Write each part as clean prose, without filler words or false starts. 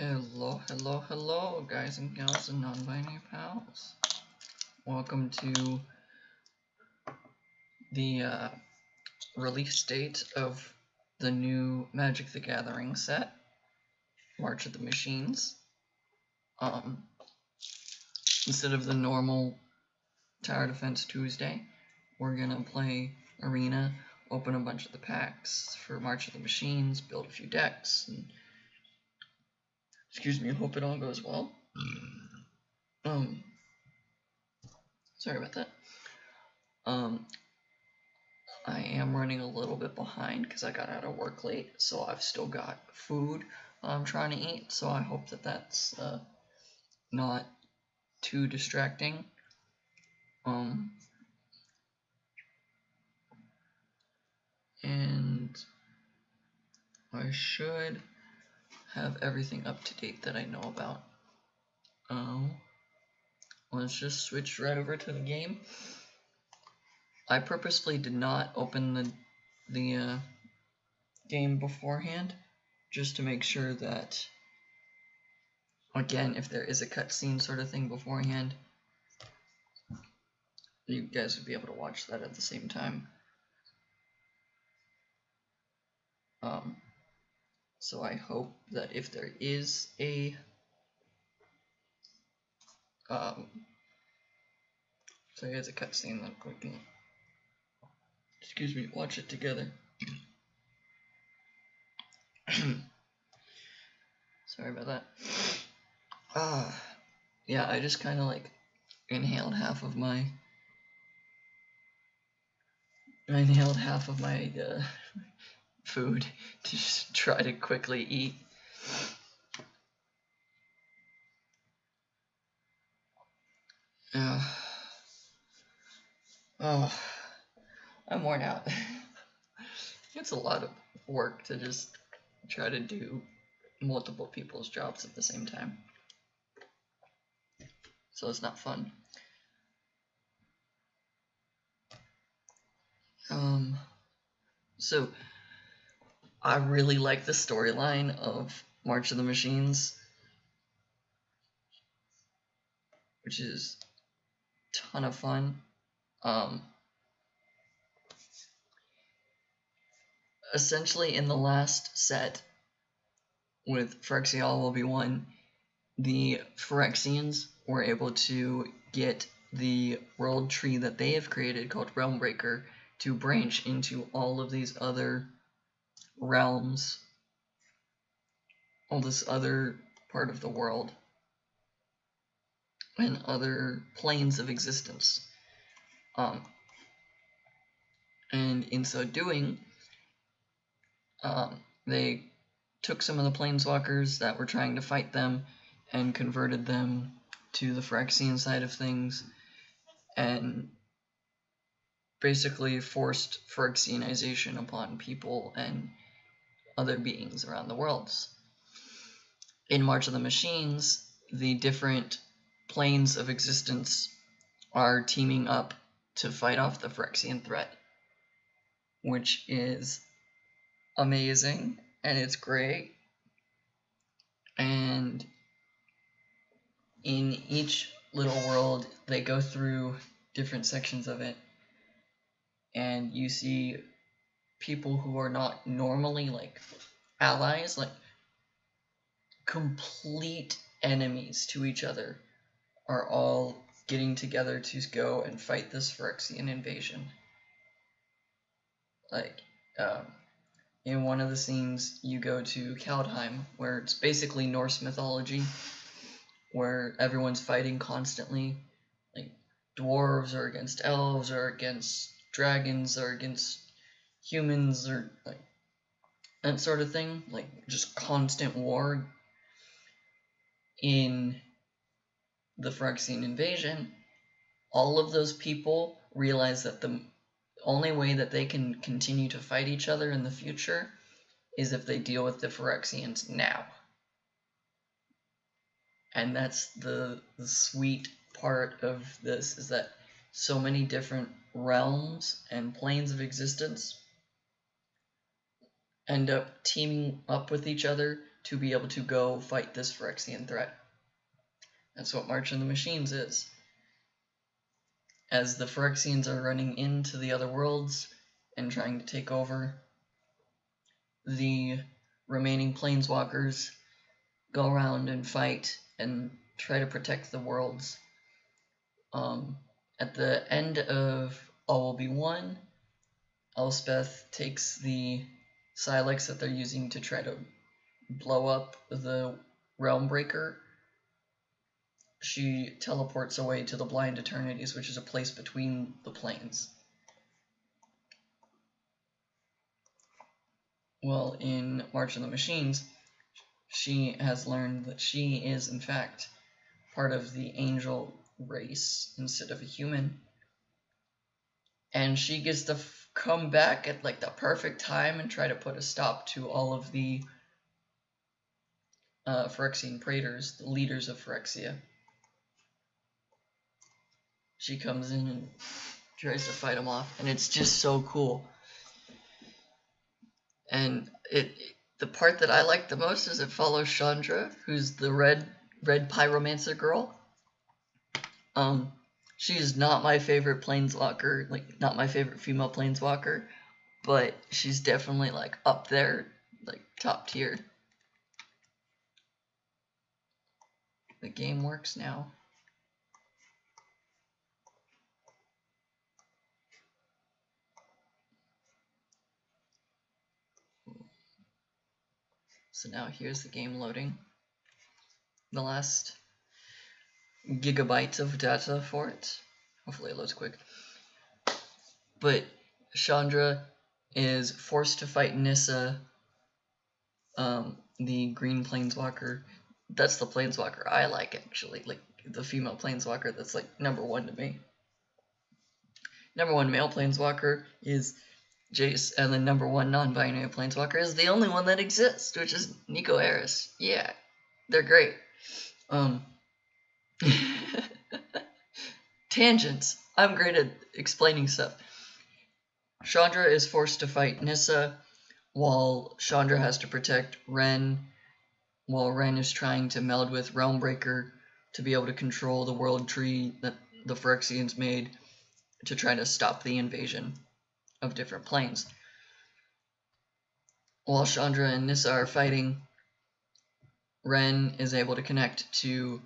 Hello, guys and gals and non-binary pals. Welcome to the release date of the new Magic the Gathering set, March of the Machines. Instead of the normal Tower Defense Tuesday, we're gonna play Arena, open a bunch of the packs for March of the Machines, build a few decks, and hope it all goes well. Sorry about that. I am running a little bit behind because I got out of work late, so I've still got food I'm trying to eat, so I hope that that's not too distracting. And I should have everything up to date that I know about. Let's just switch right over to the game. I purposefully did not open the game beforehand, just to make sure that, again, if there is a cutscene sort of thing beforehand, you guys would be able to watch that at the same time. So I hope that if there is a cutscene, that we can, watch it together. Sorry about that. Yeah, I just kind of like inhaled half of my food to just try to quickly eat. I'm worn out. It's a lot of work to just try to do multiple people's jobs at the same time. So it's not fun. So I really like the storyline of March of the Machines, which is a ton of fun. Essentially, in the last set with Phyrexial will be one, the Phyrexians were able to get the world tree that they have created called Realmbreaker to branch into all of these other realms, all this other part of the world, and other planes of existence. And in so doing, they took some of the planeswalkers that were trying to fight them and converted them to the Phyrexian side of things, and basically forced Phyrexianization upon people and other beings around the worlds. In March of the Machines, the different planes of existence are teaming up to fight off the Phyrexian threat, which is amazing, and it's great. And in each little world, they go through different sections of it, and you see people who are not normally like allies, like complete enemies to each other, are all getting together to go and fight this Phyrexian invasion. Like, in one of the scenes, you go to Kaldheim, where it's basically Norse mythology, where everyone's fighting constantly. Like, dwarves are against elves, or against dragons, or against humans, or like that sort of thing. Like, just constant war. In the Phyrexian invasion, all of those people realize that the only way that they can continue to fight each other in the future is if they deal with the Phyrexians now. And that's the sweet part of this, is that so many different realms and planes of existence end up teaming up with each other to be able to go fight this Phyrexian threat. That's what March of the Machines is. As the Phyrexians are running into the other worlds and trying to take over, the remaining planeswalkers go around and fight and try to protect the worlds. At the end of All Will Be One, Elspeth takes the Silex that they're using to try to blow up the Realm Breaker. She teleports away to the Blind Eternities, which is a place between the planes. Well, in March of the Machines, she has learned that she is, in fact, part of the angel race instead of a human. And she gets to come back at like the perfect time and try to put a stop to all of the Phyrexian Praetors, the leaders of Phyrexia. She comes in and tries to fight them off, and it's just so cool. And the part that I like the most is it follows Chandra, who's the red pyromancer girl. She's not my favorite planeswalker, like not my favorite female planeswalker, but she's definitely like up there, like top tier. The game works now. So now here's the game loading. The last gigabytes of data for it. Hopefully it loads quick. But Chandra is forced to fight Nissa, the green planeswalker. That's the planeswalker I like, actually. Like, the female planeswalker that's, like, #1 to me. #1 male planeswalker is Jace, and the #1 non-binary planeswalker is the only one that exists, which is Nico Eris. Yeah, they're great. Tangents. I'm great at explaining stuff. Chandra is forced to fight Nissa, while Chandra has to protect Ren, while Ren is trying to meld with Realmbreaker to be able to control the world tree that the Phyrexians made to try to stop the invasion of different planes. While Chandra and Nissa are fighting, Ren is able to connect to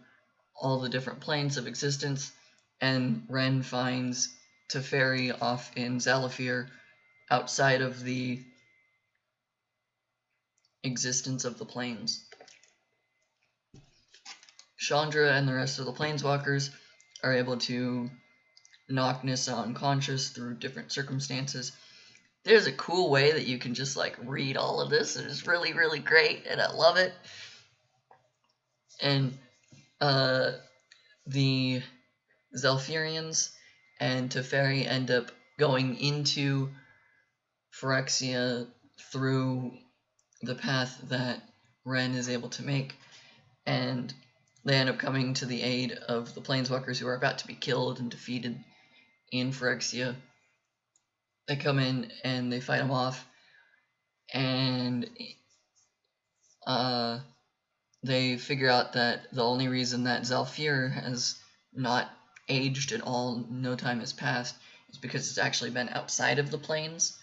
all the different planes of existence, and Ren finds Teferi off in Zalafir outside of the existence of the planes. Chandra and the rest of the planeswalkers are able to knock Nissa unconscious through different circumstances. There's a cool way that you can just like read all of this, and it's really, really great, and I love it. And the Zalfirians and Teferi end up going into Phyrexia through the path that Ren is able to make, and they end up coming to the aid of the planeswalkers who are about to be killed and defeated in Phyrexia. They come in and they fight them off, and they figure out that the only reason that Zalfir has not aged at all, no time has passed, is because it's actually been outside of the planes.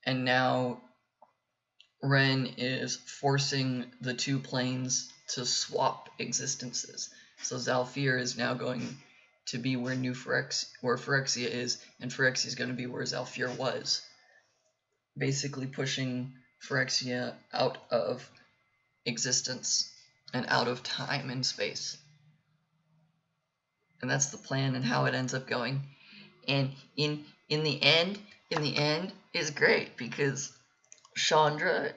And now Ren is forcing the two planes to swap existences. So Zalfir is now going to be where Phyrexia is, and Phyrexia is going to be where Zalfir was. Basically pushing Phyrexia out of existence and out of time and space. And that's the plan and how it ends up going. And in the end is great, because Chandra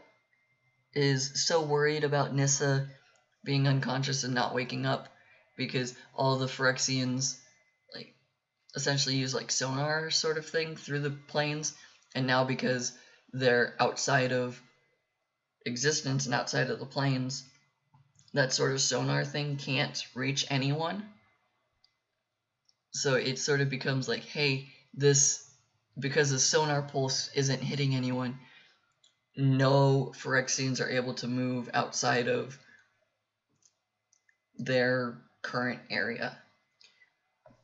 is so worried about Nissa being unconscious and not waking up, because all the Phyrexians like essentially use like sonar sort of thing through the planes, and now because they're outside of existence and outside of the planes, that sort of sonar thing can't reach anyone. So it sort of becomes like, hey, because the sonar pulse isn't hitting anyone, no Phyrexians are able to move outside of their current area.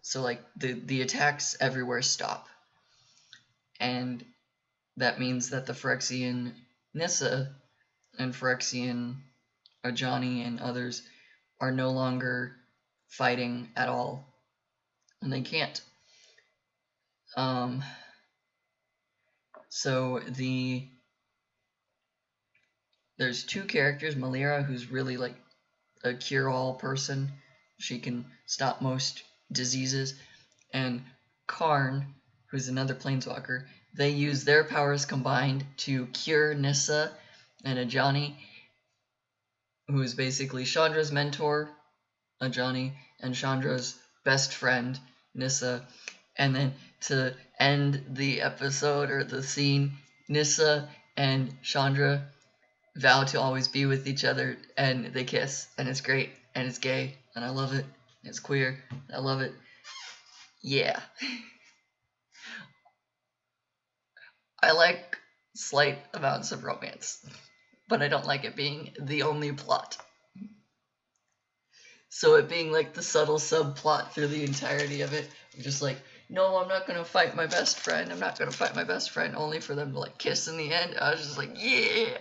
So like the attacks everywhere stop. And that means that the Phyrexian Nissa and Phyrexian Ajani and others are no longer fighting at all. And they can't. So there's two characters, Malira, who's really like a cure-all person. She can stop most diseases. And Karn, who's another planeswalker, they use their powers combined to cure Nissa and Ajani, who is basically Chandra's mentor, Ajani, and Chandra's best friend, Nissa. And then to end the episode or the scene, Nissa and Chandra vow to always be with each other, and they kiss, and it's great, and it's gay, and I love it. It's queer, I love it. Yeah. I like slight amounts of romance, but I don't like it being the only plot. So it being like the subtle subplot through the entirety of it, I'm just like, no, I'm not gonna fight my best friend. I'm not gonna fight my best friend, only for them to like kiss in the end. I was just like, yeah,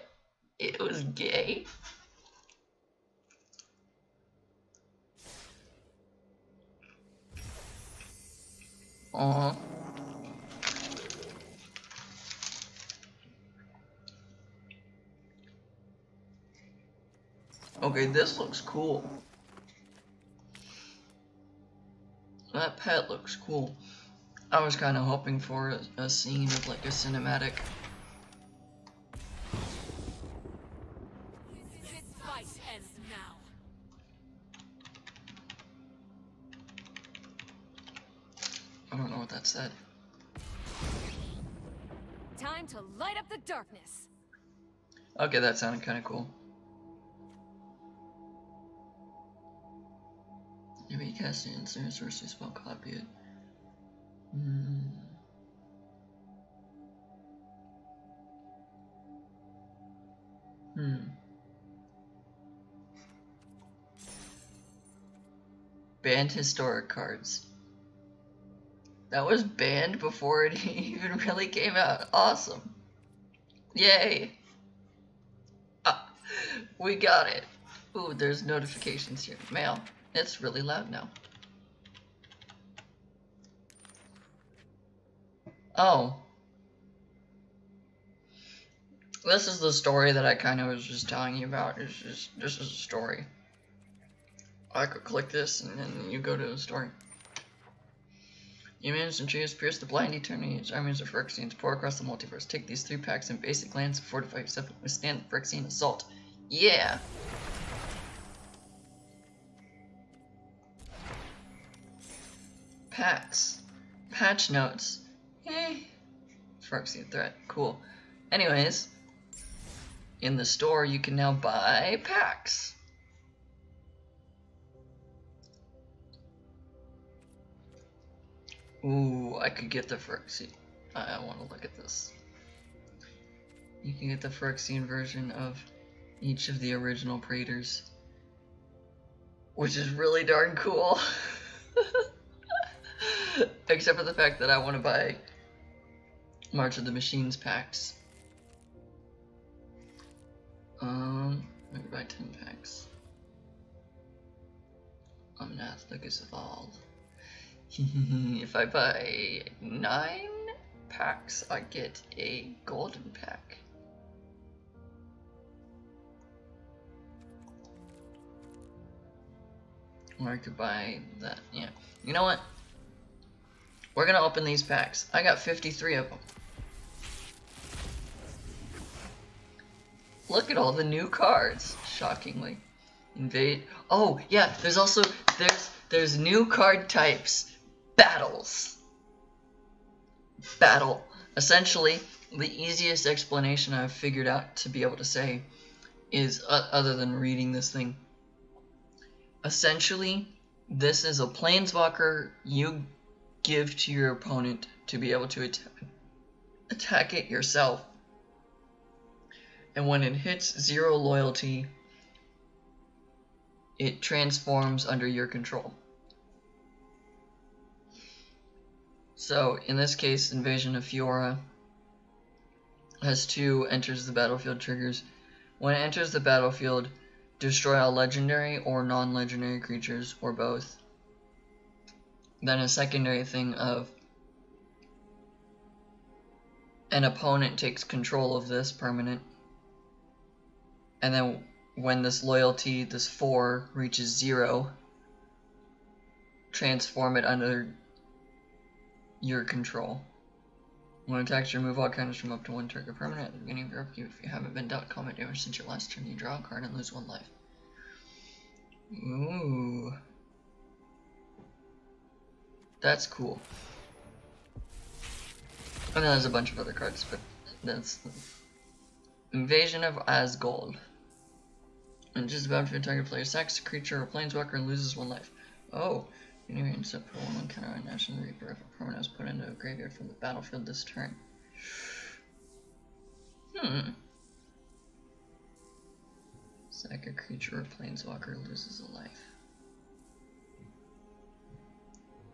it was gay. Uh-huh. Okay, this looks cool. That pet looks cool. I was kind of hoping for a scene of like a cinematic. This fight ends now. I don't know what that said. Time to light up the darkness. Okay, that sounded kind of cool. You may cast an instant sorcery spell, copy it. Banned historic cards. That was banned before it even really came out. Awesome. Yay. We got it. Ooh, there's notifications here. Mail. It's really loud now. Oh. This is the story that I kind of was just telling you about. This is a story. I could click this and then you go to the story. Humans and trees pierce the blind eternity. Armies of Phyrexians pour across the multiverse. Take these 3 packs and basic lands, fortify yourself, and withstand the Phyrexian assault. Yeah! Packs. Patch notes. Hey. Phyrexian threat. Cool. Anyways, in the store you can now buy packs. Ooh, I could get the Phyrexian. I want to look at this. You can get the Phyrexian version of each of the original Praetors, which is really darn cool. Except for the fact that I want to buy March of the Machines packs. Maybe buy 10 packs. Omnath, Lucas Evolve. If I buy 9 packs, I get a golden pack. Or I could buy that, yeah. You know what? We're gonna open these packs. I got 53 of them. Look at all the new cards, shockingly. Invade. Oh, yeah, there's also, there's new card types. Battles. Battle. Essentially, the easiest explanation I've figured out to be able to say is, other than reading this thing, essentially, this is a planeswalker you give to your opponent to be able to attack it yourself. and when it hits 0 loyalty, it transforms under your control. So in this case, Invasion of Fiora has 2 enters the battlefield triggers. When it enters the battlefield, destroy all legendary or non-legendary creatures, or both. Then a secondary thing of an opponent takes control of this permanent, and then when this loyalty, this 4, reaches 0, transform it under your control. When attacks, remove all counters from up to 1 target permanent at the beginning of your upkeep. If you haven't been dealt combat damage since your last turn, you draw a card and lose 1 life. Ooh. That's cool. And then there's a bunch of other cards, but that's Invasion of Asgold. And just about to target player sacks a creature or planeswalker and loses 1 life. Oh. Anyway, instead put 1 counter on National Reaper if a permanent is put into a graveyard from the battlefield this turn. Sack a creature or planeswalker loses a life.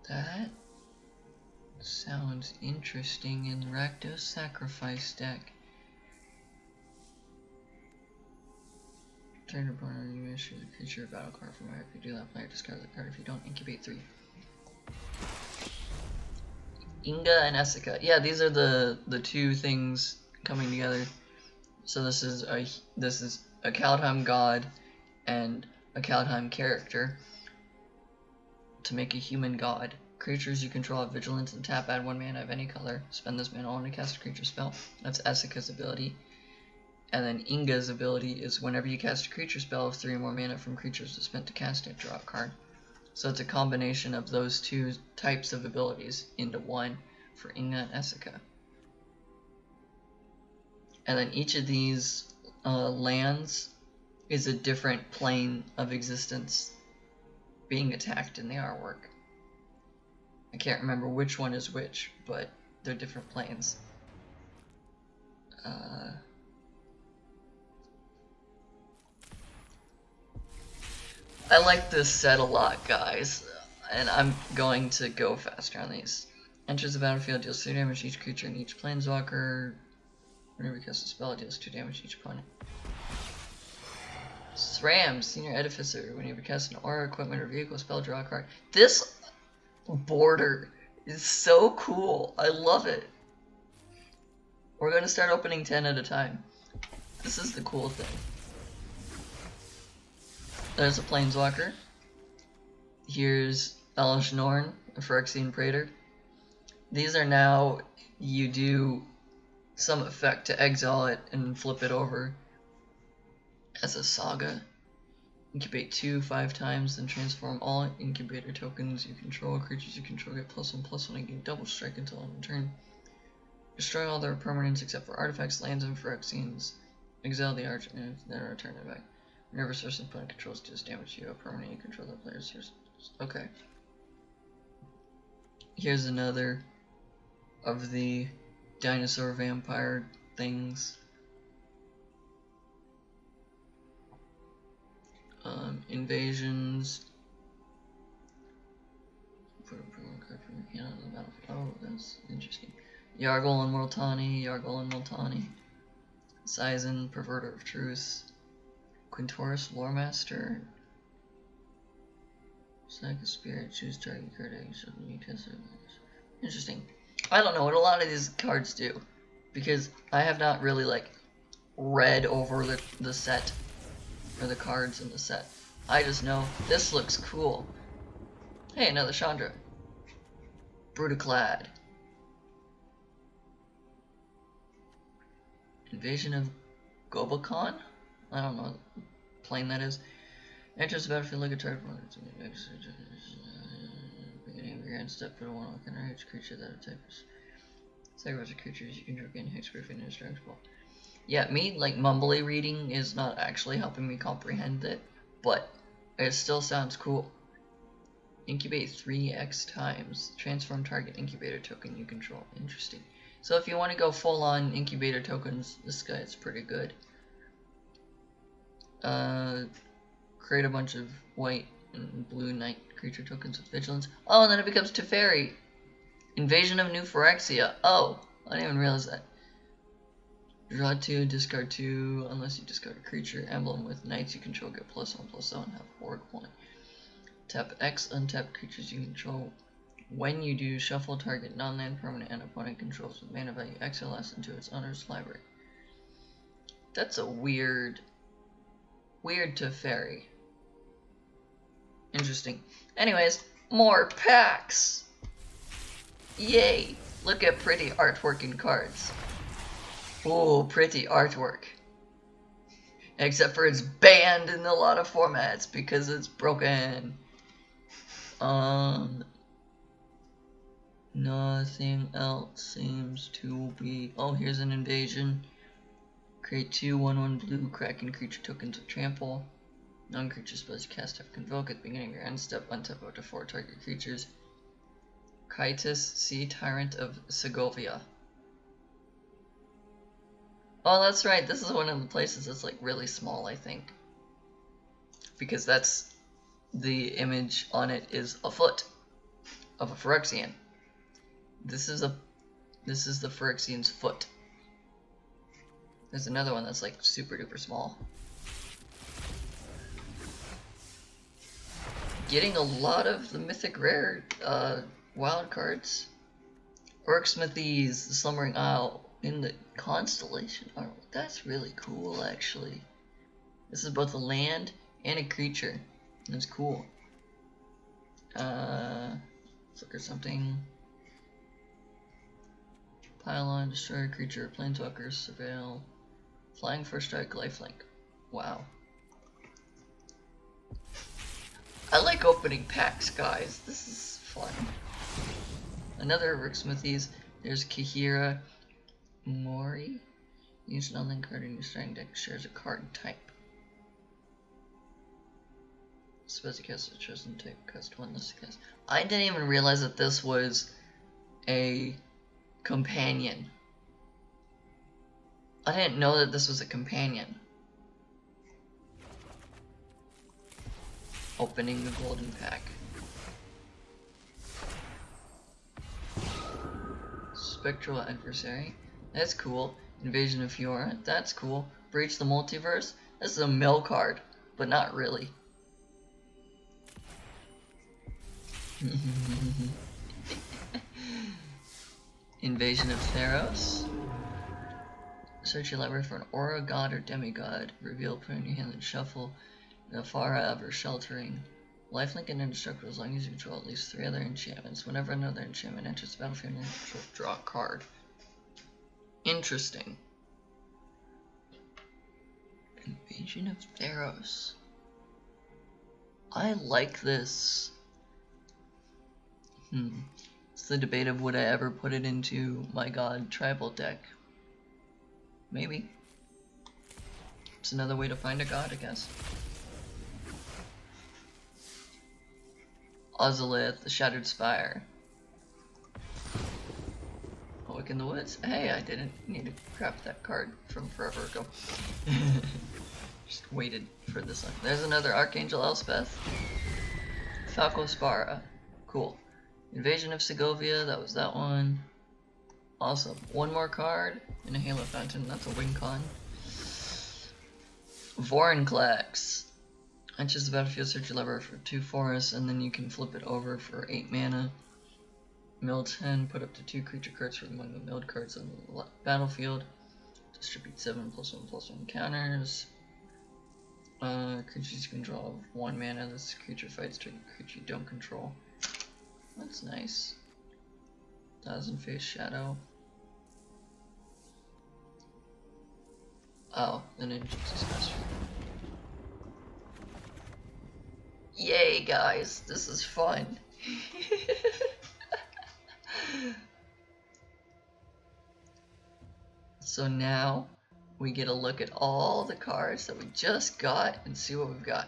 That sounds interesting in Rakdos Sacrifice deck. Turn your opponent, you may choose a creature or battle card from where. If you do that, player discard the card. If you don't, incubate 3. Inga and Essica. Yeah, these are the 2 things coming together. So this is a Kaldheim god and a Kaldheim character to make a human god. Creatures you control have vigilance and tap, add 1 mana of any color. Spend this mana only to cast a creature spell. That's Essica's ability. And then Inga's ability is whenever you cast a creature spell of 3 or more mana from creatures spent to cast it, draw a card. So it's a combination of those 2 types of abilities into 1 for Inga and Essica. And then each of these lands is a different plane of existence being attacked in the artwork. I can't remember which one is which, but they're different planes. I like this set a lot, guys, and I'm going to go faster on these. Enters the battlefield, deals 3 damage to each creature and each planeswalker. Whenever you cast a spell, it deals 2 damage to each opponent. SRAM, Senior Edificer. Whenever you cast an aura, equipment, or vehicle spell, draw a card. This border is so cool. I love it. We're going to start opening 10 at a time. This is the cool thing. There's a planeswalker. Here's Elish Norn, a Phyrexian Praetor. These are now, you do some effect to exile it and flip it over as a saga. Incubate 2 5 times, then transform all incubator tokens you control. Creatures you control get +1/+1 and gain double strike until end of turn. Destroy all their permanents except for artifacts, lands, and Phyrexians. Exile the arch and then return it back. Whenever source opponent controls deals damage to you, a permanent you control that player's source. Okay. Here's another of the dinosaur vampire things. Invasions. Put a promo card from your hand on the battlefield. Oh, that's interesting. Yargol and Multani, Yargol and Multani. Sizen, Perverter of Truth. Quintoris, Loremaster. Sack a Spirit, choose target card, you test it. Interesting. I don't know what a lot of these cards do, because I have not really like read over the set or the cards in the set. I just know this looks cool. Hey, another Chandra. Brutaclad. Invasion of Gobakon? I don't know what plane that is. Enters the battlefield like a target. Beginning of your end step, put a 1 on each creature that attacks. Sacrifice of creatures you can draw in hexproof and indestructible. Yeah, me like mumbly reading is not actually helping me comprehend it, but it still sounds cool. Incubate 3x times. Transform target incubator token you control. Interesting. So if you want to go full on incubator tokens, this guy is pretty good. Create a bunch of white and blue night creature tokens with vigilance. Oh, and then it becomes Teferi. Invasion of New Phyrexia. Oh, I didn't even realize that. Draw 2, discard 2, unless you discard a creature emblem with knights you control, get +1/+1, have Horde 1. Tap X, untap creatures you control. When you do, shuffle target non-land permanent and opponent controls with mana value X or less into its owner's library. That's a weird Teferi. Interesting. Anyways, more packs! Yay! Look at pretty artwork in cards. Oh, pretty artwork. Except for it's banned in a lot of formats because it's broken. Nothing else seems to be... Oh, here's an invasion. Create 2 1/1 blue Kraken creature tokens with trample. Non-creature spells you cast have Convoke at the beginning of your end step. Untap up to 4 target creatures. Kaitis, Sea Tyrant of Segovia. Oh, that's right. This is one of the places that's like really small, I think. Because that's the image on it is a foot of a Phyrexian. This is the Phyrexian's foot. There's another one that's like super duper small. Getting a lot of the mythic rare wild cards. Orc Smithies, the Slumbering Isle in the Constellation. Oh, that's really cool, actually. This is both a land and a creature. That's cool. Let's look at something. Pylon, destroy a creature, planeswalker, surveil, flying first strike, lifelink. Wow. I like opening packs, guys. This is fun. Another Orc Smithies. There's Kahira Mori. Use an online card in your starting deck, shares a card type. Suppose you cast a chosen type, cast 1 less cast. I didn't even realize that this was a companion. I didn't know that this was a companion. Opening the golden pack. Spectral Adversary. That's cool. Invasion of Fiora. That's cool. Breach the Multiverse. This is a mill card, but not really. Invasion of Theros. Search your library for an aura, god, or demigod. Reveal, put in your hand, and shuffle. Nefara or Sheltering. Lifelink and indestructible as long as you control at least 3 other enchantments. Whenever another enchantment enters the battlefield, you control, draw a card. Interesting. Invasion of Theros. I like this. It's the debate of would I ever put it into my god tribal deck. Maybe. It's another way to find a god, I guess. Ozolith, the Shattered Spire. Awake in the Woods. Hey, I didn't need to craft that card from forever ago. Just waited for this one. There's another Archangel Elspeth. Falco Spara. Cool. Invasion of Segovia, that was that one. Awesome. One more card in a Halo Fountain, that's a win con. Vorinclex. Enters the battlefield, search your library for 2 forests, and then you can flip it over for 8 mana. Mill 10, put up to 2 creature cards from among the milled cards on the battlefield. Distribute 7+1/+1 counters. Creatures you control 1 mana. This creature fights to a creature you don't control. That's nice. Thousand Face Shadow. Oh, the Ninja's Master. Yay, guys, this is fun. So now we get a look at all the cards that we just got and see what we've got.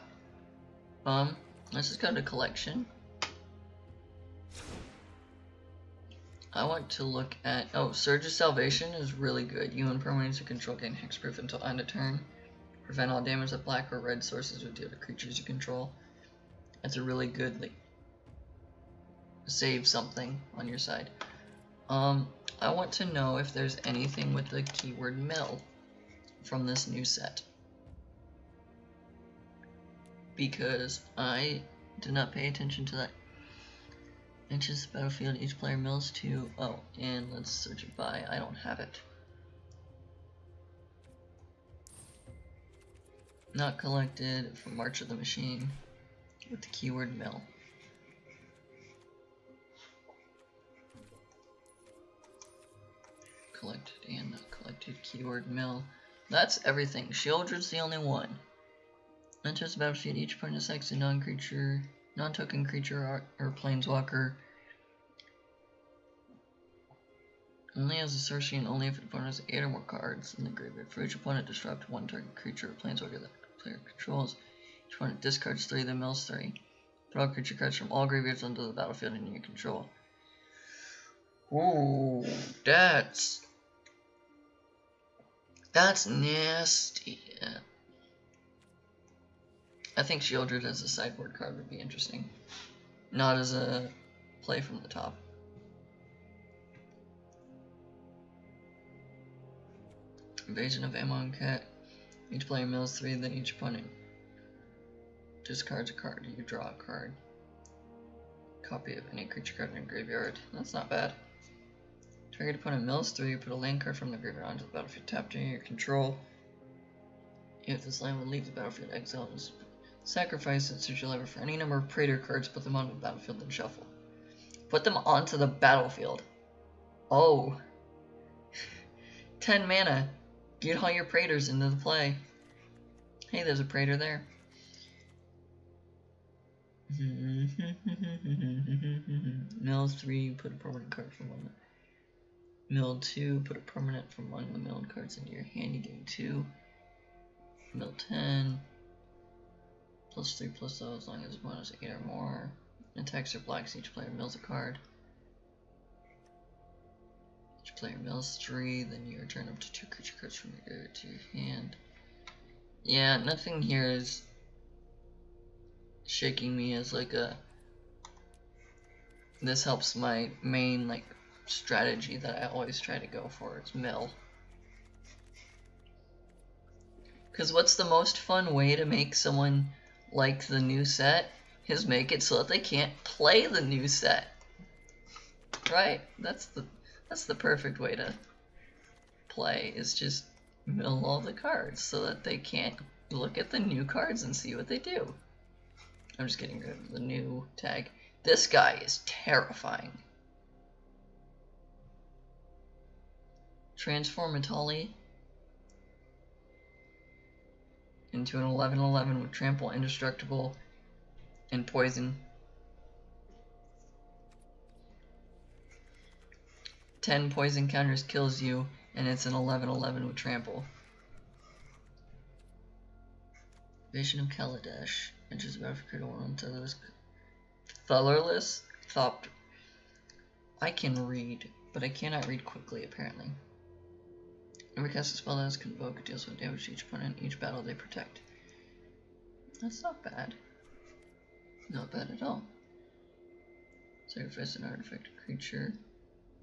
Let's just go to collection. I want to look at Surge of Salvation is really good. You and permanents you control gain hexproof until end of turn. Prevent all damage that black or red sources would deal to creatures you control. That's a really good, like, save something on your side. I want to know if there's anything with the keyword mill from this new set, because I did not pay attention to that. Enters the battlefield, each player mills 2. Oh, and let's search it by. I don't have it. Not collected from March of the Machine with the keyword mill. Collected and not collected keyword mill. That's everything. Shieldred's the only one. Enters the battlefield, each opponent attacks a non-creature, non-token creature or planeswalker. Only as a sorcery and only if the opponent has 8 or more cards in the graveyard. For each opponent, disrupt one target creature or planeswalker that the player controls. Each opponent discards 3, then mills 3. Put all creature cards from all graveyards onto the battlefield in your control. Ooh, that's nasty. I think Shieldred as a sideboard card would be interesting, not as a play from the top. Invasion of Amon Cat. Each player mills 3, then each opponent discards a card. You draw a card. Copy of any creature card in your graveyard. That's not bad. Target opponent mills 3, put a land card from the graveyard onto the battlefield tapped under your control. If this land would leave the battlefield, exile and sacrifice it, search your library for any number of Praetor cards, put them onto the battlefield, then shuffle. Put them onto the battlefield. Oh. 10 mana. Get all your Praetors into the play. Hey, there's a Praetor there. Mill 3, put a permanent card from one. Mill 2, put a permanent from one of the milled cards into your hand. You gain 2. Mill 10. +3 +0 as long as the opponent has 8 or more. Attacks or blocks, each player mills a card. Each player mills 3, then you return up to 2 creature cards from your graveyard to your hand. Yeah, nothing here is shaking me as like a... This helps my main like strategy that I always try to go for. It's mill. Because what's the most fun way to make someone like the new set is make it so that they can't play the new set. Right? That's the perfect way to play, is just mill all the cards so that they can't look at the new cards and see what they do. I'm just getting rid of the new tag. This guy is terrifying. Transform Atali into an 11/11 with trample, indestructible, and poison. 10 poison counters kills you, and it's an 11/11 with trample. Vision of Kaladesh. Enters the battlefield, create one onto this. Thullerless? Thought. I can read, but I cannot read quickly, apparently. Whenever cast a spell that is convoke, deals with damage to each opponent in each battle they protect. That's not bad. Not bad at all. Sacrifice an artifact or creature.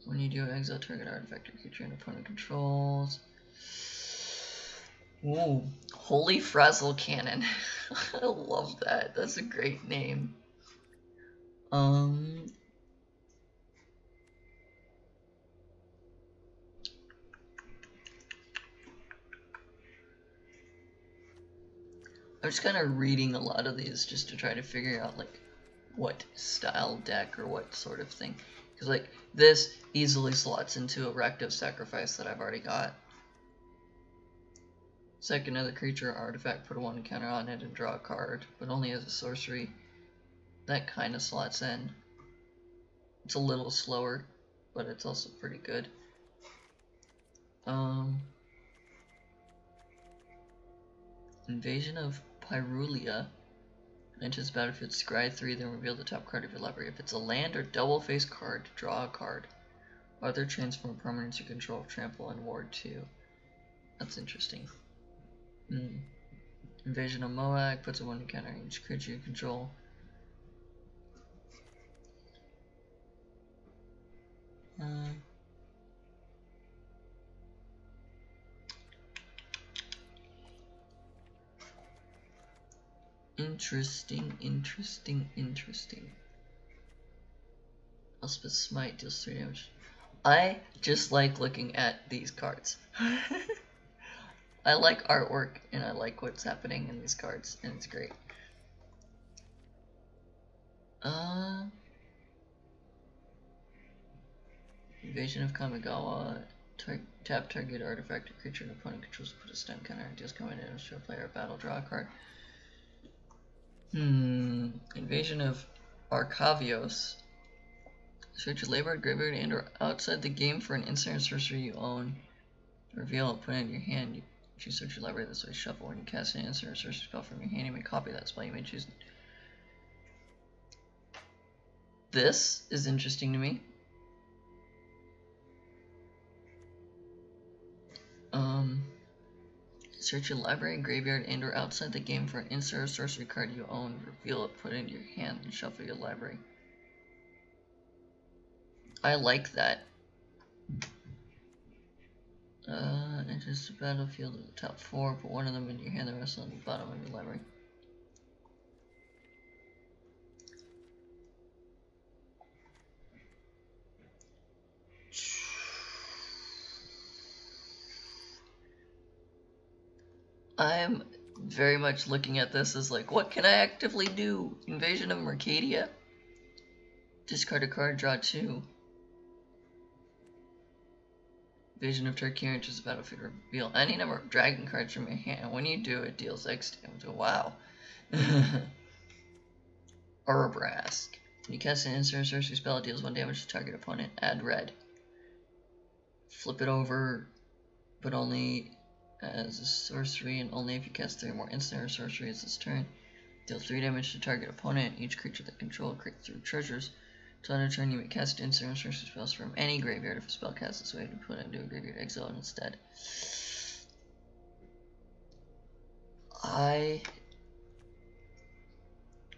When you do, exile target artifact or creature an opponent controls. Ooh, Holy Frazzle Cannon. I love that. That's a great name. I'm just kind of reading a lot of these just to try to figure out like what style deck or what sort of thing. Because like this easily slots into a Rective Sacrifice that I've already got. Second another creature or artifact, put a 1 counter on it and draw a card, but only as a sorcery. That kind of slots in. It's a little slower, but it's also pretty good. Invasion of Pyrulia. Enters battlefield, scry 3, then reveal the top card of your library. If it's a land or double-face card, draw a card. Other transform permanents you control, trample, and ward 2. That's interesting. Invasion of Moag puts a 1 counter on each creature you control. Interesting. Elspeth Smite deals 3 damage. I just like looking at these cards. I like artwork and I like what's happening in these cards, and it's great. Invasion of Kamigawa. Tap target artifact or creature an opponent controls to put a stun counter and deals combat damage to a player battle. Draw a card. Invasion of Arcavios. Search your labor, graveyard, and or outside the game for an instant or sorcery you own. Reveal it, put it in your hand. If you search your library this way, shuffle. When you cast an instant or sorcery spell from your hand, you may copy that spell. You may choose. This is interesting to me. Search your library, graveyard, and or outside the game for an instant or sorcery card you own. Reveal it, put it into your hand, and shuffle your library. I like that. Enters the battlefield at the top 4, put one of them into your hand, the rest on the bottom of your library. I'm very much looking at this as like, what can I actively do? Invasion of Mercadia? Discard a card, draw 2. Invasion of Turkey enters the battlefield, reveal any number of dragon cards from your hand. When you do, it deals X damage. Wow. Urabrask. When you cast an instant or sorcery spell, it deals 1 damage to target opponent. Add red. Flip it over, but only as a sorcery, and only if you cast 3 or more instant or sorceries this turn. Deal 3 damage to target opponent. Each creature that control creates 3 treasures. Until end of turn, you may cast instant or sorcery spells from any graveyard. If a spell cast this way, you put it into a graveyard, exile it instead.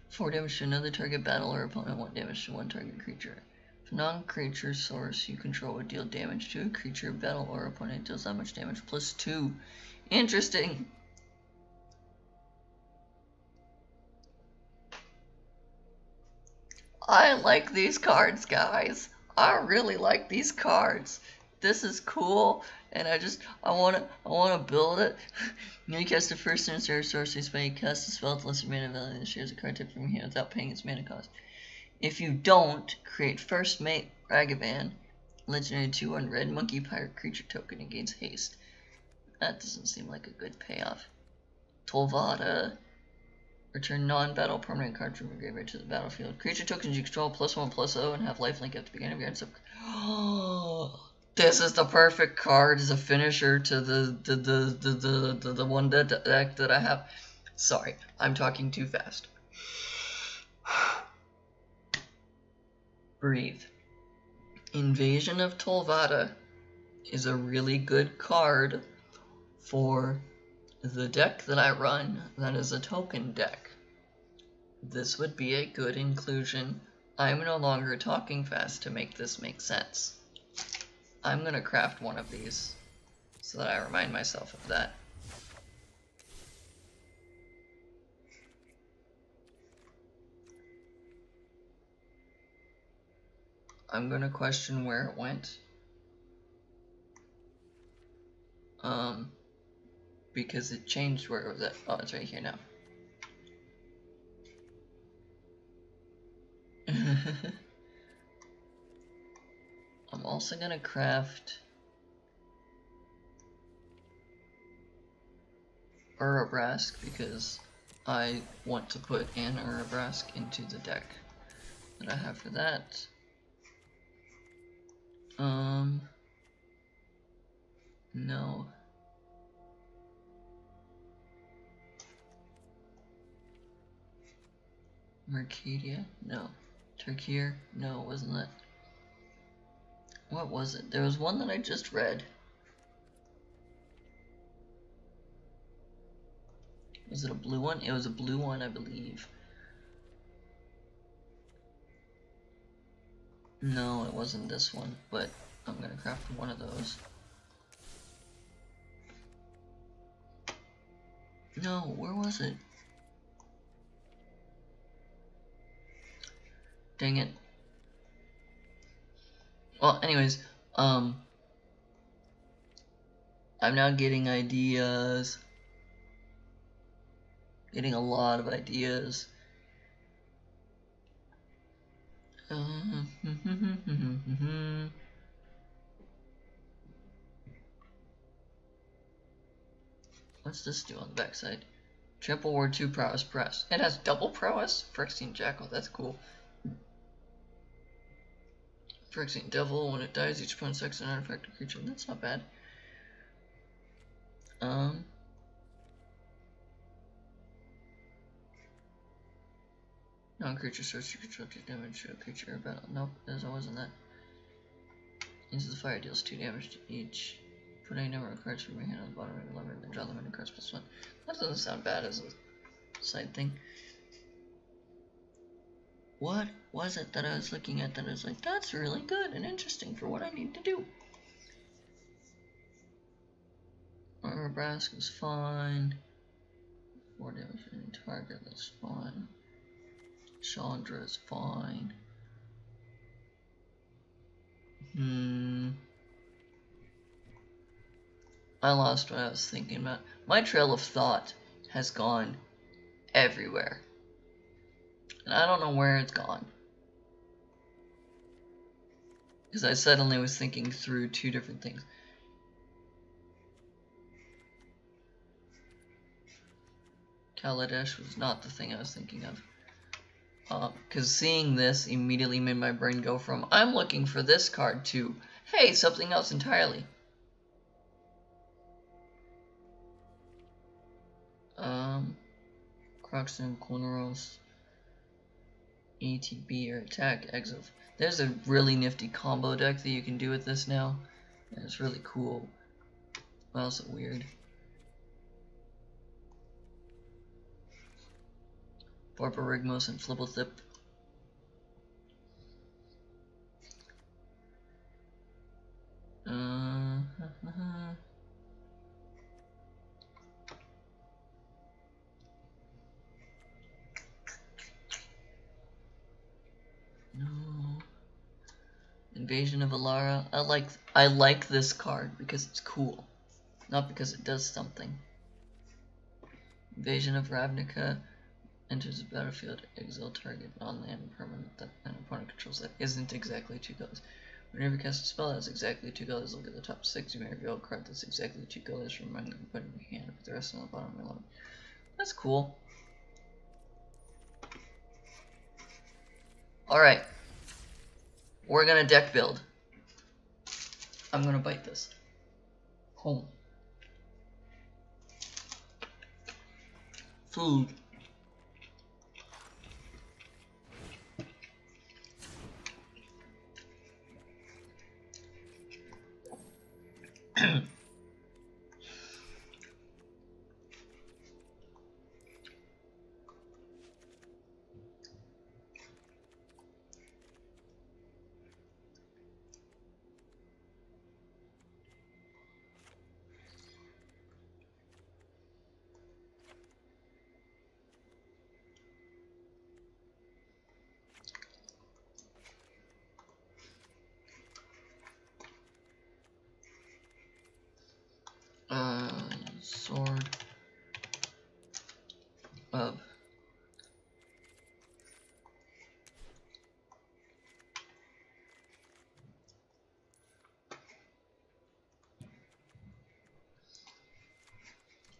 4 damage to another target battle or opponent, 1 damage to one target creature. If a non-creature source you control would deal damage to a creature, battle, or opponent, deals that much damage plus 2. Interesting. I like these cards, guys. I really like these cards. This is cool, and I wanna build it. You cast the first instant or sorcery spell. You cast a spell with lesser mana value and shares a card type from your hand without paying its mana cost. If you don't, create first mate Ragavan, legendary 2/1 red monkey pirate creature token and gains haste. That doesn't seem like a good payoff. Tolvada. Return non-battle permanent card from your graveyard to the battlefield. Creature tokens you control +1/+0 and have lifelink at the beginning of your end. This is the perfect card as a finisher to the one deck that I have. Sorry, I'm talking too fast. Breathe. Invasion of Tolvada is a really good card for the deck that I run that is a token deck. This would be a good inclusion. I'm no longer talking fast to make this make sense. I'm gonna craft one of these so that I remind myself of that. I'm gonna question where it went. Because it changed where it was at. Oh, it's right here now. I'm also gonna craft Urabrask because I want to put an Urabrask into the deck that I have for that. No. Mercadia? No. Turkey? No, wasn't that? What was it? There was one that I just read. Was it a blue one? It was a blue one, I believe. No, it wasn't this one, but I'm gonna craft one of those. No, where was it? Dang it. Well, anyways, I'm now getting ideas. Getting a lot of ideas. What's this do on the backside? Triple Ward 2 prowess press. It has double prowess? Phyrexian Jackal, that's cool. Phyrexian Devil, when it dies, each opponent selects an artifact or creature. That's not bad. Non-creature starts to control 2 damage to a creature or battle. Nope, it wasn't that. Into the fire deals 2 damage to each. Put any number of cards from your hand on the bottom of your library and then draw them into cards +1. That doesn't sound bad as a side thing. What was it that I was looking at that I was like, that's really good and interesting for what I need to do? Armor Brask is fine. 4 damage to any target, that's fine. Chandra is fine. I lost what I was thinking about. My trail of thought has gone everywhere. And I don't know where it's gone. Because I suddenly was thinking through 2 different things. Kaladesh was not the thing I was thinking of. Because seeing this immediately made my brain go from, I'm looking for this card, to, hey, something else entirely. Croxton, Corneros, ATB or attack, exile. There's a really nifty combo deck that you can do with this now. And it's really cool. But also weird. Barbarigmos and Flibblethip. No. Invasion of Alara. I like this card because it's cool, not because it does something. Invasion of Ravnica. Enters the battlefield, exile target non-land permanent that an opponent controls that isn't exactly 2 colors. Whenever you cast a spell that has exactly 2 colors, look at the top 6. You may reveal a card that's exactly 2 colors from among them, put in your hand, with the rest on the bottom of your line. That's cool. Alright. We're gonna deck build. I'm gonna bite this. Home. Food. Sword of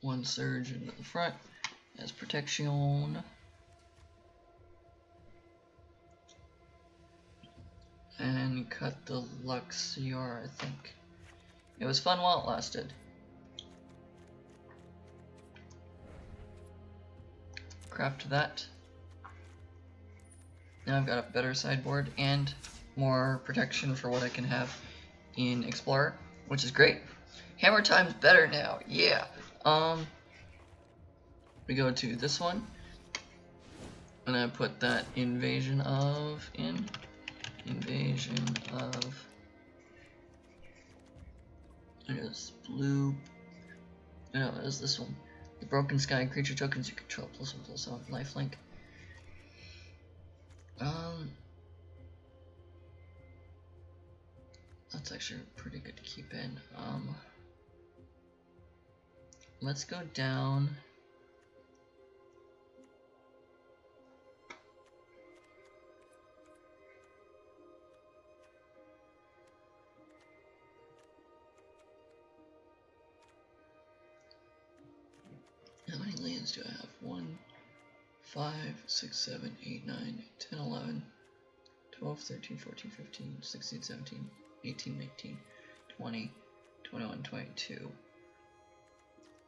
one surge into the front as protection. And cut the Luxior, I think. It was fun while it lasted. Craft that. Now I've got a better sideboard and more protection for what I can have in Explorer, which is great. Hammer time's better now, yeah. we go to this one, and I put that invasion of it is blue. No, it is this one. The Broken Sky creature tokens you control +1/+1 lifelink. That's actually pretty good to keep in. Let's go down. How many lands do I have? 1, 5, 6, 7, 8, 9, 10, 11, 12, 13, 14, 15, 16, 17, 18, 19, 20, 21, 22.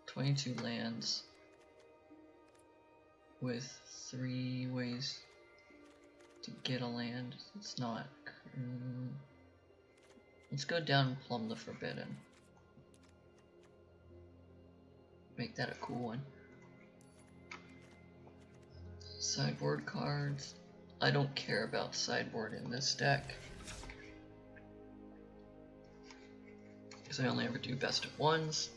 22 lands with 3 ways to get a land. It's not. Let's go down and plumb the Forbidden. Make that a cool one. Sideboard cards. I don't care about sideboard in this deck, because I only ever do best of ones.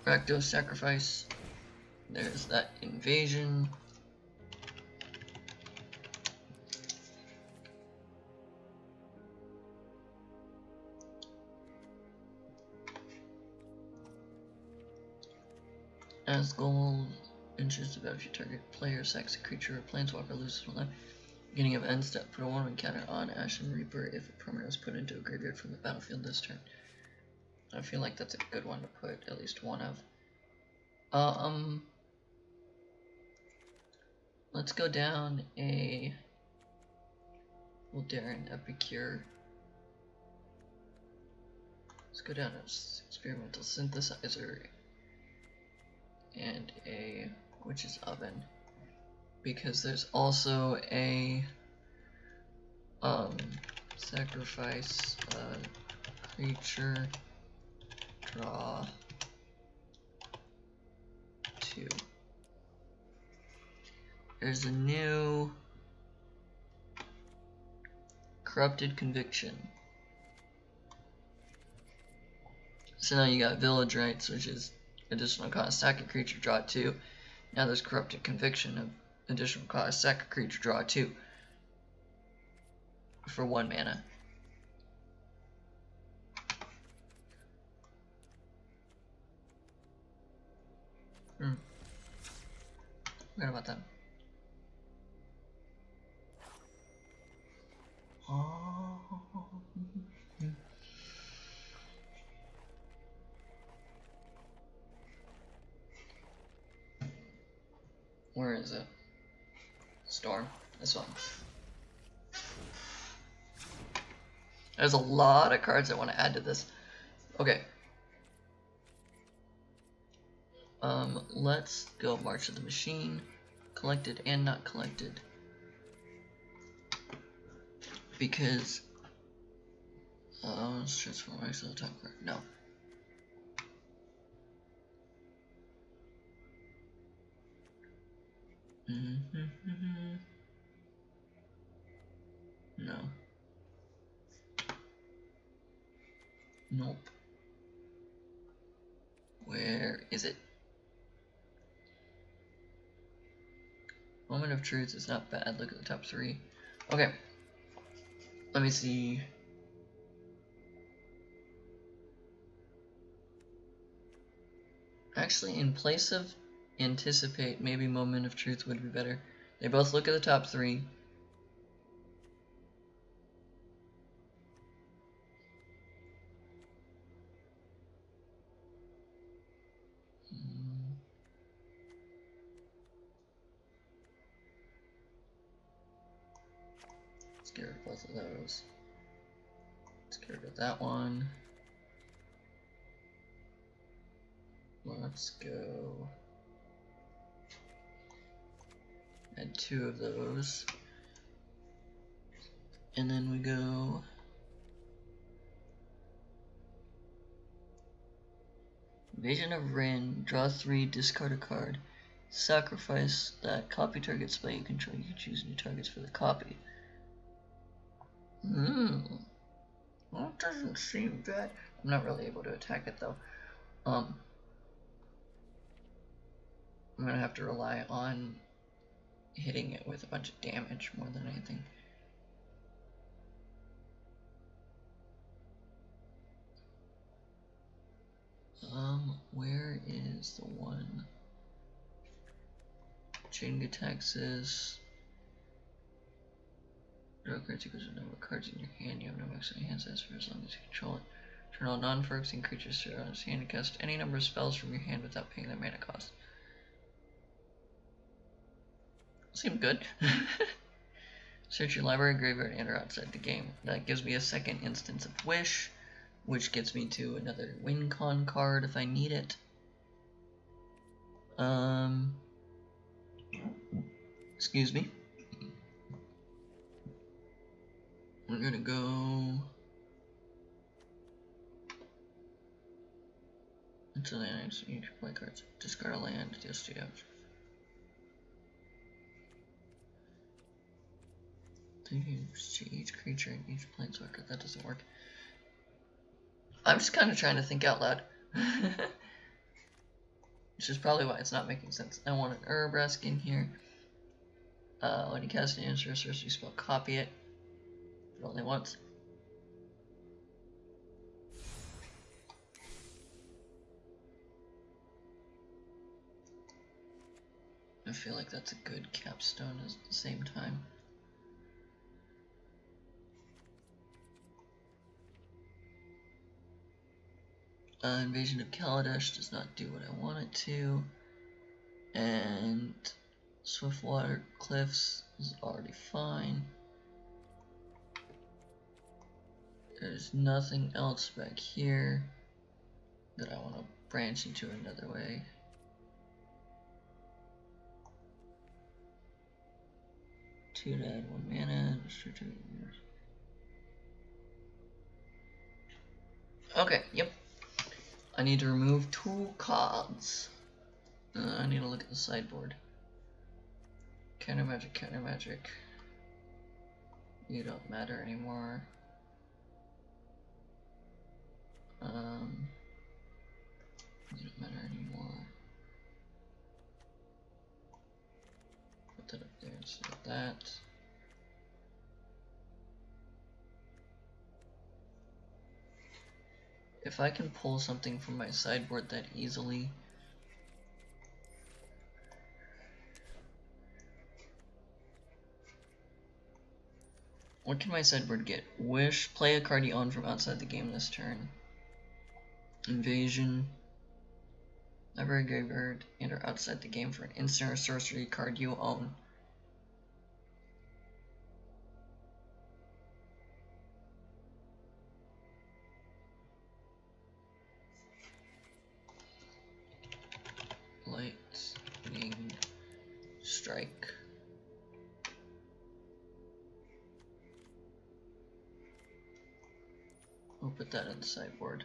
Rakdos Sacrifice. There's that invasion. As gold, interest about if your target player sacks a creature or planeswalker loses 1 life. Beginning of end step, put a 1/1 counter on Ashen Reaper if a permanent is put into a graveyard from the battlefield this turn. I feel like that's a good one to put at least one of. Let's go down a Darren Epicure. Let's go down a Experimental Synthesizer and a Witch's Oven, because there's also a sacrifice a creature, draw 2. There's a new Corrupted Conviction. So now you got Village Rites, which is additional cost, sack a creature, draw 2. Now there's Corrupted Conviction of additional cost, sack a creature, draw 2 for 1 mana. Forgot about that. Where is it? Storm. This one. There's a lot of cards I want to add to this. Okay. Let's go March of the Machine. Collected and not collected. Because let's transform X to the top card. No. No. Nope. Where is it? Moment of Truth is not bad. Look at the top 3. Okay. Let me see. Actually, in place of Anticipate, maybe Moment of Truth would be better. They both look at the top 3. Let's get rid of both of those. Let's get rid of that one. Let's go add 2 of those. And then we go Invasion of Rin, draw 3, discard a card. Sacrifice that copy target spell you control. You can choose new targets for the copy. Well, it doesn't seem bad. I'm not really able to attack it though. I'm gonna have to rely on hitting it with a bunch of damage more than anything. Where is the one? Chain attacks is draw cards equals the number of cards in your hand. You have no maximum hand size for as long as you control it. Turn all non-Phyrexian creatures to his hand and cast any number of spells from your hand without paying their mana cost. Seemed good. Search your library, graveyard, and or outside the game. That gives me a second instance of Wish, which gets me to another win con card if I need it. Excuse me. We're gonna go until the end. So you play cards. Discard a land, deals 2 damage. To each creature and each planeswalker. That doesn't work. I'm just kind of trying to think out loud. Which is probably why it's not making sense. I want an Urabrask in here. When you cast an answer, sorcery spell, copy it. But only once. I feel like that's a good capstone at the same time. Invasion of Kaladesh does not do what I want it to. And Swiftwater Cliffs is already fine. There's nothing else back here that I want to branch into another way. Two to add 1 mana. Okay, yep. I need to remove 2 cards. I need to look at the sideboard. Counter magic, counter magic. You don't matter anymore. You don't matter anymore. Put that up there instead of that. If I can pull something from my sideboard that easily, what can my sideboard get? Wish, play a card you own from outside the game this turn. Invasion, library, graveyard, and or outside the game for an instant or sorcery card you own. Lightning strike. We'll put that on the sideboard.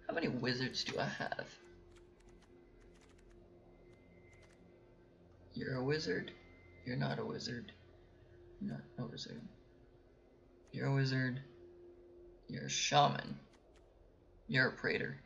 How many wizards do I have? You're a wizard. You're not a wizard. You're not a wizard. You're a wizard. You're a shaman. You're a praetor.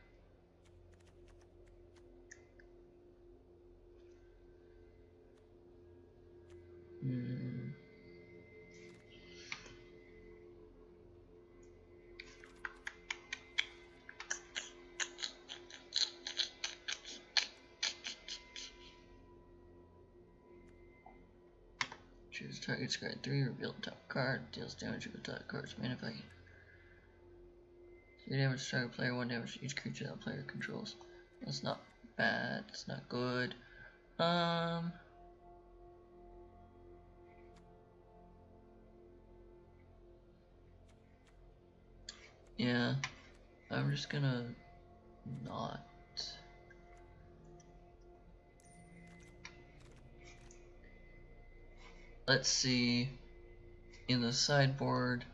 Choose target, discard 3, reveal the top card, deals damage with the top card's main effect. 3 damage to target player, 1 damage to each creature that player controls. That's not bad, it's not good. Yeah, I'm just gonna not. Let's see, in the sideboard,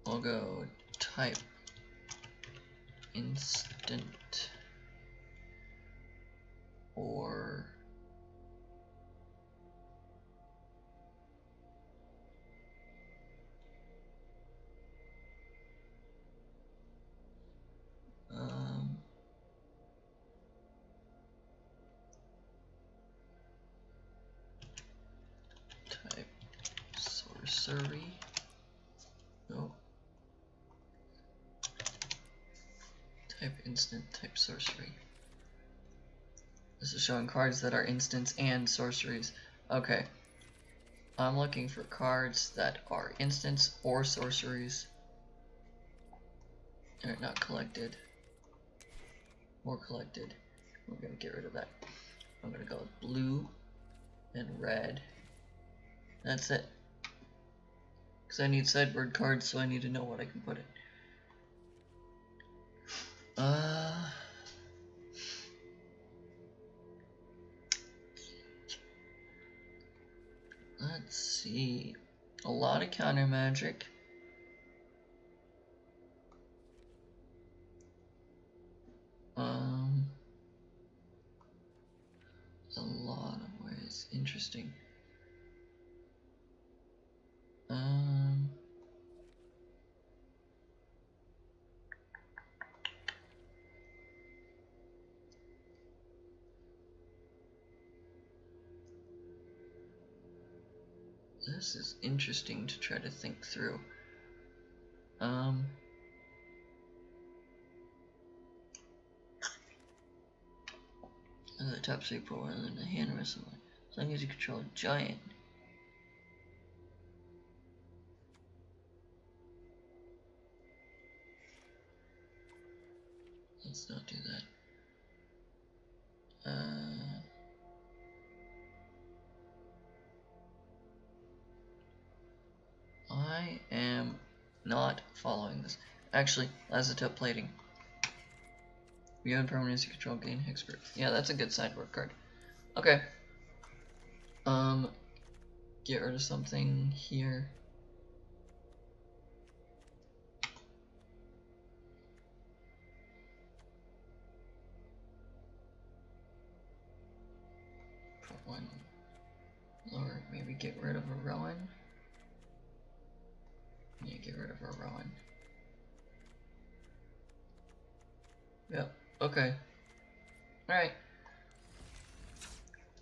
I'll go type instant or type sorcery. No. Type instant, type sorcery. This is showing cards that are instants and sorceries. Okay. I'm looking for cards that are instants or sorceries. And are not collected. Or collected. We're gonna get rid of that. I'm gonna go with blue and red. That's it. Because I need sideboard cards, so I need to know what I can put in. Let's see. A lot of counter magic. A lot of ways. Interesting. This is interesting to try to think through. The top three put one in the hand or something. As long as you control a giant. Let's not do that. I am not following this. Actually, Lazatep plating. Beyond permanence, you control gain hexproof. Yeah, that's a good sideboard card. Okay. Get rid of something here. Put one lower. Maybe get rid of a Rowan. Yeah, get rid of a Rowan. Yep. Okay. Alright.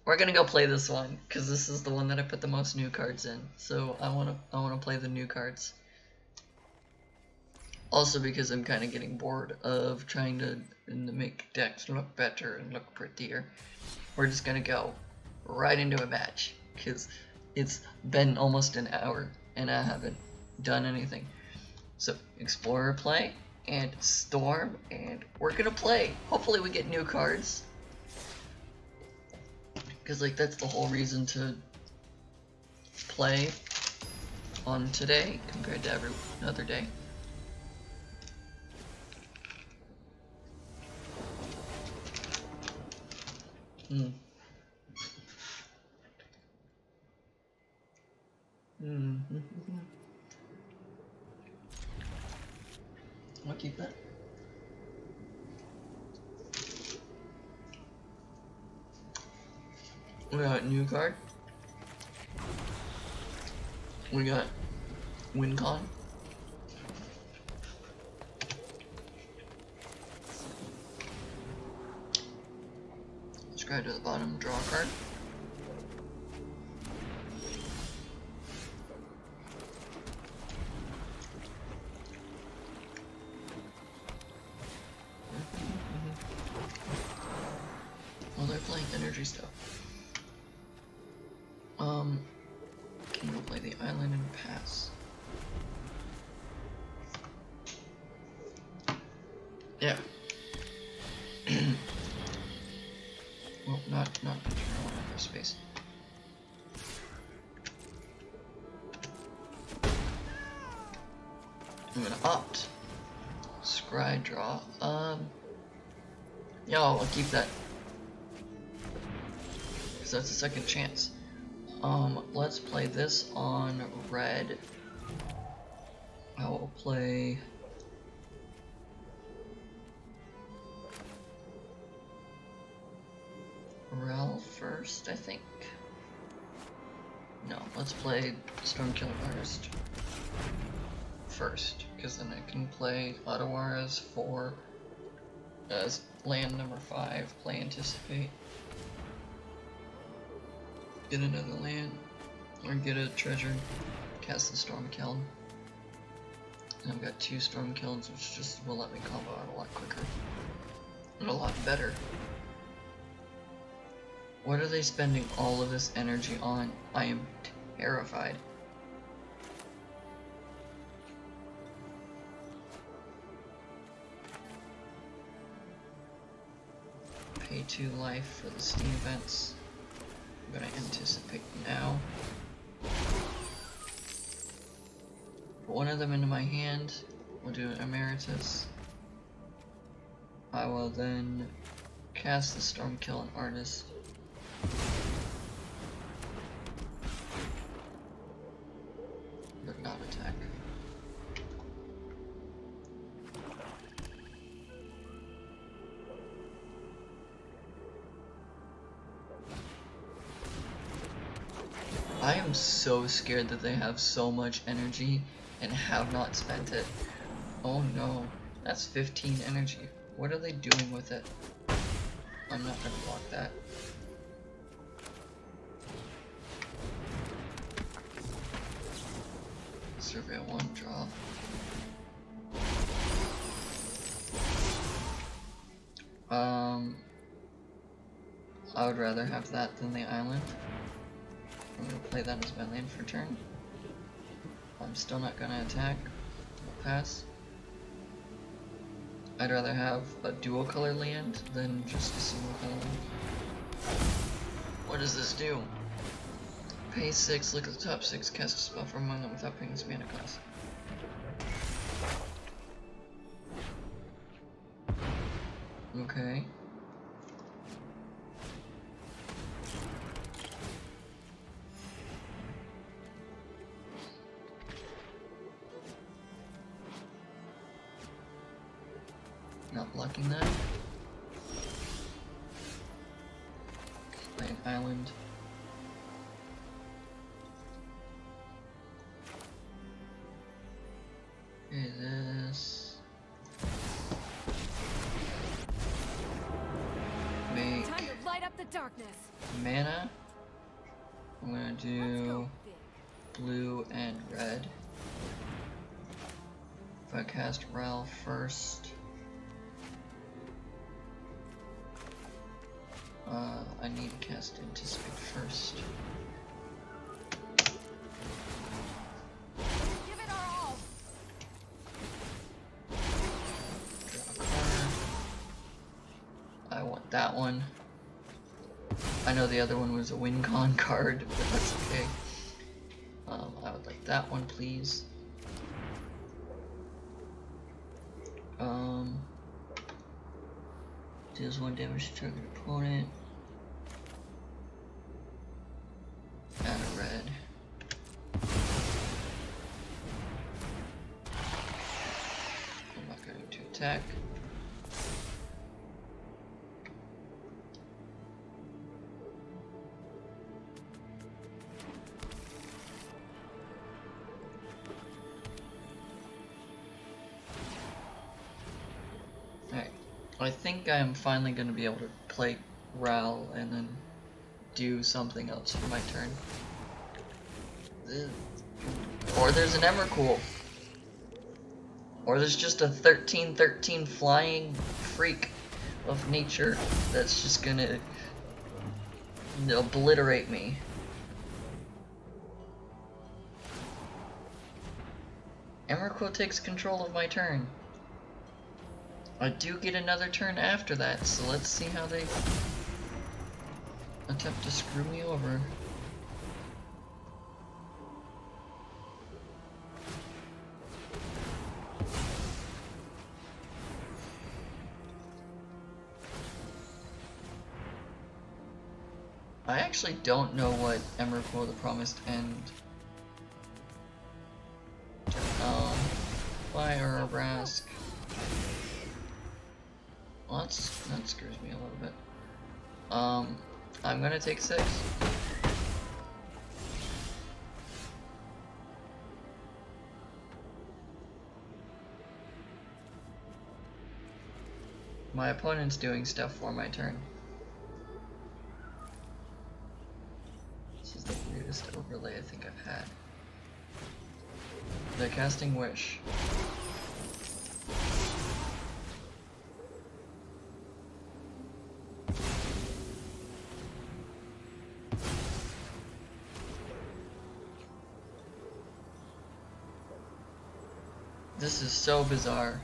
We're gonna go play this one, because this is the one that I put the most new cards in. So I wanna play the new cards. Also because I'm kinda getting bored of trying to make decks look better and look prettier. We're just gonna go right into a match, because it's been almost an hour and I haven't done anything. So Explorer play and Storm, and we're gonna play. Hopefully we get new cards, because like that's the whole reason to play on today compared to every other day. I'll keep that. We got new card. We got WinCon. Scroll to the bottom, draw a card. Well, they're playing energy stuff. Can we play the island and pass? Yeah. Well, not turn on for space. I'm gonna opt. Scry draw. Yeah, I'll keep that. Because that's a second chance. Let's play this on red. I will play first, I think. No, let's play Stormkiller Artist first, because then I can play Ottawaras for as land number 5, play Anticipate. Get another land, or get a treasure, cast the Stormkill. And I've got 2 Stormkills, which just will let me combo out a lot quicker. And a lot better. What are they spending all of this energy on? I am terrified. Pay 2 life for the Steam events. I'm gonna anticipate now. Put one of them into my hand. We'll do an Emeritus. I will then cast the Stormkill and Artist. But not attack. I am so scared that they have so much energy and have not spent it. Oh no, that's 15 energy. What are they doing with it? I'm not gonna block that. Survey 1, draw. I would rather have that than the island. I'm gonna play that as my land for turn. I'm still not gonna attack. I'll pass. I'd rather have a dual color land than just a single color land. What does this do? Pay 6, look at the top 6, cast a spell from among them without paying this mana cost. Okay. Not blocking that. Play an island. Okay, this. Make Time to light up the darkness. mana. I'm gonna do blue and red. If I cast Ralph first. I need to cast Anticipate first. Give it our all. Draw a card. I want that one. I know the other one was a win con card, but that's okay. I would like that one, please. Deals 1 damage to target opponent. And a red. I'm not going to attack. Alright. I think I'm finally going to be able to play Ral and then do something else for my turn. Or there's an Emrakul. Or there's just a 13/13 flying freak of nature that's just gonna obliterate me. Emrakul takes control of my turn. I do get another turn after that, so let's see how they attempt to screw me over. I actually don't know what Emrakul the Promised End. Fire or Brask. Well, that screws me a little bit. I'm gonna take 6. My opponent's doing stuff for my turn. This is the weirdest overlay I think I've had. They're casting Wish. This is so bizarre.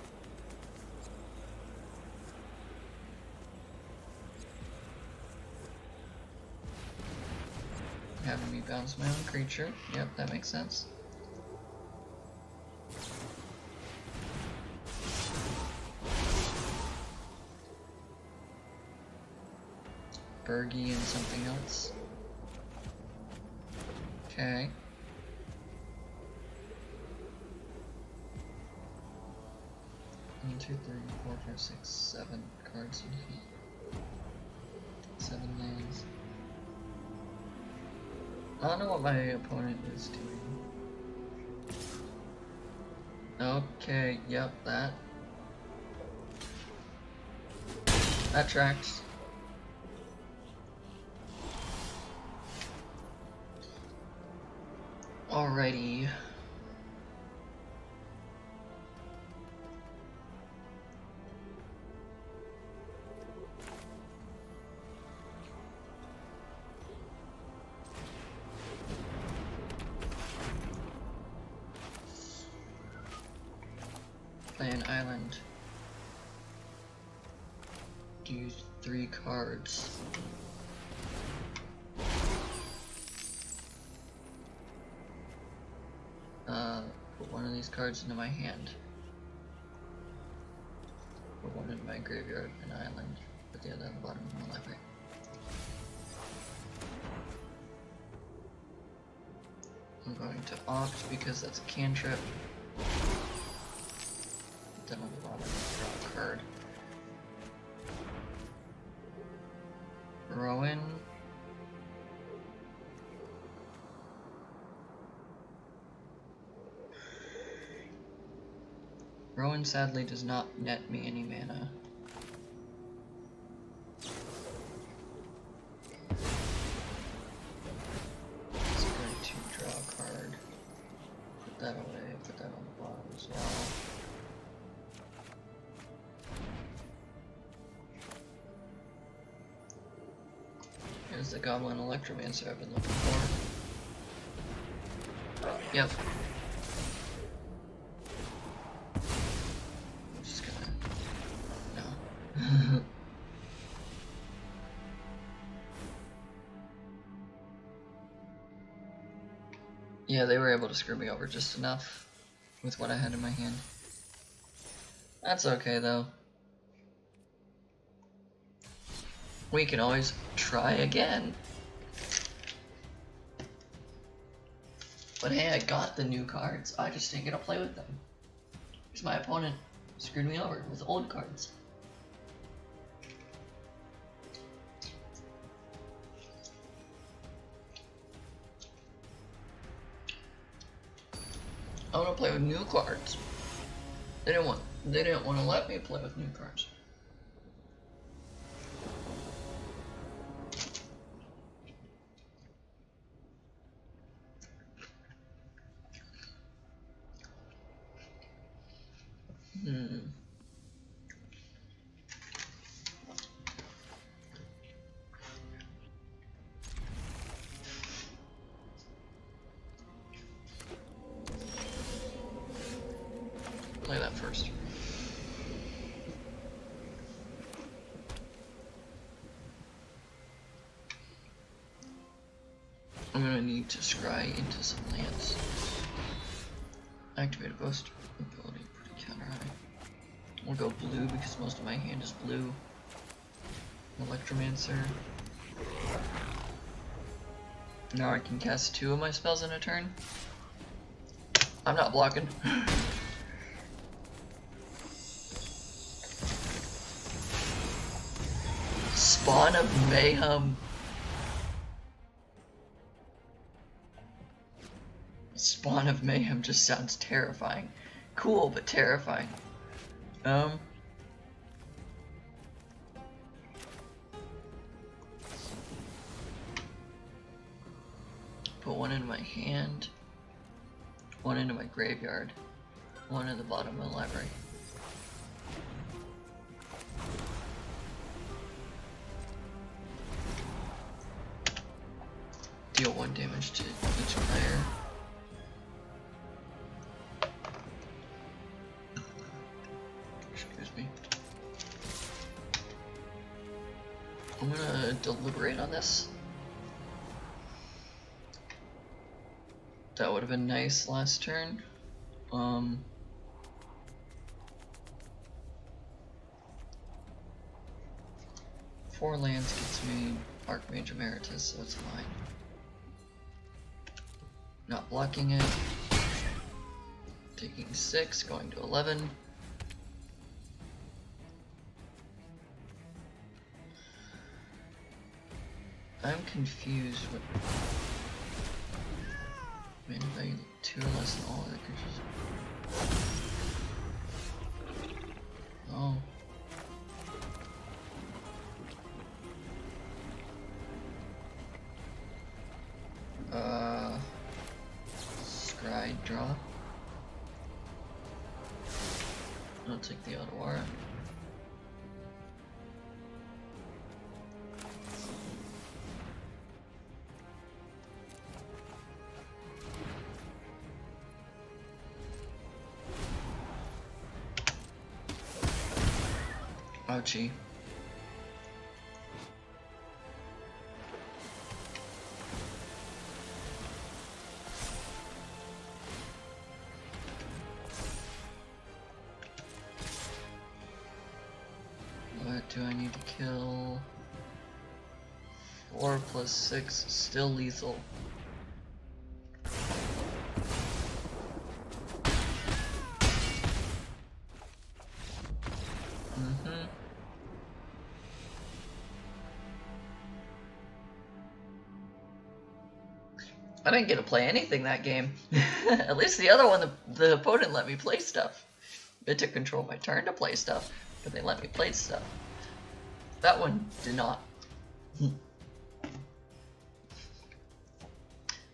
Having me bounce my own creature. Yep, that makes sense. Bergie and something else. Okay. One, 2, 3, 4, 5, 6, 7 cards in hand. 7 lands. I don't know what my opponent is doing. Okay, yep, that tracks. Alrighty. Play an island. Do 3 cards. Put one of these cards into my hand. Put one in my graveyard, an island. Put the other on the bottom of my library. I'm going to opt because that's a cantrip. Then on the bottom, draw a card. Rowan. Rowan sadly does not net me any mana. It's going to draw a card. Put that away, put that on the bottom as well. Here's the Goblin Electromancer I've been looking for. Yep. I'm just gonna... no. Yeah, they were able to screw me over just enough with what I had in my hand. That's okay though. We can always try again. But hey, I got the new cards. I just didn't get to play with them. Because my opponent screwed me over with old cards. I want to play with new cards. They didn't want to let me play with new cards. Play that first. I'm gonna need to scry into some lands. Activate a ghost ability, put a counter on it. We'll go blue because most of my hand is blue. Electromancer. Now I can cast 2 of my spells in a turn. I'm not blocking. Spawn of Mayhem. Font of Mayhem just sounds terrifying. Cool, but terrifying. Put one in my hand, one into my graveyard, one in the bottom of the library. Deal 1 damage to each player. Excuse me. I'm gonna deliberate on this. That would have been nice last turn. 4 lands gets me Archmage Emeritus, so it's fine. Not blocking it. Taking 6, going to 11. I'm confused with... Man, if I 2 or less than all other creatures. Oh. Scry draw. I'll take the Otawara. Ouchie. What do I need to kill? 4 plus 6, still lethal. I didn't get to play anything that game. At least the other one, the opponent let me play stuff. It took control of my turn to play stuff, but they let me play stuff. That one did not.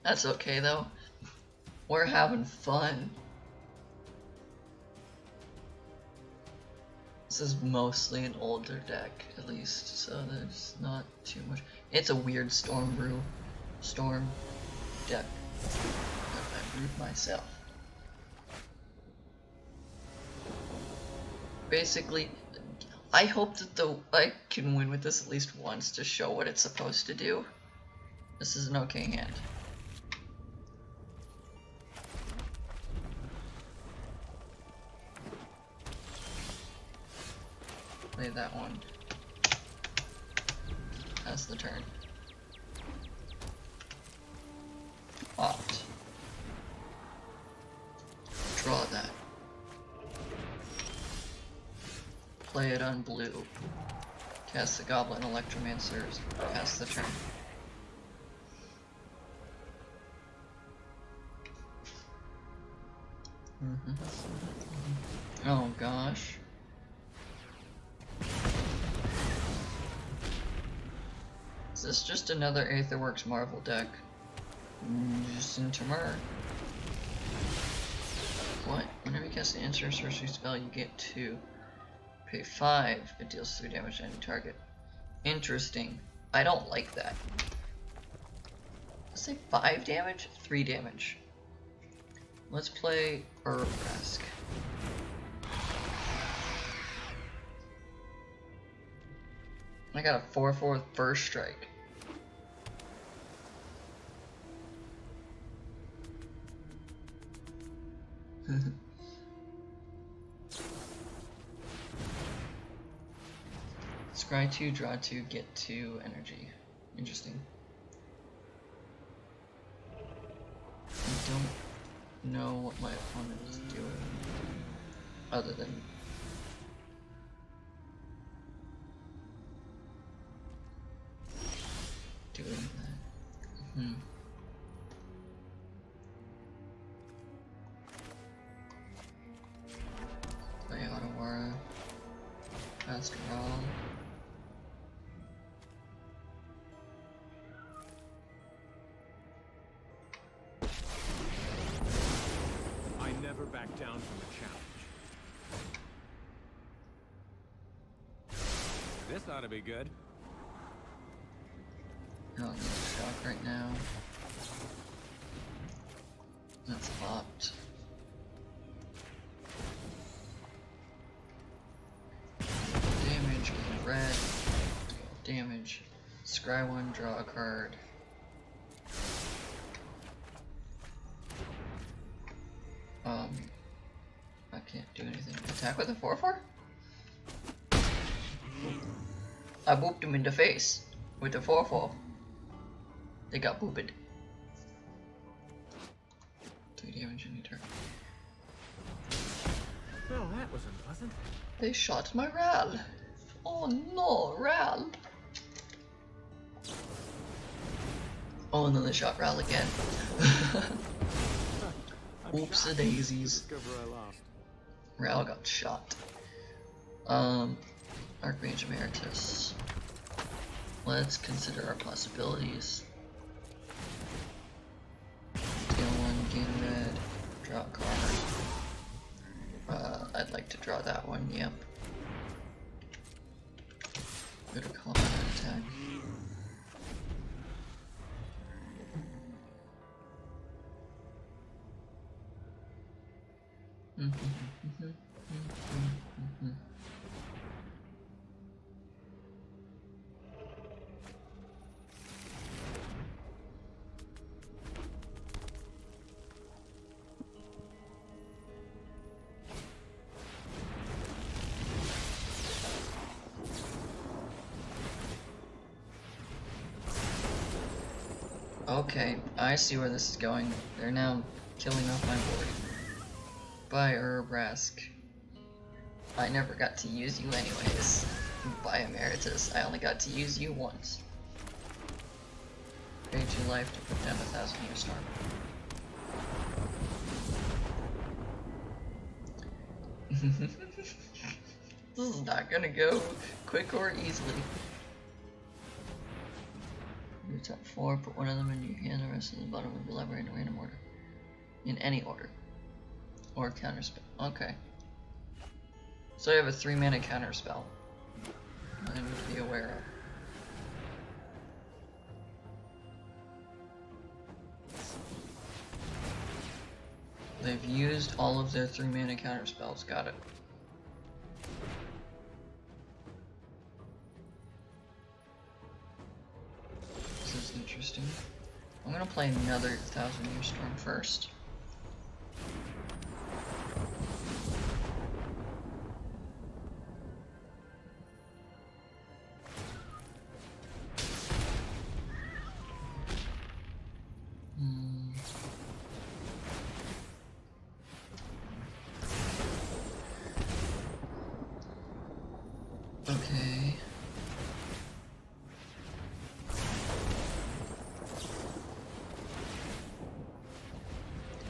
That's okay though. We're having fun. This is mostly an older deck, at least, so there's not too much. It's a weird storm deck. I brewed myself. Basically, I hope that I can win with this at least once to show what it's supposed to do. This is an okay hand. Play that one. That's the turn. Opt. Draw that. Play it on blue. Cast the Goblin Electromancers. Pass the turn. Oh gosh. Is this just another Aetherworks Marvel deck? Just in Tamur. What? Whenever you cast an instant sorcery spell, you get 2. Pay 5. It deals 3 damage to any target. Interesting. I don't like that. Let's say 5 damage? 3 damage. Let's play Urbrask. I got a 4/4 first strike. Scry 2, draw 2, get 2 energy. Interesting. I don't know what my opponent is doing, other than doing that. after all. I never back down from a challenge. This ought to be good. I don't need to shock right now. That's locked. Damage, get red. Damage. Scry one, draw a card. I can't do anything. Attack with a 4/4? I booped him in the face with a 4/4. They got booped. 3 damage in turn. Well, that was unpleasant. They shot my Ral. Oh no, Ral. Oh, and then they shot Ral again. Oopsie daisies. Discover I lost. Ral got shot. Archmage Emeritus. Let's consider our possibilities. Deal one, gain red, draw a card. I'd like to draw that one, yep. Go to combat attack. Okay, I see where this is going. They're now killing off my board. Bye, Urbrask. I never got to use you anyways. Bye, Emeritus. I only got to use you once. Pay 2 life to put down 1,000-year storm. This is not gonna go quick or easily. Your top 4, put one of them in your hand, the rest of the bottom of your library in a random order. In any order. Or counterspell. Okay. So I have a 3-mana counterspell. I need to be aware of. They've used all of their 3-mana counterspells. Got it. This is interesting. I'm gonna play another 1,000-year storm first. Okay.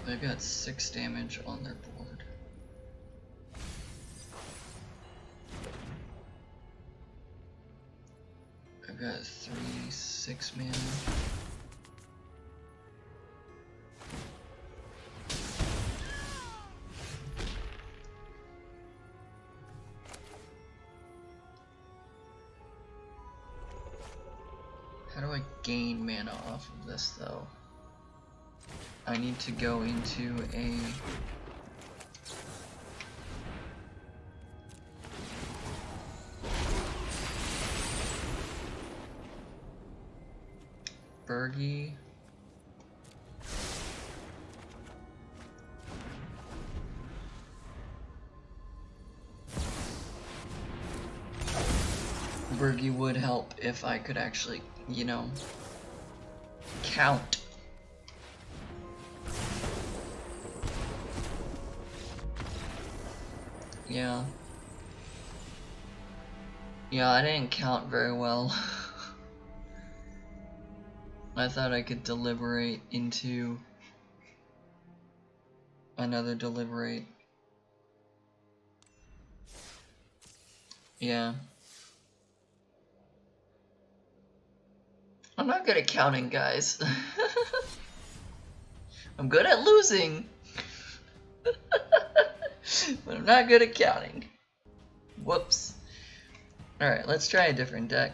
They've got 6 damage on their board. I've got 3 6-mana. How do I gain mana off of this though? I need to go into a Bergie. Bergie would help if I could actually, you know, count. Yeah. Yeah, I didn't count very well. I thought I could deliberate into another deliberate. Yeah. I'm not good at counting, guys. I'm good at losing. But I'm not good at counting. Whoops. Alright, let's try a different deck.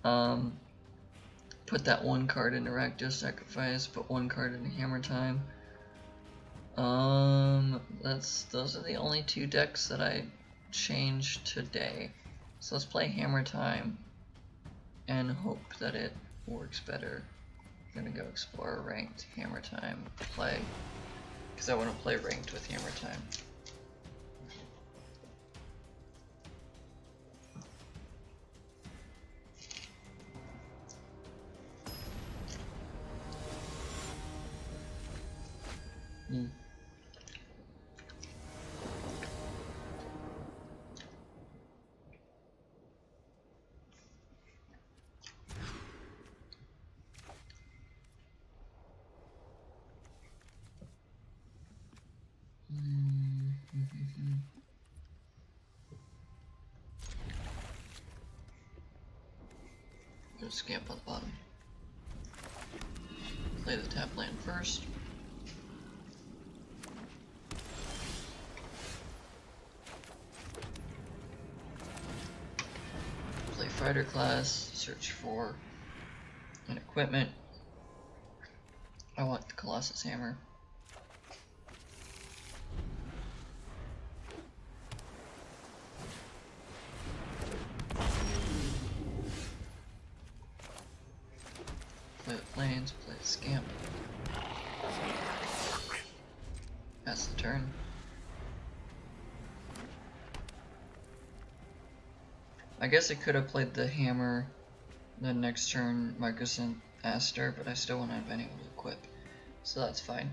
Put that one card into Rakdos Sacrifice, put one card into Hammer Time. Those are the only two decks that I changed today. So let's play Hammer Time and hope that it works better. I'm gonna go explore ranked Hammer Time play, because I want to play ranked with Hammer Time. Go Scamp on the bottom. Play the tap land first. Play Fighter class, search for an equipment. I want the Colossus Hammer. Play the planes, play the Scamp. Pass the turn. I guess I could have played the hammer, then next turn Microsynth Aster, but I still wouldn't have been able to equip, so that's fine.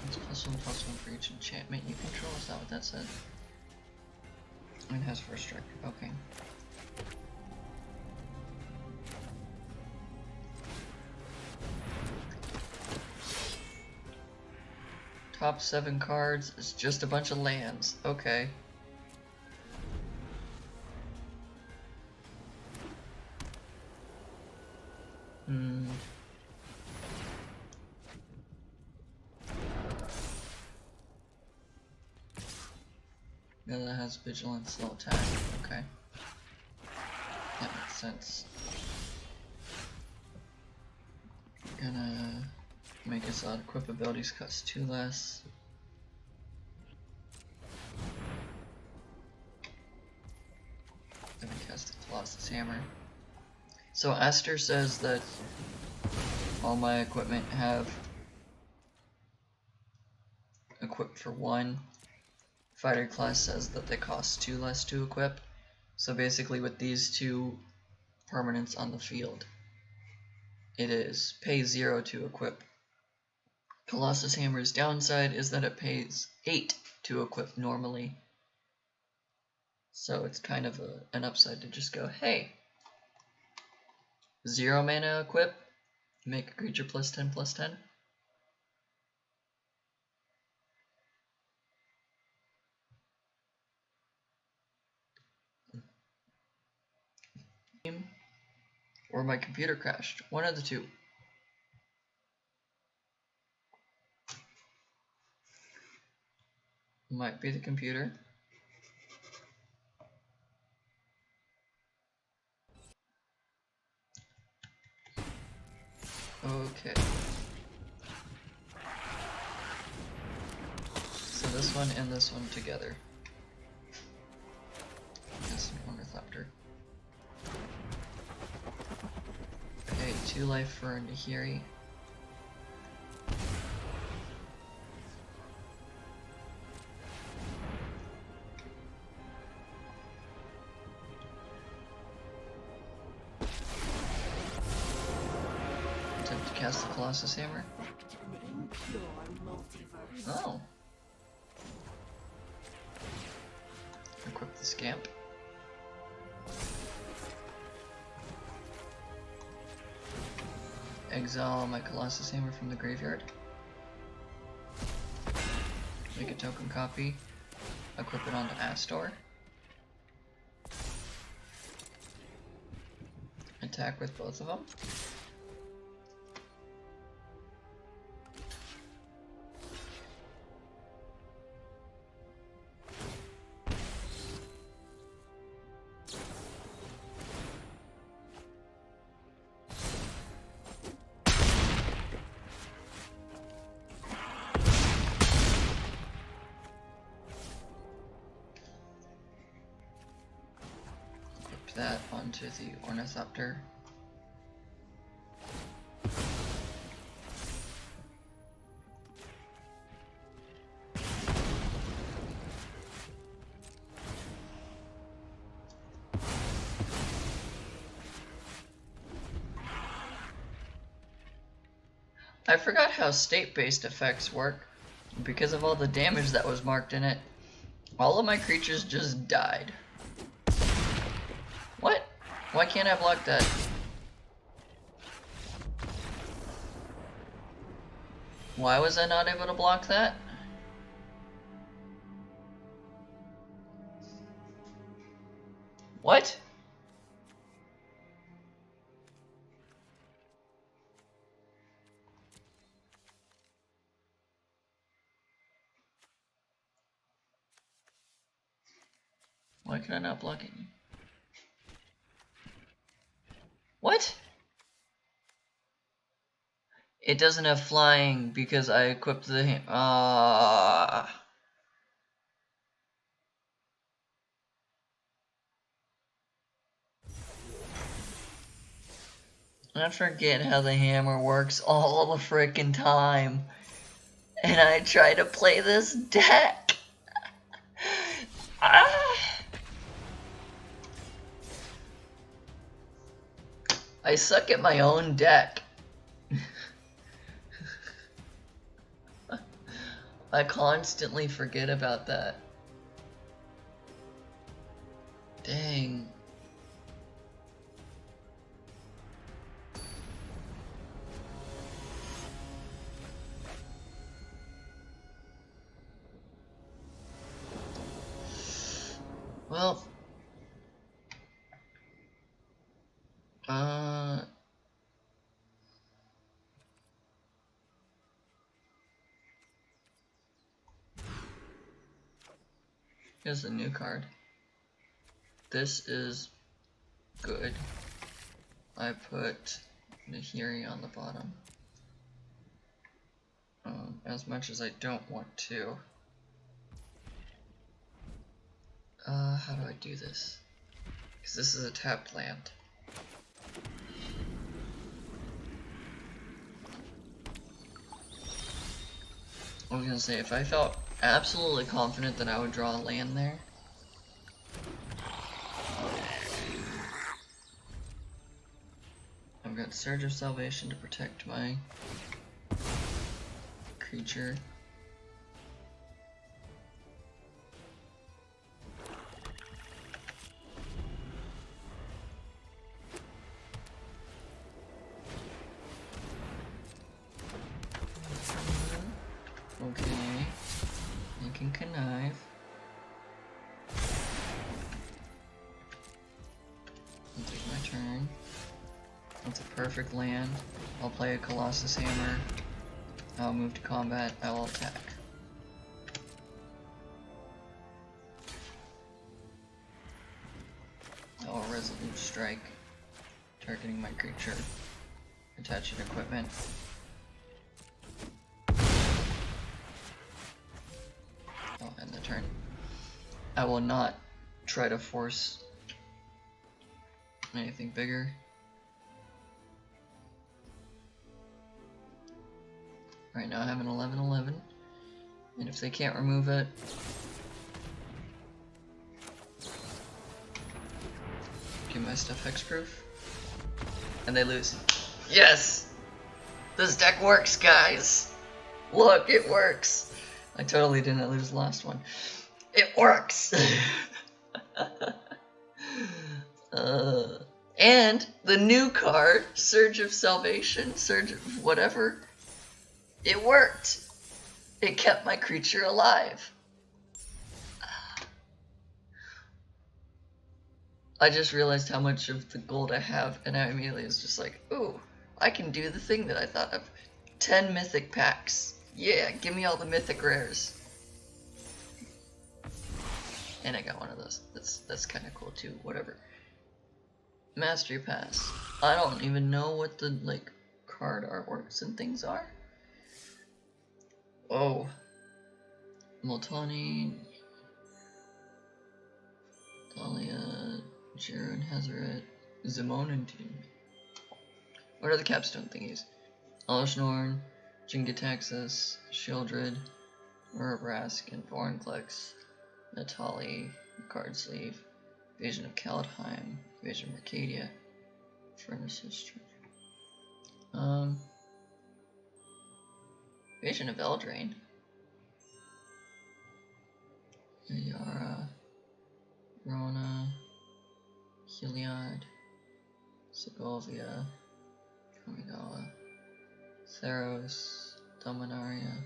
It's +1/+1 for each enchantment you control, is that what that said? It has first strike, okay. Top 7 cards is just a bunch of lands. Okay. Yeah, that has vigilance, slow attack. Okay. That makes sense. Gonna make it so that equip abilities cost 2 less. Then we cast the Colossus Hammer. So Aster says that all my equipment have equipped for 1. Fighter class says that they cost 2 less to equip. So basically with these two permanents on the field, it is pay 0 to equip. Colossus Hammer's downside is that it pays 8 to equip normally. So it's kind of an upside to just go, hey, 0 mana equip, make a creature +10/+10. Or my computer crashed. One of the two. Might be the computer. Okay. So this one and this one together. That's an Ornithopter. Okay, 2 life for Nahiri. Attempt to cast the Colossus Hammer. Oh. Equip the Scamp. exile my Colossus Hammer from the graveyard. Make a token copy. Equip it onto Astor. Attack with both of them. That onto the Ornithopter. I forgot how state-based effects work. Because of all the damage that was marked in it, all of my creatures just died. What? Why can't I block that? Why was I not able to block that? What? Why can I not block it? What? It doesn't have flying because I equipped the I forget how the hammer works all the frickin' time. And I try to play this deck. I suck at my own deck. I constantly forget about that. Dang. Well, here's a new card. This is good. I put the Hiri on the bottom. As much as I don't want to. How do I do this? Because this is a tapped land. I was gonna say, if I felt absolutely confident that I would draw a land there. I've got Surge of Salvation to protect my creature. Okay, you can connive. I'll take my turn. That's a perfect land. I'll play a Colossus Hammer. I'll move to combat. I will attack. I will Resolute Strike, targeting my creature. Attaching equipment. I'll end the turn. I will not try to force anything bigger. Right now I have an 11/11, and if they can't remove it, give my stuff hexproof, and they lose. Yes! This deck works, guys! Look, it works! I totally didn't lose the last one. It works! And the new card, Surge of Salvation, Surge of whatever, it worked. It kept my creature alive. I just realized how much of the gold I have, and I immediately was just like, ooh, I can do the thing that I thought of. 10 mythic packs. Yeah, give me all the mythic rares. And I got one of those. That's kind of cool too. Whatever. Mastery Pass. I don't even know what the like card artworks and things are. Oh. Multani, Dahlia, Jiren, Hazaret, Zimonantine. What are the capstone thingies? Alishnorn, Jingataxis, Shieldred, Urabrask, and Vorinclex, Natali, Card Sleeve, Vision of Kaldheim, Vision of Arcadia, Furnaces, Vision of Eldraine, Yara, Rona, Heliod, Segovia, Kamigawa, Theros, Dominaria,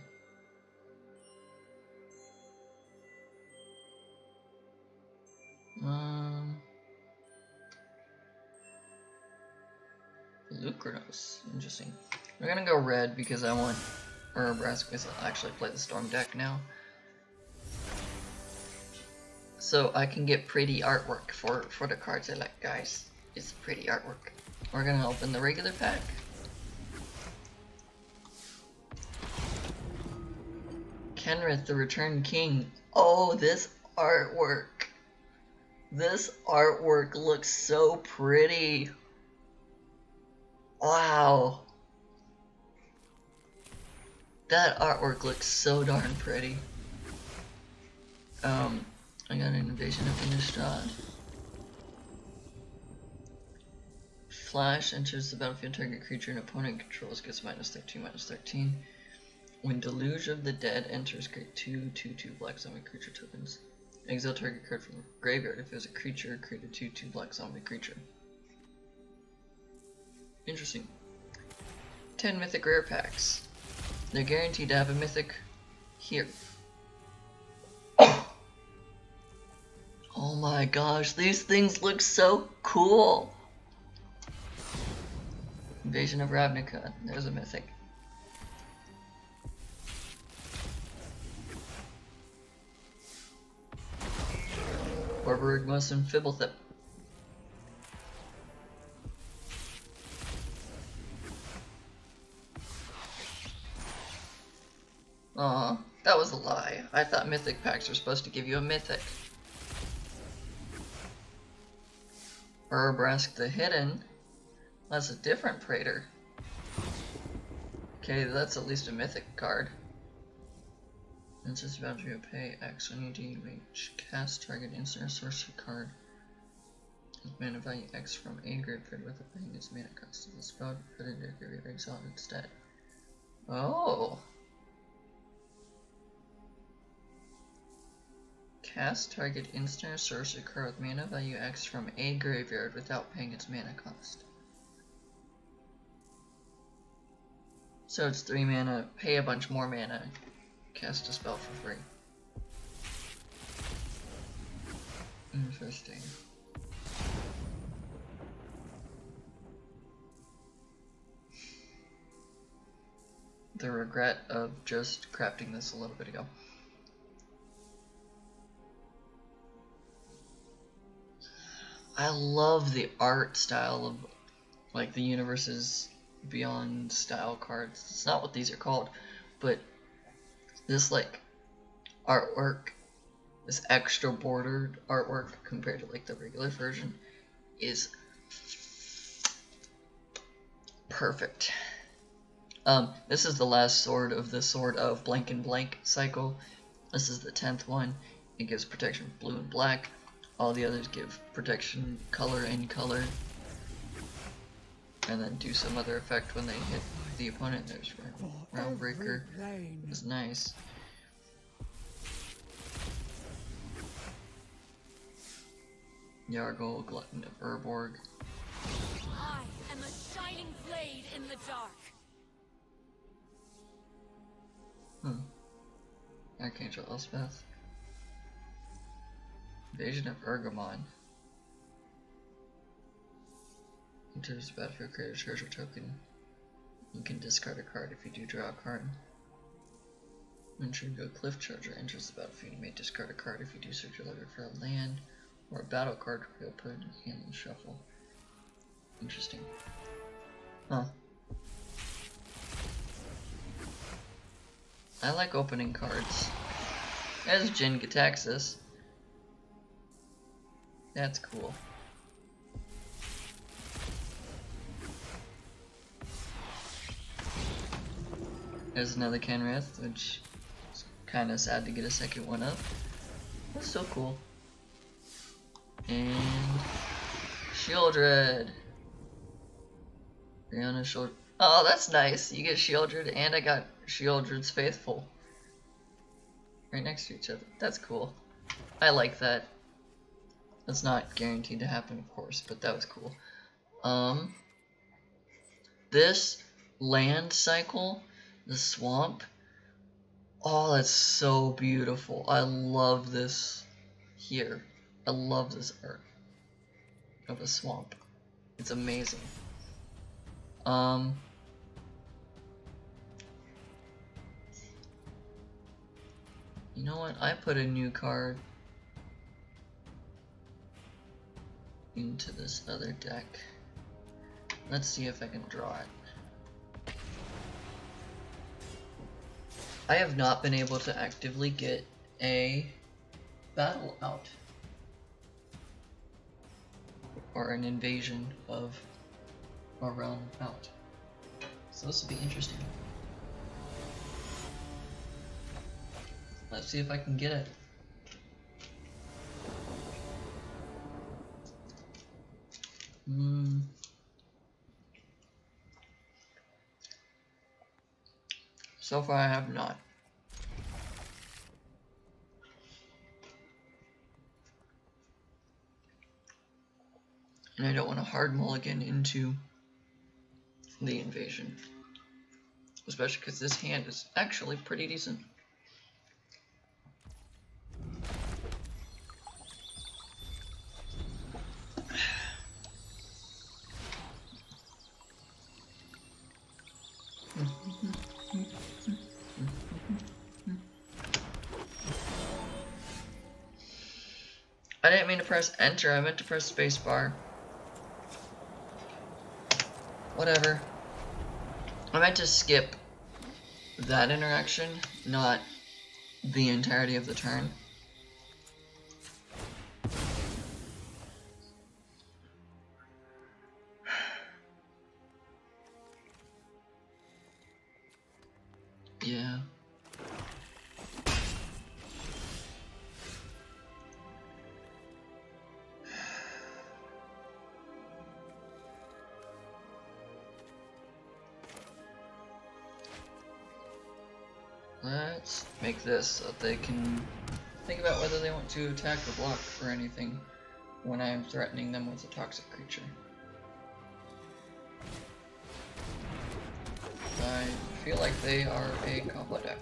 Lucranos. Interesting. We're gonna go red because I want Urabrask to actually play the Storm deck now. So I can get pretty artwork for the cards I like, guys. It's pretty artwork. We're gonna open the regular pack. Kenrith, the Returned King. Oh, this artwork. This artwork looks so pretty. Wow. That artwork looks so darn pretty. I got an Invasion of Innistrad. Flash enters the battlefield, target creature an opponent controls gets -13/-13. When Deluge of the Dead enters, create 2/2/2 black zombie creature tokens. Exile target card from the graveyard. If it was a creature, create a 2/2 black zombie creature. Interesting. 10 mythic rare packs. They're guaranteed to have a mythic here. Oh my gosh, these things look so cool! Invasion of Ravnica. There's a mythic. Borborygmus and Fibblethip. Aw, that was a lie. I thought mythic packs were supposed to give you a mythic. Urabrask the Hidden. That's a different Praetor. Okay, that's at least a mythic card. It's just about to pay X when you damage. Cast target instant or sorcery card with mana value X from a graveyard with a paying its mana cost of the spell, put it into a graveyard exile instead. Oh! Cast target instant or sorcery card with mana value X from a graveyard without paying its mana cost. So it's 3 mana, pay a bunch more mana, cast a spell for free. Interesting. The regret of just crafting this a little bit ago. I love the art style of like the Universes Beyond style cards. It's not what these are called, but this like artwork, this extra bordered artwork compared to like the regular version is perfect. This is the last sword of the Sword of Blank and Blank cycle. This is the 10th one. It gives protection blue and black. All the others give protection color and color. And then do some other effect when they hit the opponent. There's Roundbreaker. It's nice. Yargle, Glutton of Urborg. I am a shining blade in the dark. Archangel Elspeth. Invasion of Ergamon. Enters the battlefield, create a treasure token. You can discard a card if you do draw a card. Mention go Cliff Charger enters the battlefield. You may discard a card if you do search your library for a land or a battle card you'll put in your hand and shuffle. Interesting. Huh. I like opening cards. As Jin Gitaxis. That's cool. There's another Kenrith, which is kind of sad to get a second one up. That's so cool. And Shieldred. Brianna Shield. Oh, that's nice. You get Shieldred, and I got Shieldred's Faithful right next to each other. That's cool. I like that. That's not guaranteed to happen, of course, but that was cool. This land cycle, the swamp. Oh, that's so beautiful. I love this here. I love this art of a swamp. It's amazing. You know what? I put a new card into this other deck. Let's see if I can draw it. I have not been able to actively get a battle out. Or an invasion of a realm out. So this will be interesting. Let's see if I can get it. So far I have not. And I don't want to hard mulligan into the invasion. Especially because this hand is actually pretty decent. I didn't mean to press enter, I meant to press spacebar. Whatever. I meant to skip that interaction, not the entirety of the turn. Yeah. Let's make this so that they can think about whether they want to attack or block or anything when I am threatening them with a toxic creature. I feel like they are a combo deck.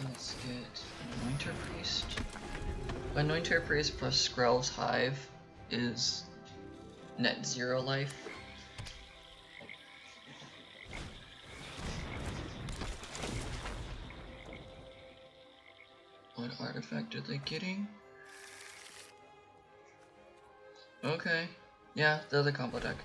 Let's get Anointer Priest. Anointer Priest plus Skrell's Hive is net 0 life. What artifact are they getting? Okay. Yeah, they're the combo deck.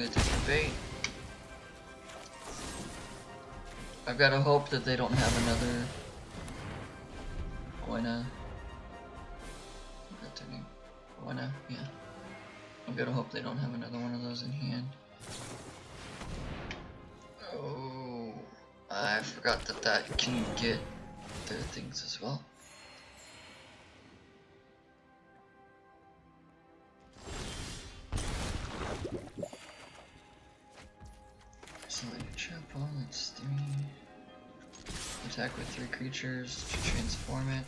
It's a debate. I've got to hope that they don't have another Buena. That's her name. Buena, yeah. I've got to hope they don't have another one of those in hand. Oh, I forgot that that can get their things as well. Select a trap ball, that's 3. Attack with 3 creatures to transform it.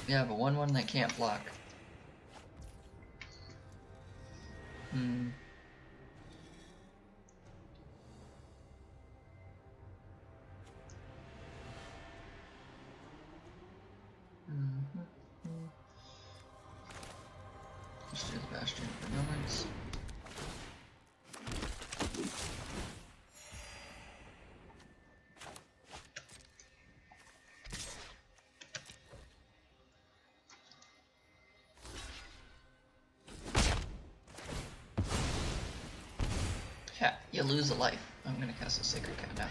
Yeah, but 1/1 that can't block. Let's do the Bastion for moments. Yeah, you lose a life. I'm gonna cast a Sacred Cat now.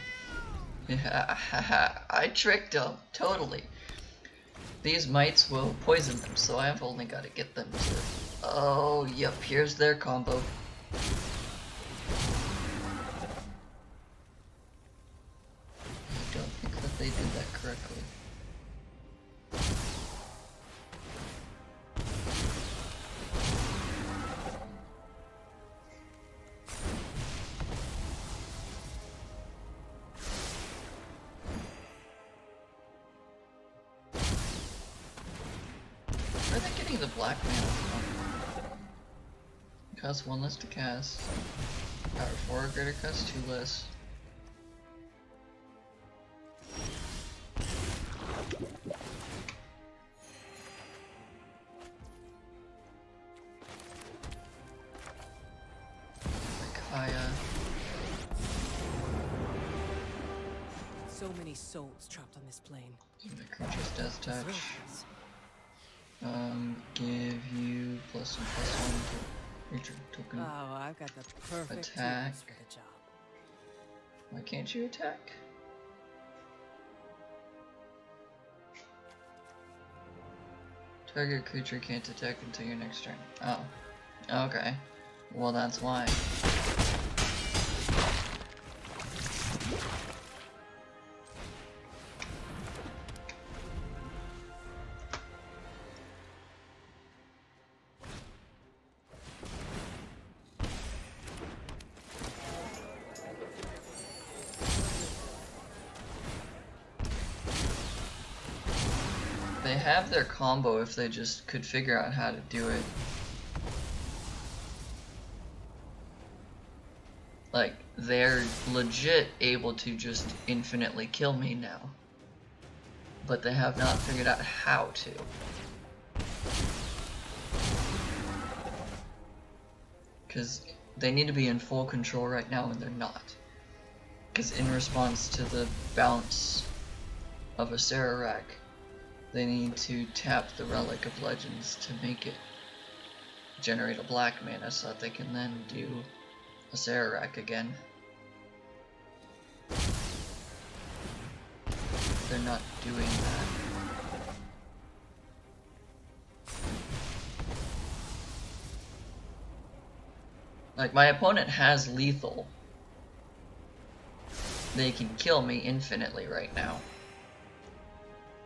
Yeah, I tricked them, totally. These mites will poison them, so I've only got to get them to... Oh, yep, here's their combo. I don't think that they did that correctly. Are they getting the black mana from? Costs 1 less to cast. Power 4 or greater costs 2 less. Kaya. So many souls trapped on this plane. Even a creature's death touch. Give you +1/+1 to creature token. Oh, I've got the perfect Attack. tools for the job. Why can't you attack? Target creature can't attack until your next turn. Oh. Okay. Well, that's why. They have their combo if they just could figure out how to do it. Like, they're legit able to just infinitely kill me now. But they have not figured out how to. Because they need to be in full control right now and they're not. Because in response to the bounce of a Sararak, they need to tap the Relic of Legends to make it generate a black mana so that they can then do a Sararak again. They're not doing that. Like, my opponent has lethal. They can kill me infinitely right now.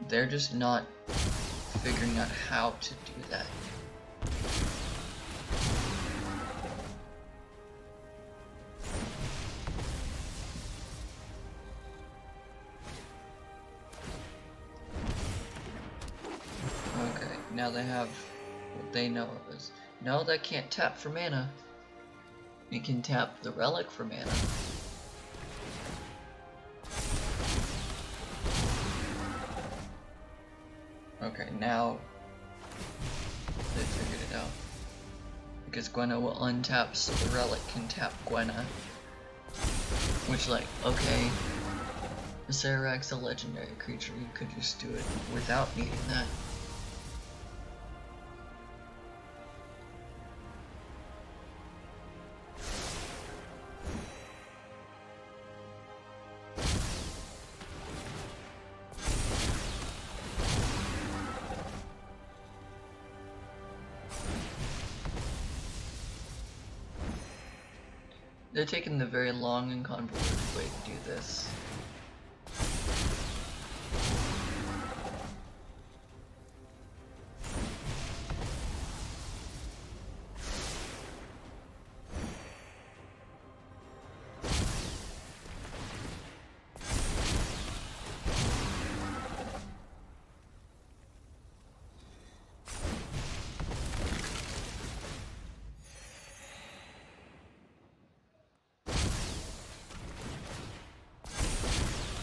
They're just not figuring out how to do that. now they have what they know of as, no, that can't tap for mana. You can tap the relic for mana. Okay, now they figured it out. Because Gwenna will untap so the relic can tap Gwenna. Which, like, okay, the Sarak's a legendary creature, you could just do it without needing that. They're taking the very long and convoluted way to do this.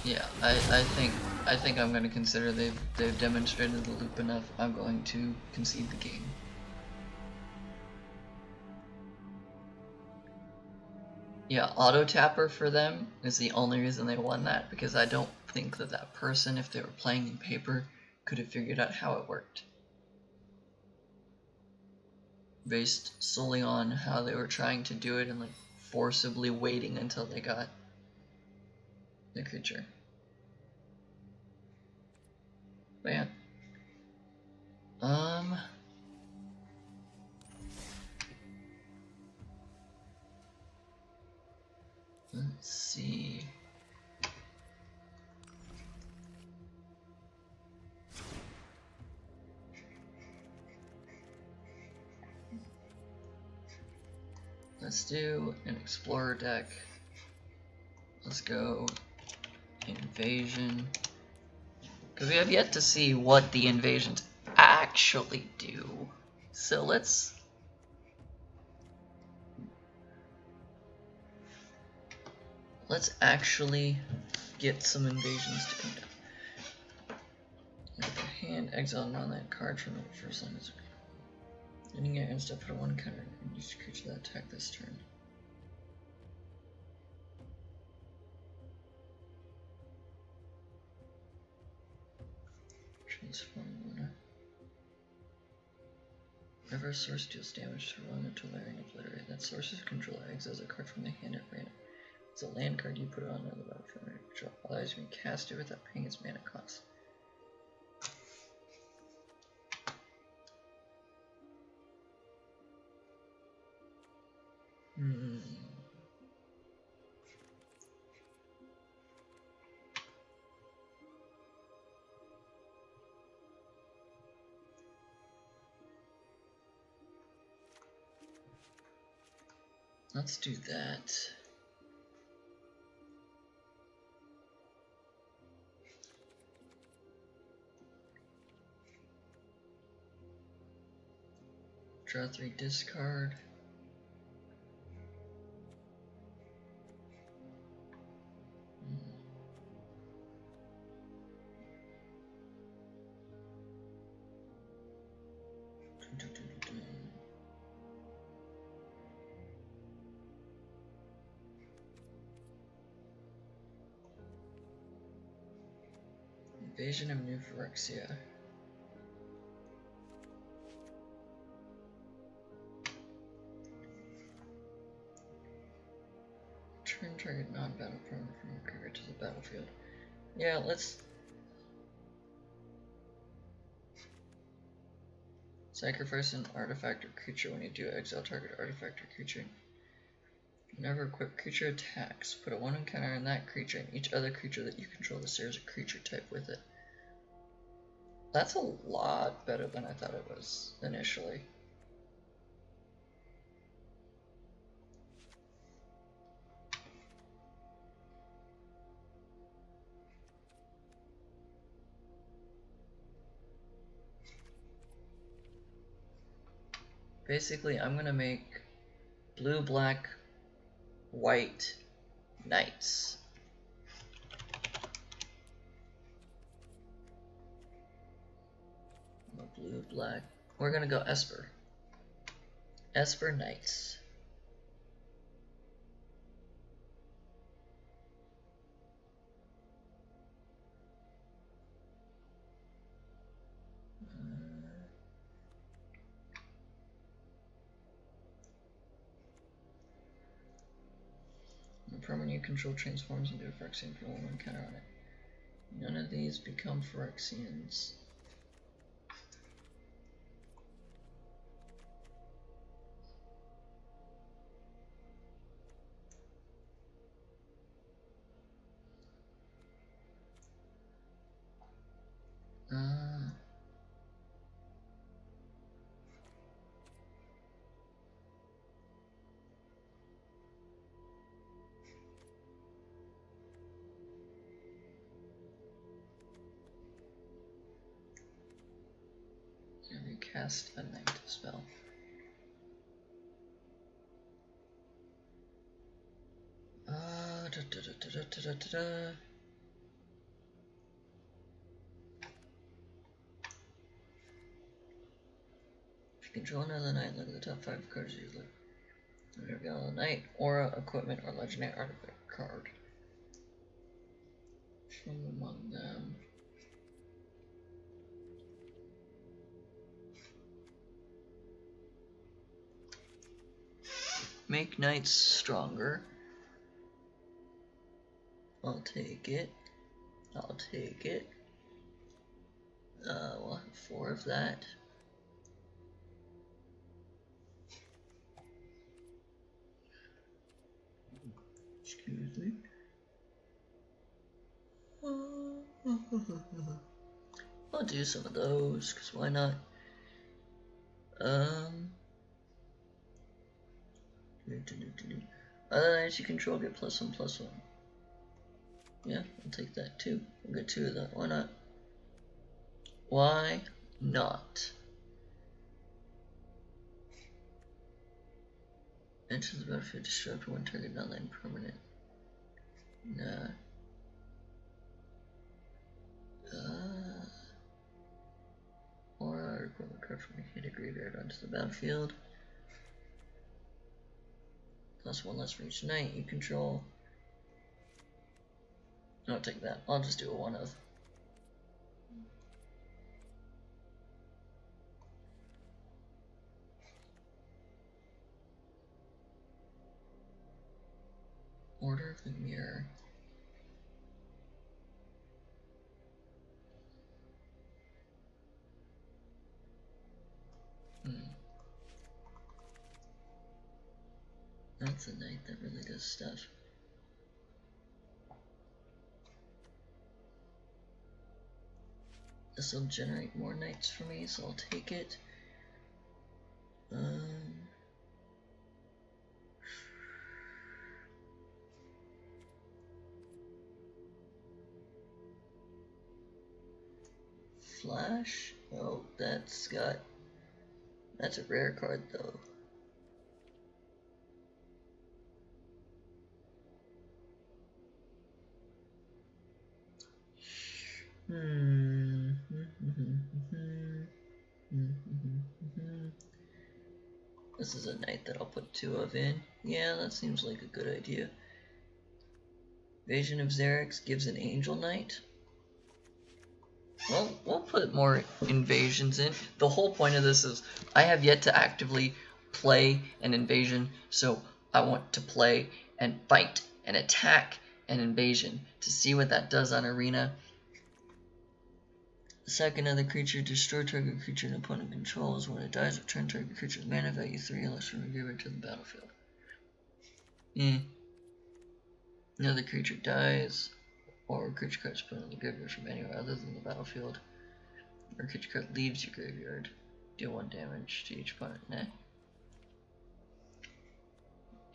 Yeah, I think I'm gonna consider they've demonstrated the loop enough. I'm going to concede the game. Yeah, auto tapper for them is the only reason they won that, because I don't think that that person, if they were playing in paper, could have figured out how it worked. Based solely on how they were trying to do it and like forcibly waiting until they got the creature. But yeah. Let's see. Let's do an explorer deck. Let's go invasion. Because we have yet to see what the invasions actually do. So let's actually get some invasions to come down. Look at the hand, exile non-land card from the first line. Ending your end step, put a 1 counter on each creature that attack this turn. Transform one. Whenever a source deals damage to one to Larian Obliterate, that source's controller exiles a card from the hand at random. It's a land card, you put it on another battlefield, which allows you to cast it without paying its mana cost. Let's do that. Draw 3, discard. Invasion of New Phyrexia. Turn target non-battle permanent from your graveyard to the battlefield. Yeah, let's sacrifice an artifact or creature. When you do, exile target artifact or creature. Whenever equipped creature attacks, put a 1 counter on that creature and each other creature that you control that shares a creature type with it. That's a lot better than I thought it was initially. basically I'm gonna make blue, black, white knights. Blue, black. We're gonna go Esper. Esper knights. The permanent you control transforms into a Phyrexian for one counter on it. None of these become Phyrexians. Cast a night spell. If you control another night, look at the top 5 cards you look. Reveal a night, aura, equipment, or legendary artifact card from among them. Make knights stronger. I'll take it. I'll take it. We'll have 4 of that. Excuse me. I'll do some of those, because why not? Other knights you control get +1/+1. Yeah, I'll take that too. We'll get 2 of that. Why not? Why not? Enter the battlefield, destroy up to 1 target non-land permanent. Nah. Or equipment card from a hit graveyard onto the battlefield. +1 less for each knight you control. I'll take that. I'll just do a 1 of. Order of the Mirror. That's a knight that really does stuff. This will generate more knights for me, so I'll take it. Flash? Oh, that's a rare card though. This is a knight that I'll put 2 of in. Yeah, that seems like a good idea. Invasion of Xerix gives an Angel Knight. Well, we'll put more invasions in. The whole point of this is I have yet to actively play an invasion, so I want to play and fight and attack an invasion to see what that does on Arena. Sack another creature, destroy target creature an opponent controls. When it dies, return target creature's mana value 3 unless from your graveyard to the battlefield. Another creature dies, or creature card is put on the graveyard from anywhere other than the battlefield. Or creature card leaves your graveyard. Deal 1 damage to each opponent. Nah.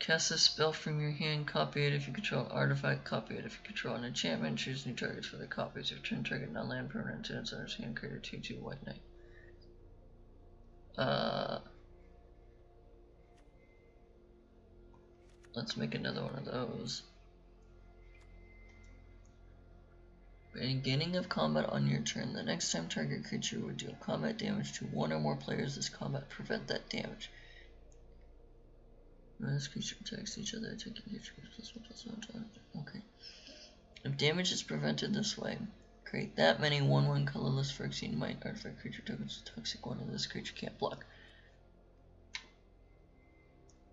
Cast a spell from your hand, copy it if you control an artifact, copy it if you control an enchantment, choose new targets for the copies, return target non-land permanent to its owner's hand, create a 2/2 white knight. Let's make another one of those. Beginning of combat on your turn. The next time target creature would deal combat damage to one or more players, this combat prevent that damage. When this creature attacks each other, attacking creature +1/+1. Okay. If damage is prevented this way, create that many 1/1 colorless Phyrexian Might artifact creature tokens. Toxic one of this creature can't block.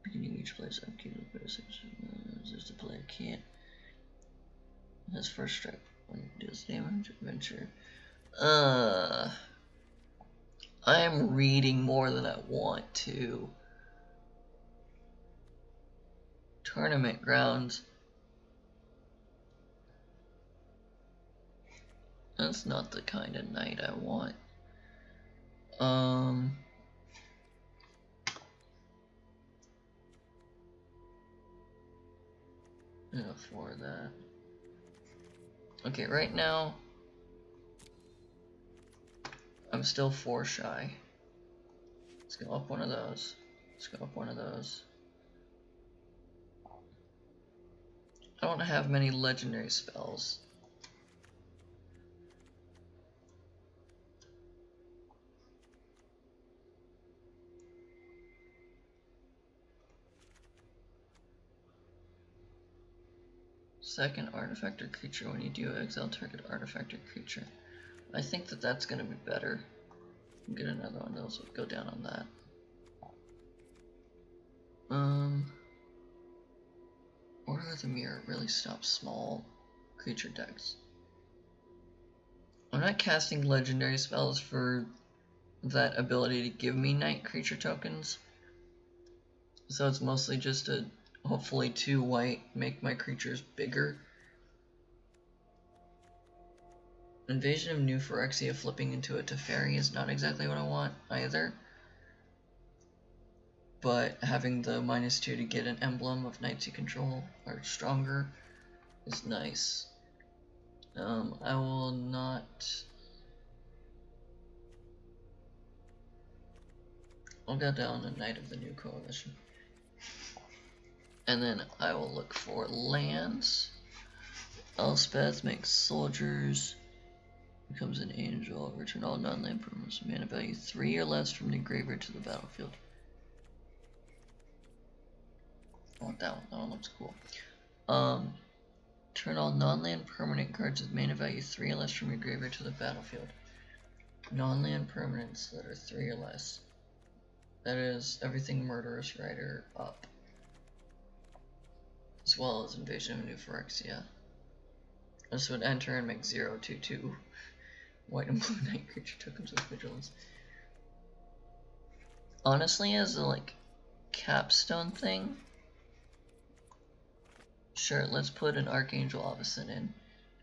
Beginning each player's upkeep of resist the player can't. His first strike when it deals damage. Adventure. I am reading more than I want to. Tournament grounds. That's not the kind of night I want. For that. Okay, right now I'm still 4 shy. Let's go up one of those. Let's go up one of those. I don't have many legendary spells. Second artifact or creature when you do exile target artifact or creature. I think that that's going to be better. Get another one of those. We'll go down on that. Order of the Mirror really stops small creature decks. I'm not casting legendary spells for that ability to give me night creature tokens. So it's mostly just a hopefully 2 white, make my creatures bigger. Invasion of New Phyrexia flipping into a Teferi is not exactly what I want either. But having the -2 to get an emblem of knights you control or stronger is nice. I will not. I'll go down a Knight of the New Coalition. And then I will look for lands. Elspeth makes soldiers. Becomes an angel. Return all non-land permanents. Mana value 3 or less from the graveyard to the battlefield. I want that one. That one looks cool. Turn all non-land permanent cards with mana value 3 or less from your graveyard to the battlefield. Non-land permanents that are 3 or less. That is everything Murderous Rider up. As well as Invasion of New Phyrexia. This would enter and make 0/2/2 white and blue night creature tokens with vigilance. Honestly, as a like capstone thing, sure, let's put an Archangel Avacyn in,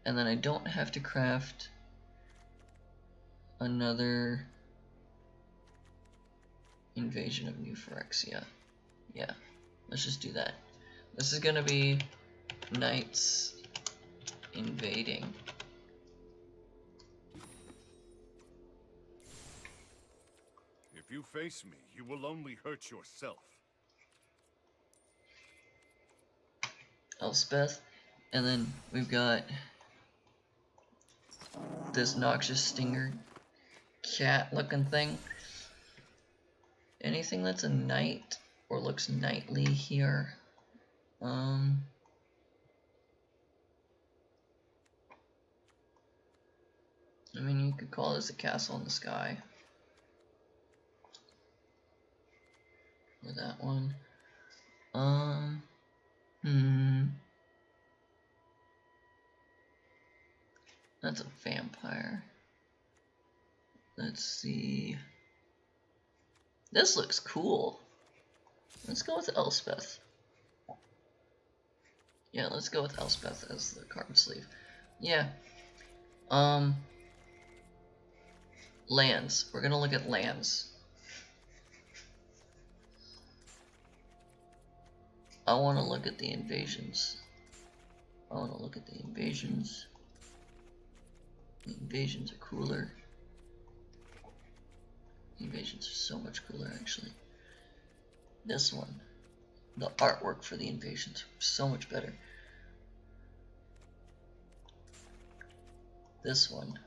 and then I don't have to craft another Invasion of New Phyrexia. Yeah, let's just do that. This is gonna be Knights invading. If you face me, you will only hurt yourself. Elspeth, and then we've got this noxious stinger cat looking thing. Anything that's a knight or looks knightly here. I mean, you could call this a castle in the sky. Or that one. That's a vampire. Let's see. This looks cool. Let's go with Elspeth. Yeah, let's go with Elspeth as the card sleeve. Yeah. Lands. We're gonna look at lands. I want to look at the invasions. I want to look at the invasions. The invasions are cooler. The invasions are so much cooler, actually. This one. the artwork for the invasions so much better. This one.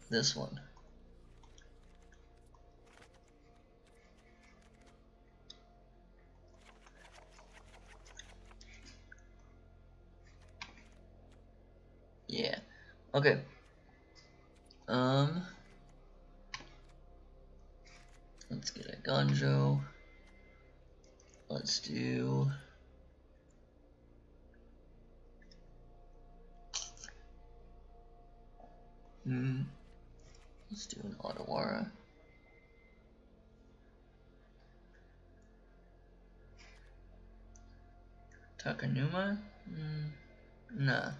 This one. Yeah. Okay. Let's get a Ganjo. Let's do let's do an Otawara. Takanuma? Nah.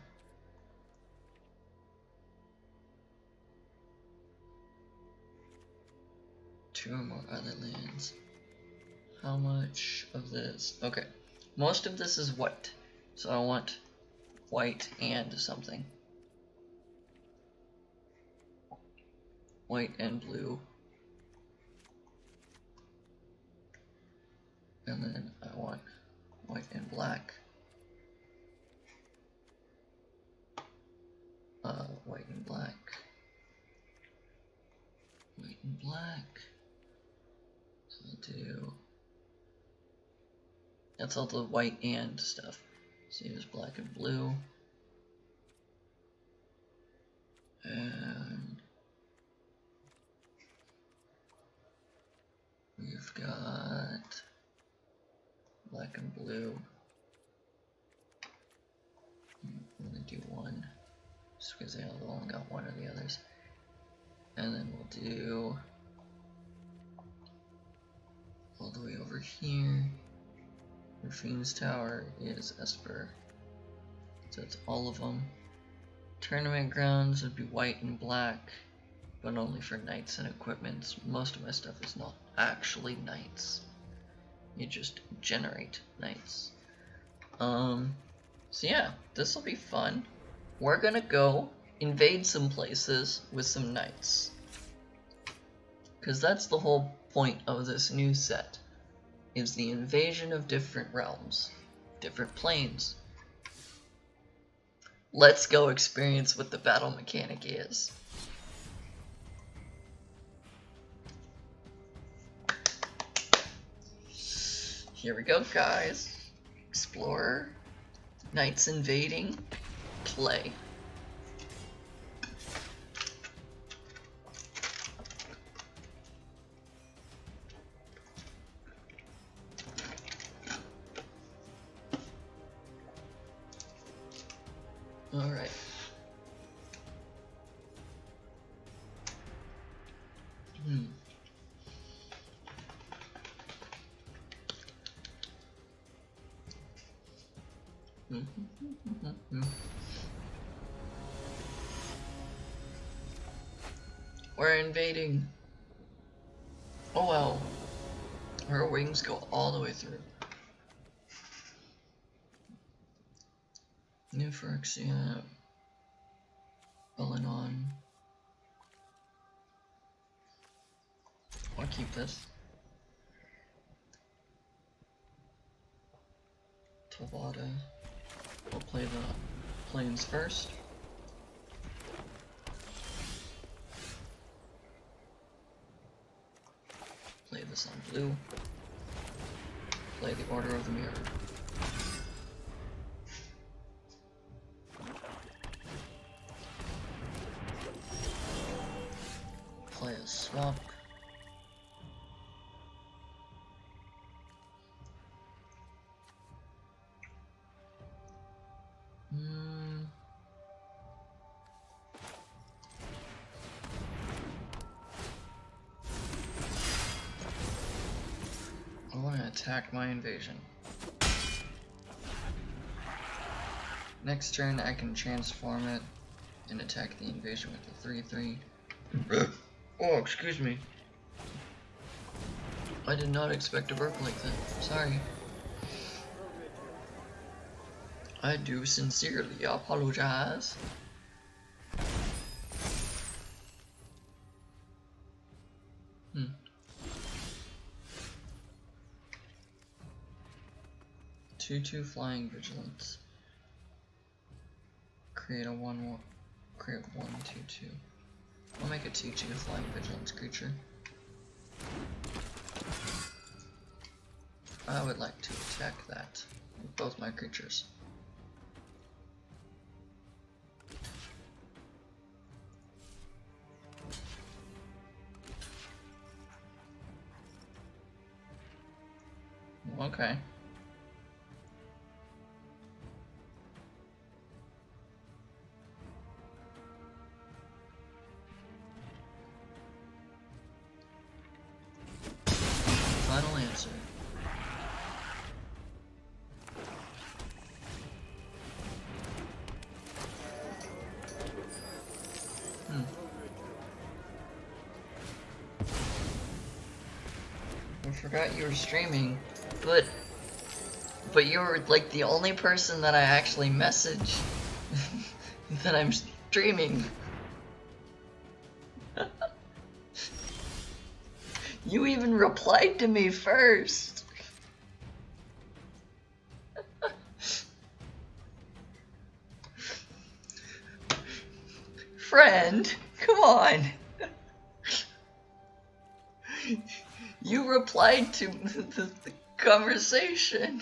Two or more other lands. How much of this? Okay. Most of this is white. So I want white and something. White and blue. And then I want white and black. White and black. White and black. So I'll do... That's all the white and stuff. So use black and blue. And we've got black and blue. I'm gonna do one, just because they all only got one of the others. And then we'll do all the way over here. Rafine's Tower is Esper. So it's all of them. Tournament grounds would be white and black, but only for knights and equipment. Most of my stuff is not actually knights. You just generate knights. So yeah, this will be fun. We're gonna go invade some places with some knights. Because that's the whole point of this new set. Is the invasion of different realms, different planes. Let's go experience what the battle mechanic is. Here we go, guys. Explorer, knights invading, play. Alright. We're invading. Oh well. Her wings go all the way through. New Phyrexia. Belenon. I'll keep this. Tabata. We'll play the planes first. Play this on blue. Play the Order of the Mirror. Play a swap. I want to attack my invasion. Next turn I can transform it and attack the invasion with the 3/3. Oh, excuse me. I did not expect to work like that. Sorry. I do sincerely apologize. 2/2 flying vigilance. Create a 1/1. Create 1/2/2. I'll make a 2/2 flying vigilance creature. I would like to attack that with both my creatures. Okay. Final answer. I forgot you were streaming, but you were like the only person that I actually messaged that I'm streaming. You even replied to me first. Friend, come on. You replied to the conversation.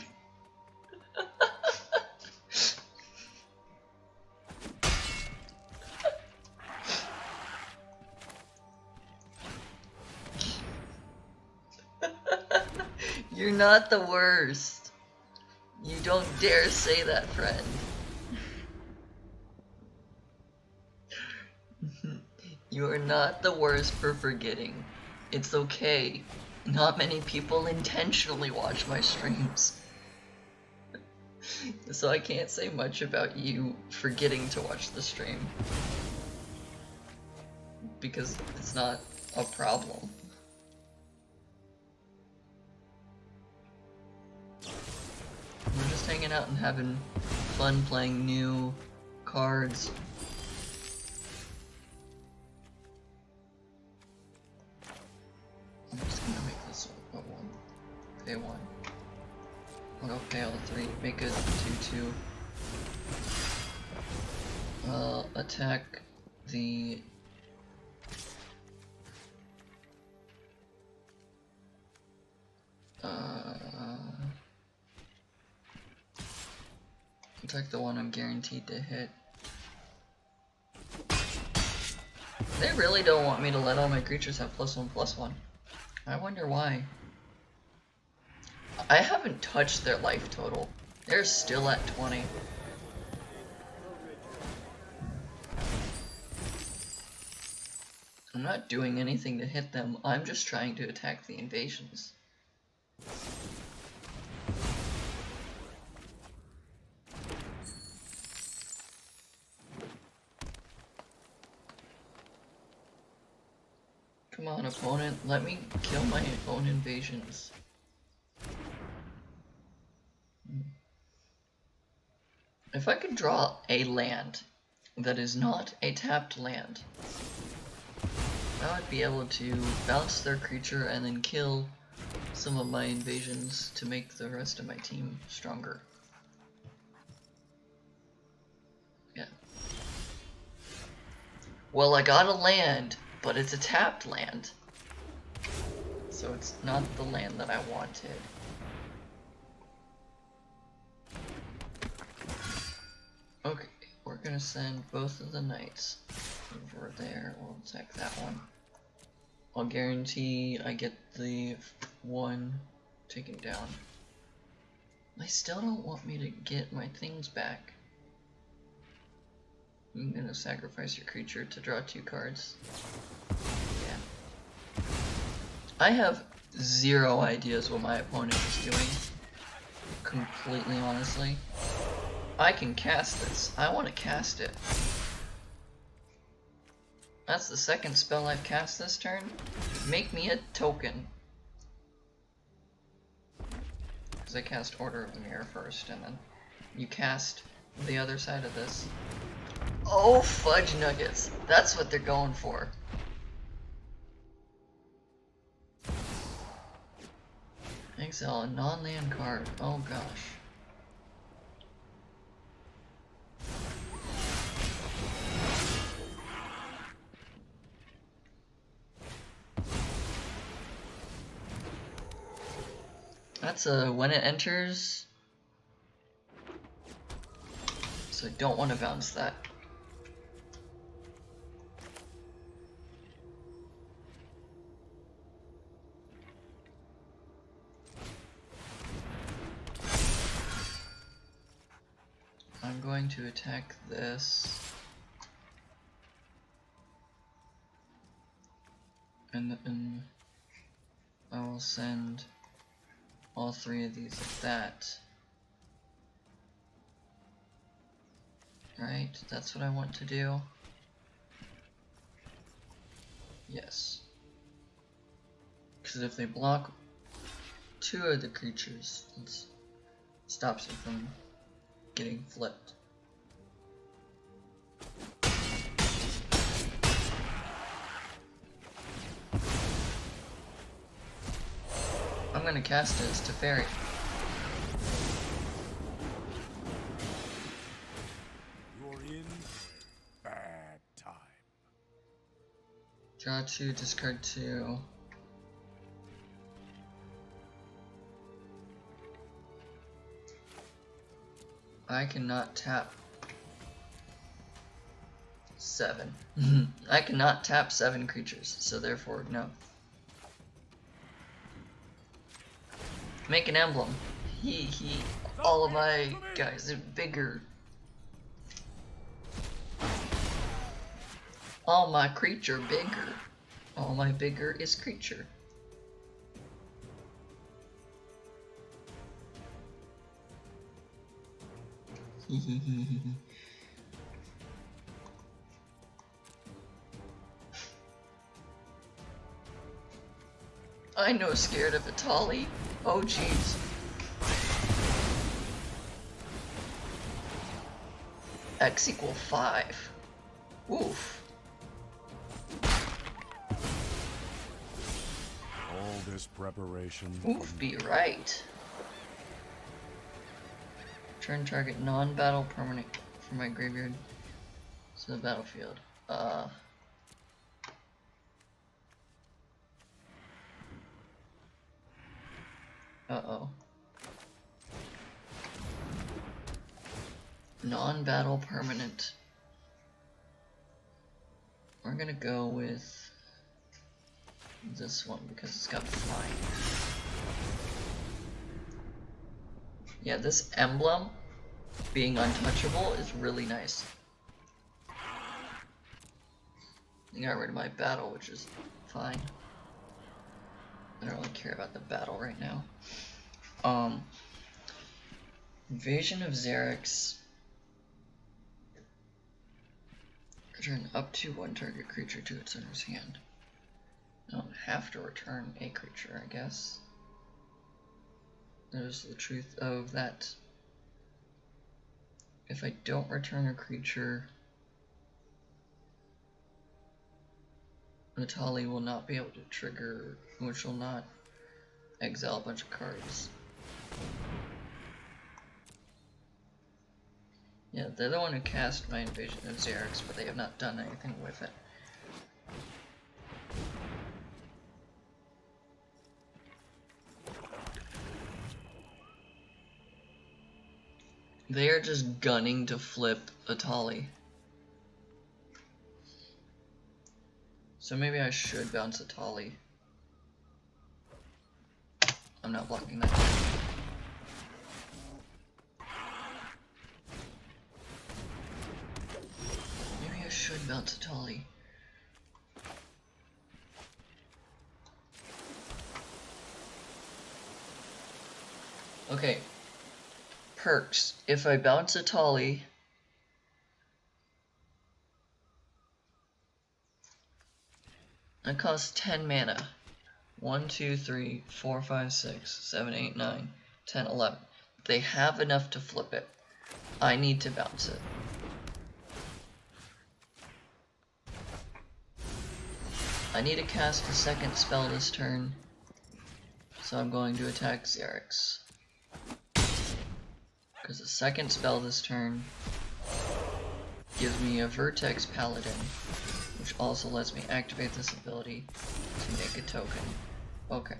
You're not the worst. You don't dare say that, friend. You are not the worst for forgetting. It's okay. Not many people intentionally watch my streams. So I can't say much about you forgetting to watch the stream. Because it's not a problem. We're just hanging out and having fun playing new cards. I'm just gonna make this a 1. Pay 1. I'll go pay all the 3. Make it 2/2. Attack the... attack the one I'm guaranteed to hit. They really don't want me to let all my creatures have +1/+1. I wonder why. I haven't touched their life total. They're still at 20. I'm not doing anything to hit them, I'm just trying to attack the invasions. Come on, opponent, let me kill my own invasions. If I could draw a land that is not a tapped land, I would be able to bounce their creature and then kill some of my invasions to make the rest of my team stronger. Yeah. Well, I got a land, but it's a tapped land. So it's not the land that I wanted. Okay, we're gonna send both of the knights over there. We'll attack that one. I'll guarantee I get the one taken down. They still don't want me to get my things back. I'm gonna sacrifice your creature to draw 2 cards. Yeah. I have 0 ideas what my opponent is doing. Completely honestly. I can cast this. I want to cast it. That's the second spell I've cast this turn. Make me a token. Because I cast Order of the Mirror first, and then you cast the other side of this. Oh, fudge nuggets. That's what they're going for. Exile a non-land card. Oh gosh. That's a when it enters. So I don't want to bounce that. I'm going to attack this. And then I will send all three of these like that. Right, that's what I want to do. Yes. Because if they block two of the creatures, it stops it from getting flipped. I'm gonna cast it as Teferi. You're in for a bad time. Draw 2, discard 2. I cannot tap 7. I cannot tap 7 creatures, so therefore, no. Make an emblem. All of my guys are bigger. All my creature bigger. All my bigger is creature. I know scared of Atali. Oh jeez. X equal 5. Oof. All this preparation. Oof, be right. Turn target non-battle permanent from my graveyard to the battlefield. Uh-oh. Non-battle permanent. We're gonna go with this one because it's got flying. Yeah, this emblem being untouchable is really nice. I got rid of my battle, which is fine. I don't really care about the battle right now. Invasion of Xerix. Return up to 1 target creature to its owner's hand. I don't have to return a creature, I guess. There's the truth of that. If I don't return a creature, Natali will not be able to trigger, which will not exile a bunch of cards. Yeah, they're the one who cast my Invasion of Xerix, but they have not done anything with it. They are just gunning to flip Atali. So maybe I should bounce Atali. I'm not blocking that. Maybe I should bounce Atali. Okay. Perks. If I bounce Atali, it costs 10 mana. 1, 2, 3, 4, 5, 6, 7, 8, 9, 10, 11. They have enough to flip it. I need to bounce it. I need to cast a second spell this turn, so I'm going to attack Xerix. Because the second spell this turn gives me a Vertex Paladin, which also lets me activate this ability to make a token. Okay.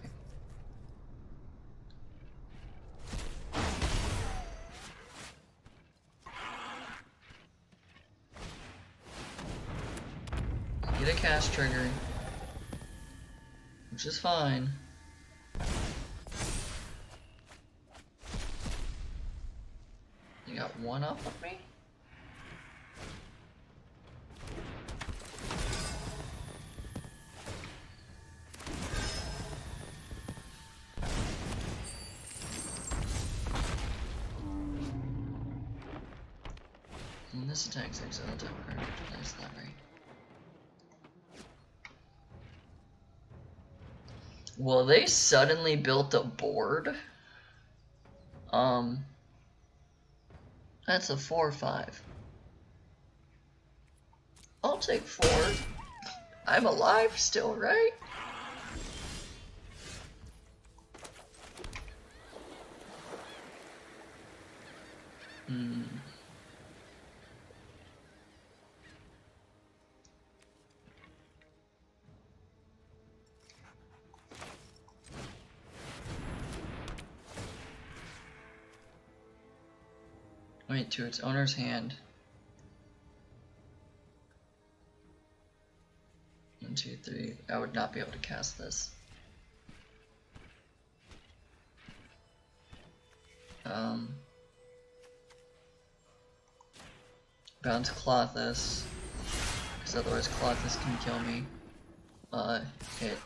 a cast trigger, which is fine. You got one up of me? And this attacks exile the top card. That's not right. Well, they suddenly built a board. That's a 4/5. I'll take 4. I'm alive still, right? Wait, to its owner's hand. 1, 2, 3. I would not be able to cast this. Bounce Clothis, because otherwise Clothis can kill me. Hit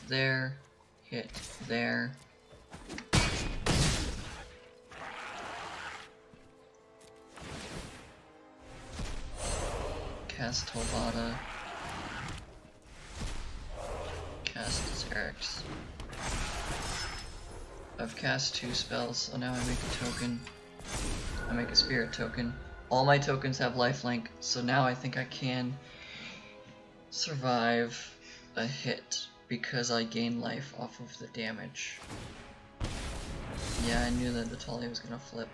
there, hit there. Cast Tolvada. Cast Xerix. I've cast 2 spells, so now I make a token. I make a spirit token. All my tokens have lifelink, so now I think I can survive a hit because I gain life off of the damage. Yeah, I knew that the Tully was gonna flip.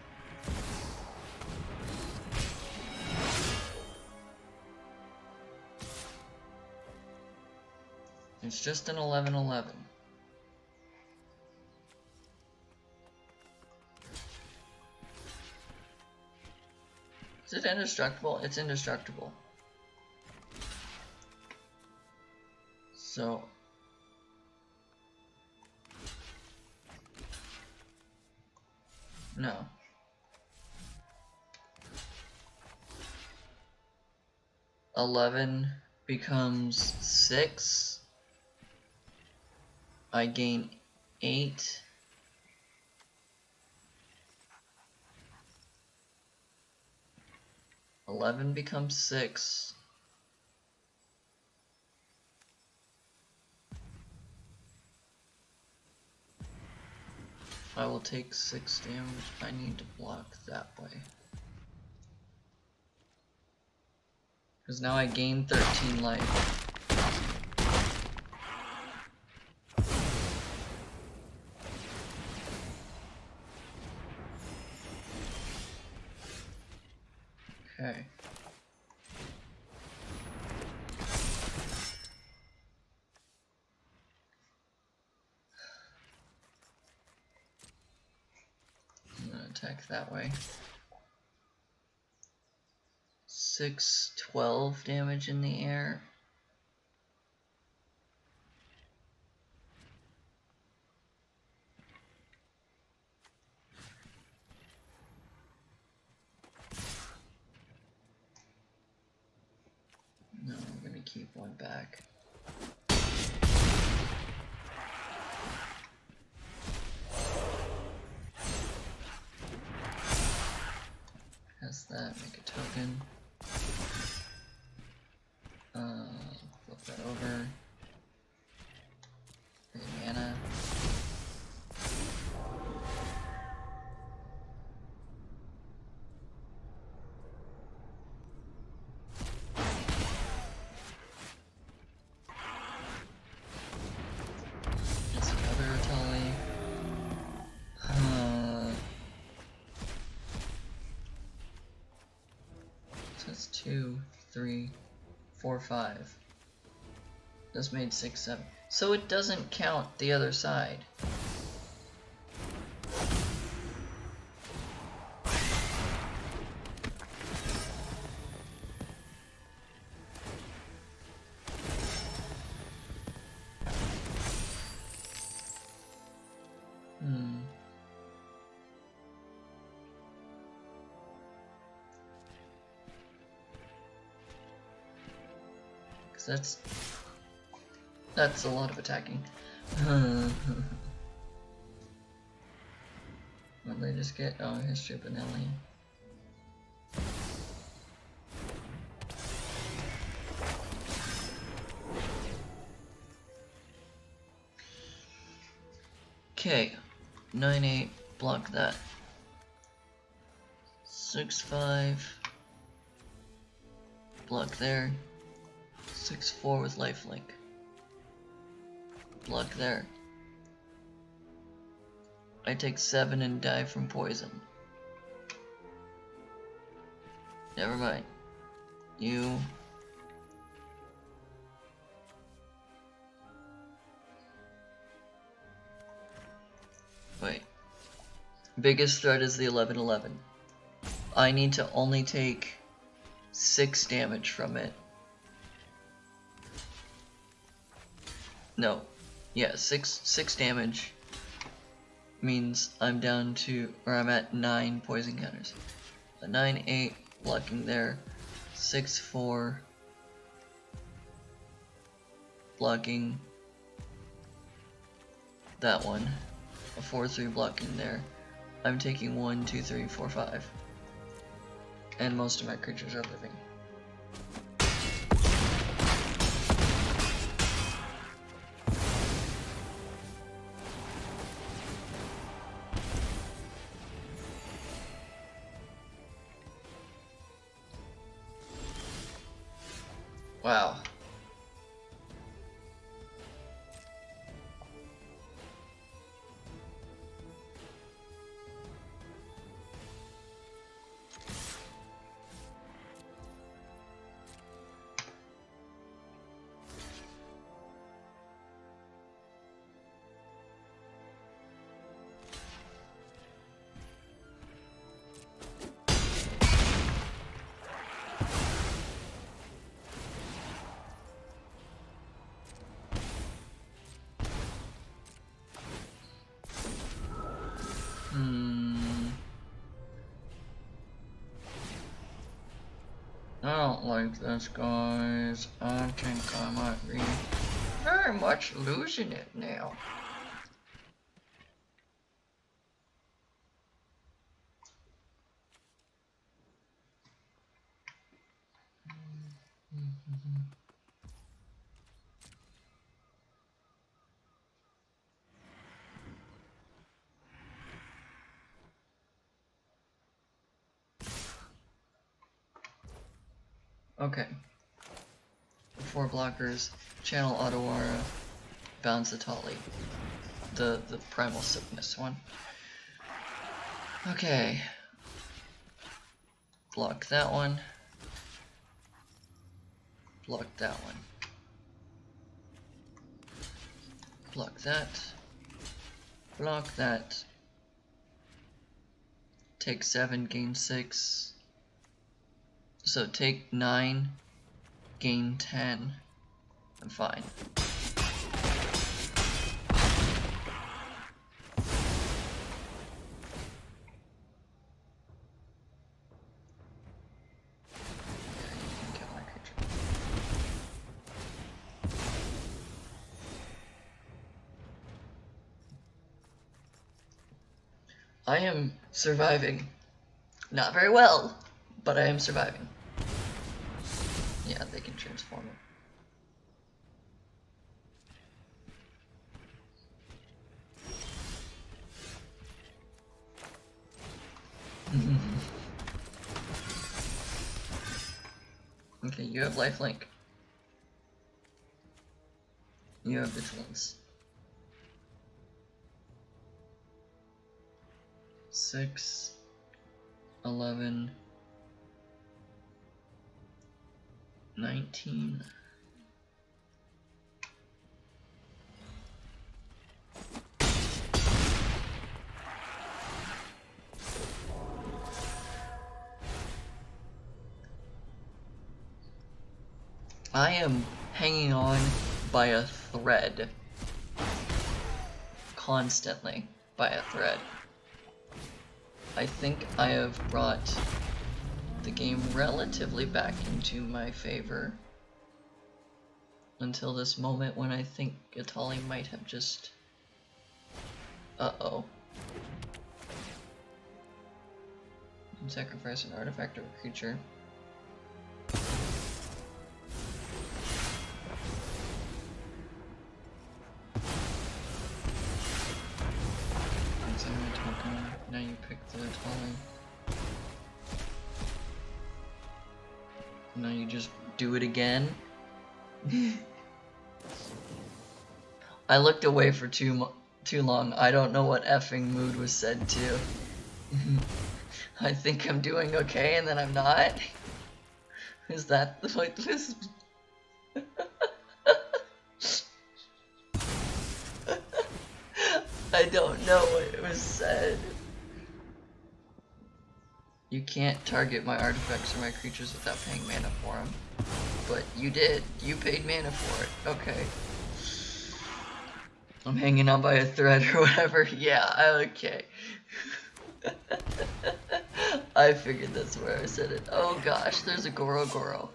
It's just an 11/11. Is it indestructible? It's indestructible. So no. $11 becomes 6. I gain 8. $11 becomes 6. I will take 6 damage. I need to block that way. Because now I gain 13 life. Okay. I'm gonna attack that way. 6, 12 damage in the air. No, I'm gonna keep one back. Cast that, make a token. Flip that over. Get mana. That's another Atali. So that's 2, 3, 4, 5. This made 6, 7. So it doesn't count the other side. 'cause that's a lot of attacking. What did they just get? Oh, history of Benelli. Okay, 9-8, block that. 6-5, block there. 6-4 with lifelink. Block there. I take 7 and die from poison. Never mind. You. Wait. Biggest threat is the 11-11. I need to only take 6 damage from it. No. Yeah, 6 damage means I'm down to, or I'm at 9 poison counters. A 9-8 blocking there. 6-4 blocking that one. A 4-3 blocking there. I'm taking 1, 2, 3, 4, 5. And most of my creatures are living. Wow. I don't like this, guys. I think I might be very much losing it now. Okay. 4 blockers, channel Otawara, bounce Atali. The primal sickness one. Okay. Block that one. Block that one. Block that. Block that. Take 7, gain 6. So take 9, gain 10. I'm fine. I am surviving. Not very well, but I am surviving. Yeah, they can transform it. Okay, you have lifelink. You have vigilance. 6, 11, 19. I am hanging on by a thread. Constantly by a thread. I think I have brought the game relatively back into my favor. until this moment when I think Atali might have just... Uh-oh. Sacrifice an artifact or a creature. Now you pick the Atali. Now you just do it again. I looked away for too long. I don't know what effing mood was said to. I think I'm doing okay, and then I'm not. Is that like this? I don't know what it was said. You can't target my artifacts or my creatures without paying mana for them. But you did. You paid mana for it. Okay. I'm hanging on by a thread or whatever. Yeah, okay. I figured that's where I said it. Oh gosh, there's a Goro Goro.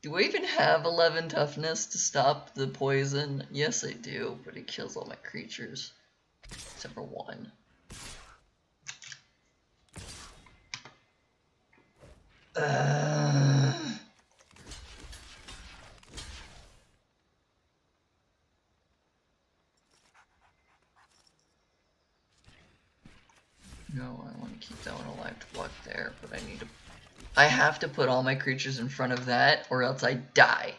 Do I even have 11 toughness to stop the poison? Yes, I do, but it kills all my creatures. Except for one. No, I want to keep that one alive to block there, but I need to... I have to put all my creatures in front of that, or else I die.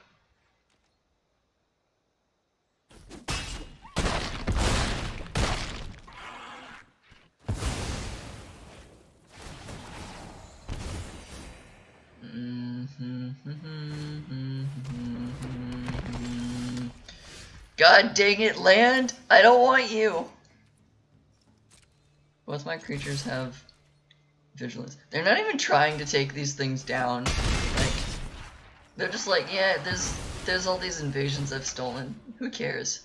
God dang it, land! I don't want you! Both my creatures have vigilance. They're not even trying to take these things down. Like, they're just like, yeah, there's all these invasions I've stolen. Who cares?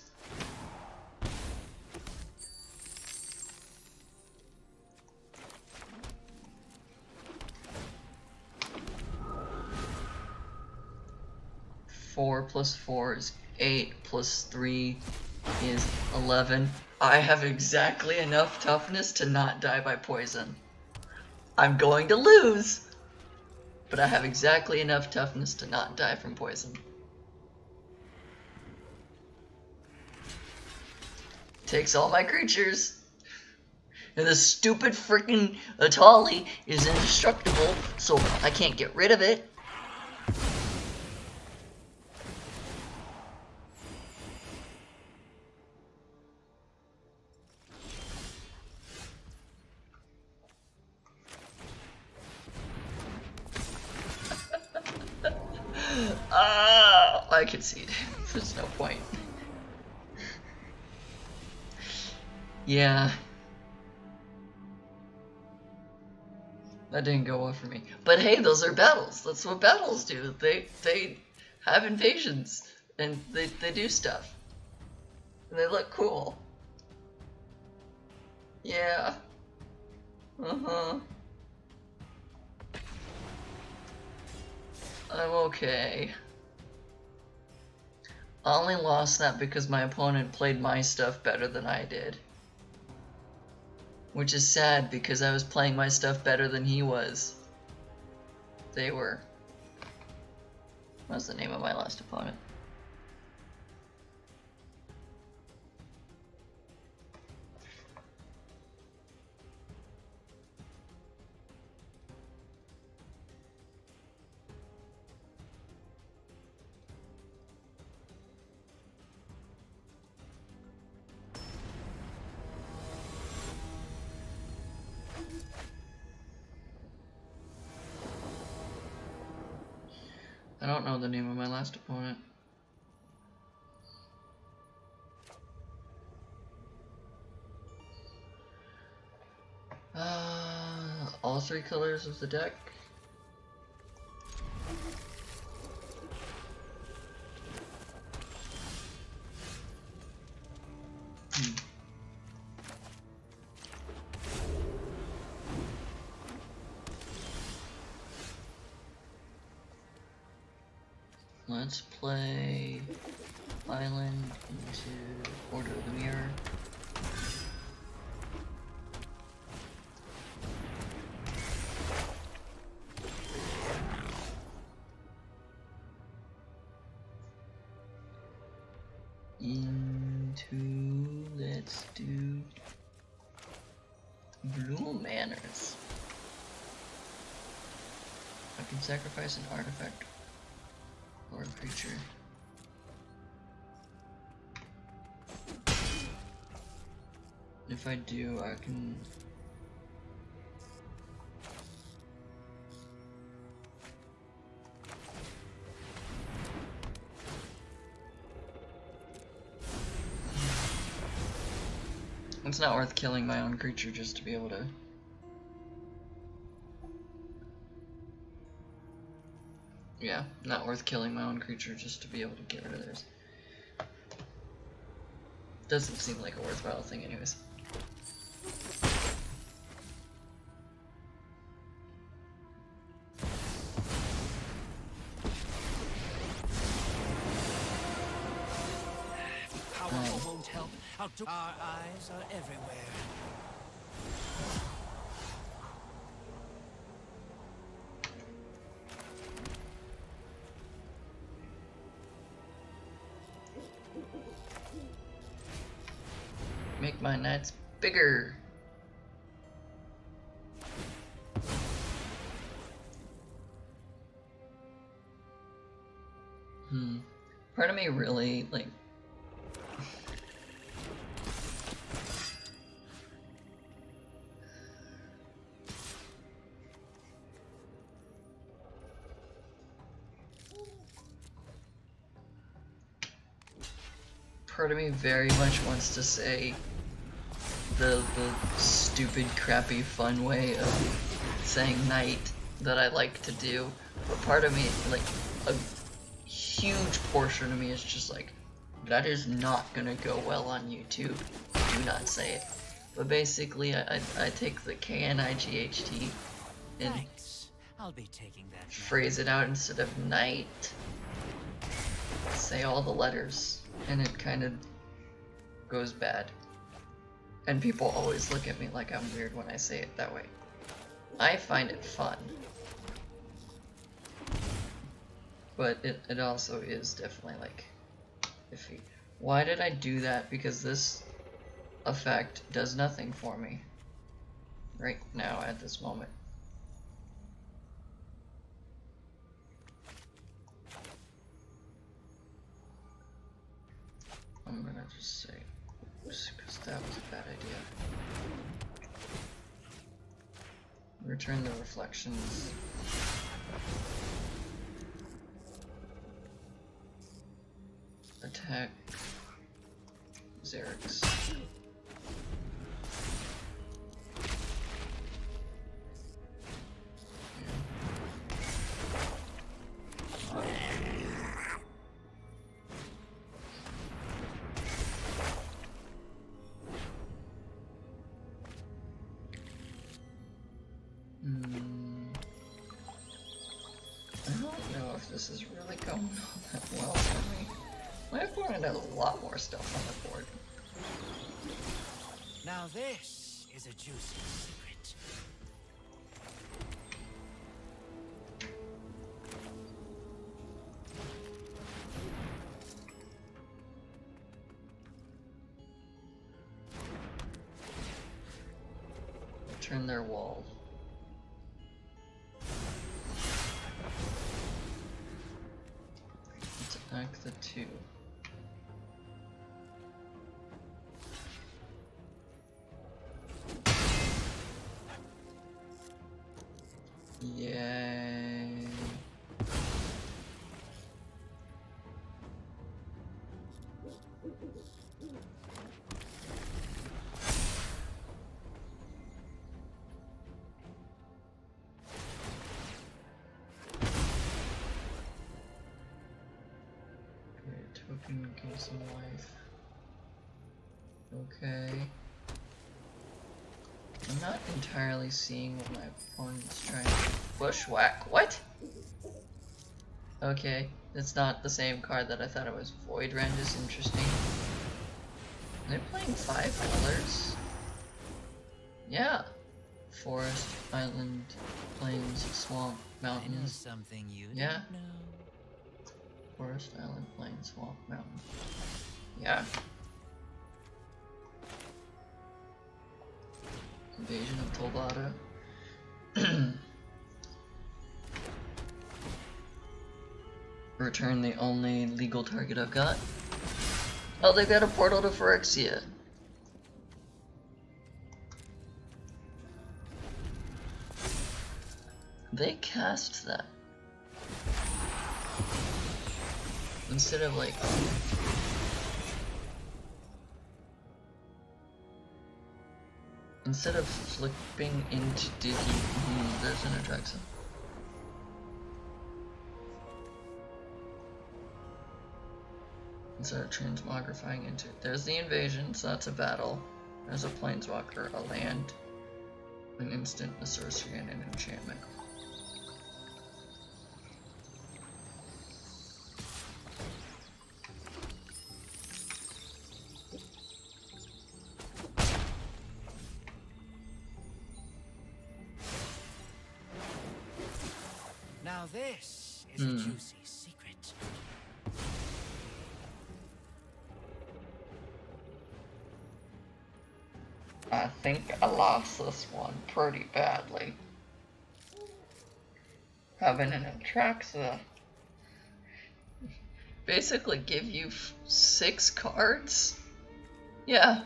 Four plus 4 is 8, plus 3 is 11. I have exactly enough toughness to not die by poison. I'm going to lose, but I have exactly enough toughness to not die from poison. Takes all my creatures. And this stupid freaking Atali is indestructible, so I can't get rid of it. I concede. There's no point. Yeah. That didn't go well for me. But hey, those are battles. That's what battles do. They have invasions and they do stuff. And they look cool. Yeah. Uh-huh. I'm okay. I only lost that because my opponent played my stuff better than I did. Which is sad because I was playing my stuff better than he was. They were. What's the name of my last opponent? I don't know the name of my last opponent. All three colors of the deck. Let's play Island into Order of the Mirror. Let's do Blue Manners. I can sacrifice an artifact or a creature. If I do, I can... It's not worth killing my own creature just to be able to... Yeah, not worth killing my own creature just to be able to get rid of theirs. Doesn't seem like a worthwhile thing anyways. Powerful won't help. Our eyes are everywhere. Make my nights bigger. Part of me really like part of me very much wants to say the stupid, crappy, fun way of saying night that I like to do, but part of me, like, a huge portion of me is just like, that is not gonna go well on YouTube, do not say it. But basically, I take the K-N-I-G-H-T and Thanks. I'll be taking that now. phrase it out instead of night, say all the letters, and it kind of goes bad. And people always look at me like I'm weird when I say it that way. I find it fun. But it also is definitely like iffy. Why did I do that? Because this effect does nothing for me right now at this moment. I'm gonna just say oops, because that was a bad idea. Return the reflections. Attack Xerix. I don't know if this is really going all that well for me. My opponent has a lot more stuff on the board. Now this is a juicy secret. Turn their wall. Attack the 2. Yay. Token gives some life. Okay. I'm not entirely seeing what my opponent's trying to bushwhack. What? Okay, it's not the same card that I thought it was. Void Rend is interesting. They're playing 5 colors? Yeah. Forest, island, plains, swamp, I know mountains. something you Yeah. don't know. Forest, island, plains, swamp, mountain. Yeah. Invasion of Tolbada. Return the only legal target I've got. Oh, they've got a portal to Phyrexia. They cast that. Instead of like... Instead of flipping into Digi... there's an Atraxa. Instead of transmogrifying into... There's the invasion, so that's a battle. There's a planeswalker, a land, an instant, a sorcery, and an enchantment. Now this is a juicy secret. I think I lost this one pretty badly. Having an Atraxa basically give you 6 cards? Yeah,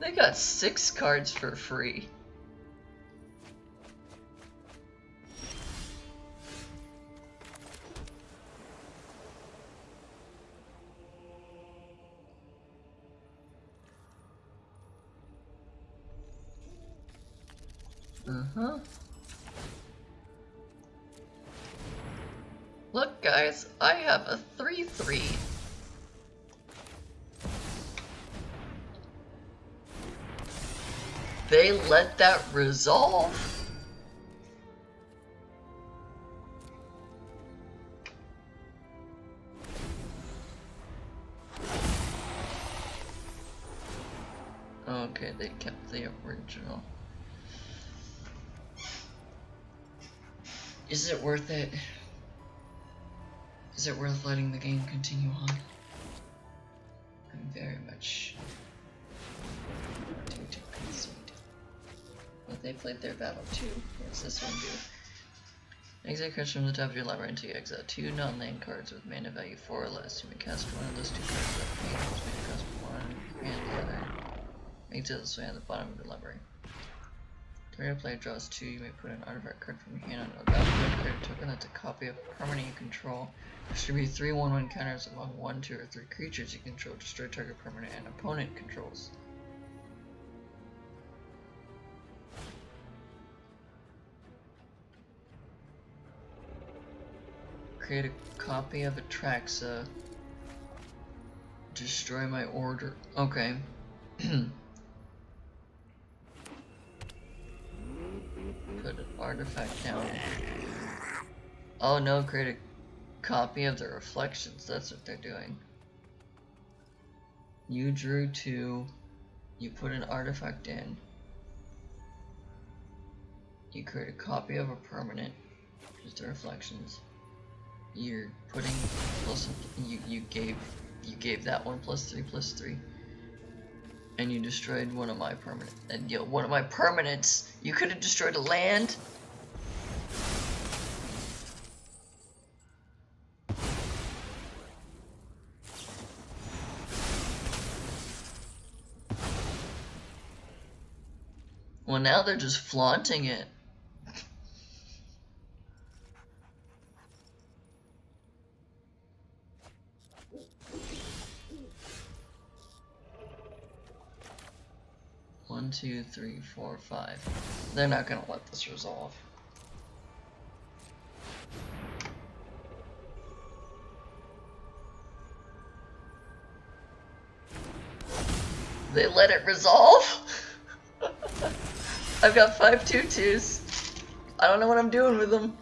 they got 6 cards for free. Look guys, I have a 3/3. They let that resolve. Okay, they kept the original. Is it worth it? Is it worth letting the game continue on? I'm very much due to concede. But they played their battle too. What's this one do? Exile cards from the top of your library until you exile 2 non-land cards with mana value 4 or less. You may cast one of those 2 cards without paying, which may cost 1 and the other. Exile this way on the bottom of your library. Target player draws 2, you may put an artifact card from your hand on a battlefield, create a token that's a copy of a permanent you control. Distribute 3 1/1 counters among 1, 2, or 3 creatures you control. Destroy target permanent and opponent controls. Create a copy of Atraxa. Destroy my order. Okay. Put an artifact down. Oh no, create a copy of the reflections. That's what they're doing. You drew 2. You put an artifact in. You create a copy of a permanent. Just the reflections. You're putting plus. You gave that one +3/+3. And you destroyed one of my permanents. And yo, one of my permanents! You could have destroyed a land? Well, now they're just flaunting it. One, 2, 3, 4, 5. They're not gonna let this resolve. They let it resolve? I've got 5 2/2s. I don't know what I'm doing with them.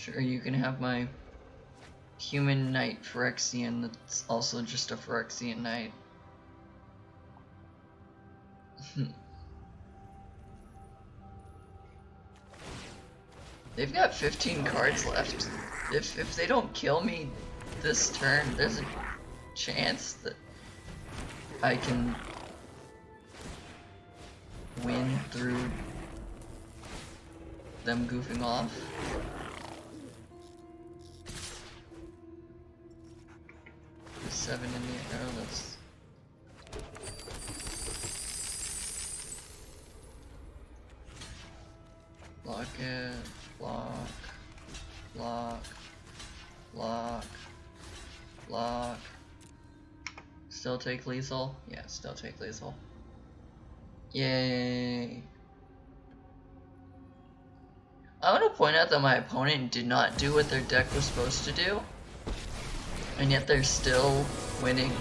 Sure, you can have my human knight Phyrexian that's also just a Phyrexian knight. They've got 15 cards left. If they don't kill me this turn, there's a chance that I can win through them goofing off. There's 7 in the arrow, that's... Block it, block, block, block, block. Still take lethal? Yeah, still take lethal. Yay! I want to point out that my opponent did not do what their deck was supposed to do, and yet they're still winning.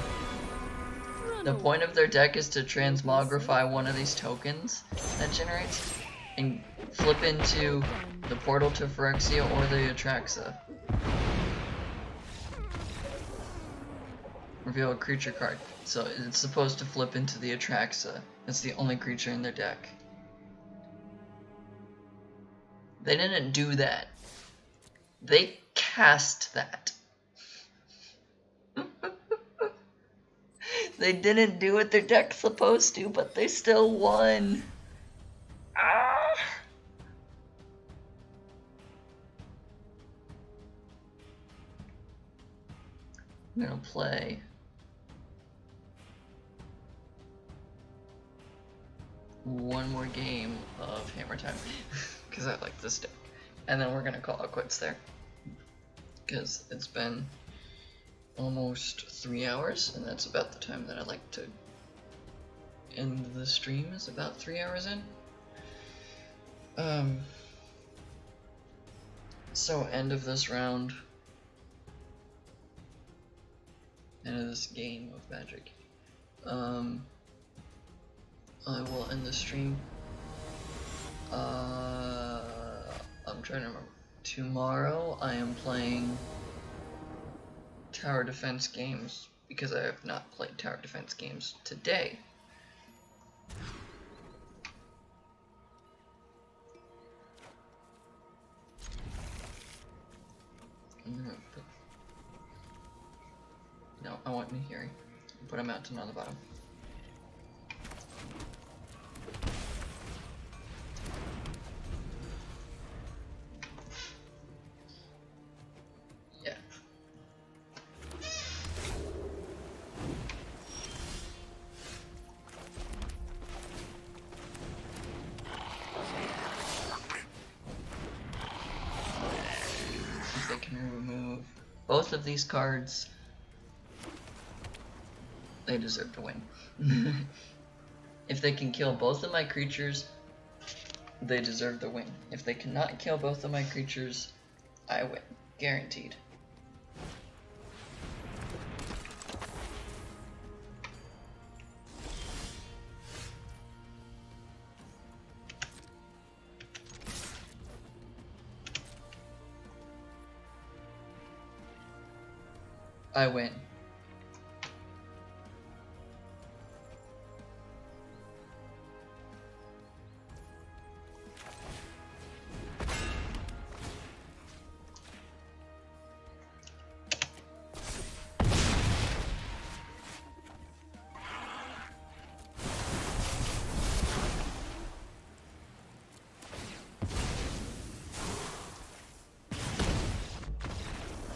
The point of their deck is to transmogrify one of these tokens that generates and flip into the portal to Phyrexia or the Atraxa. Reveal a creature card. So it's supposed to flip into the Atraxa. It's the only creature in their deck. They didn't do that. They cast that. They didn't do what their deck's supposed to, but they still won. Ah! I'm gonna play one more game of Hammer Time because I like this deck, and then we're gonna call it quits there because it's been almost 3 hours, and that's about the time that I like to end the stream, is about 3 hours in. So end of this round, end of this game of Magic. I will end the stream. I'm trying to remember. Tomorrow I am playing tower defense games because I have not played tower defense games today. No, I want Nihiri. Put a mountain on the bottom. Yeah. If they can remove both of these cards, they deserve to win. If they can kill both of my creatures, they deserve to win. If they cannot kill both of my creatures, I win. Guaranteed. I win.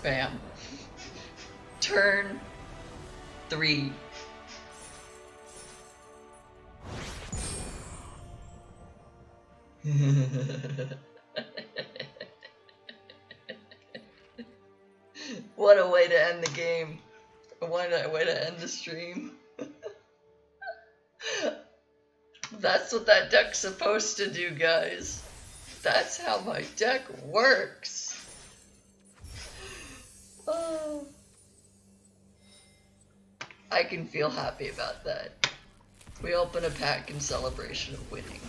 Bam. Turn 3. What a way to end the game. What a way to end the stream. That's what that deck's supposed to do, guys. That's how my deck works. Oh. I can feel happy about that. We open a pack in celebration of winning.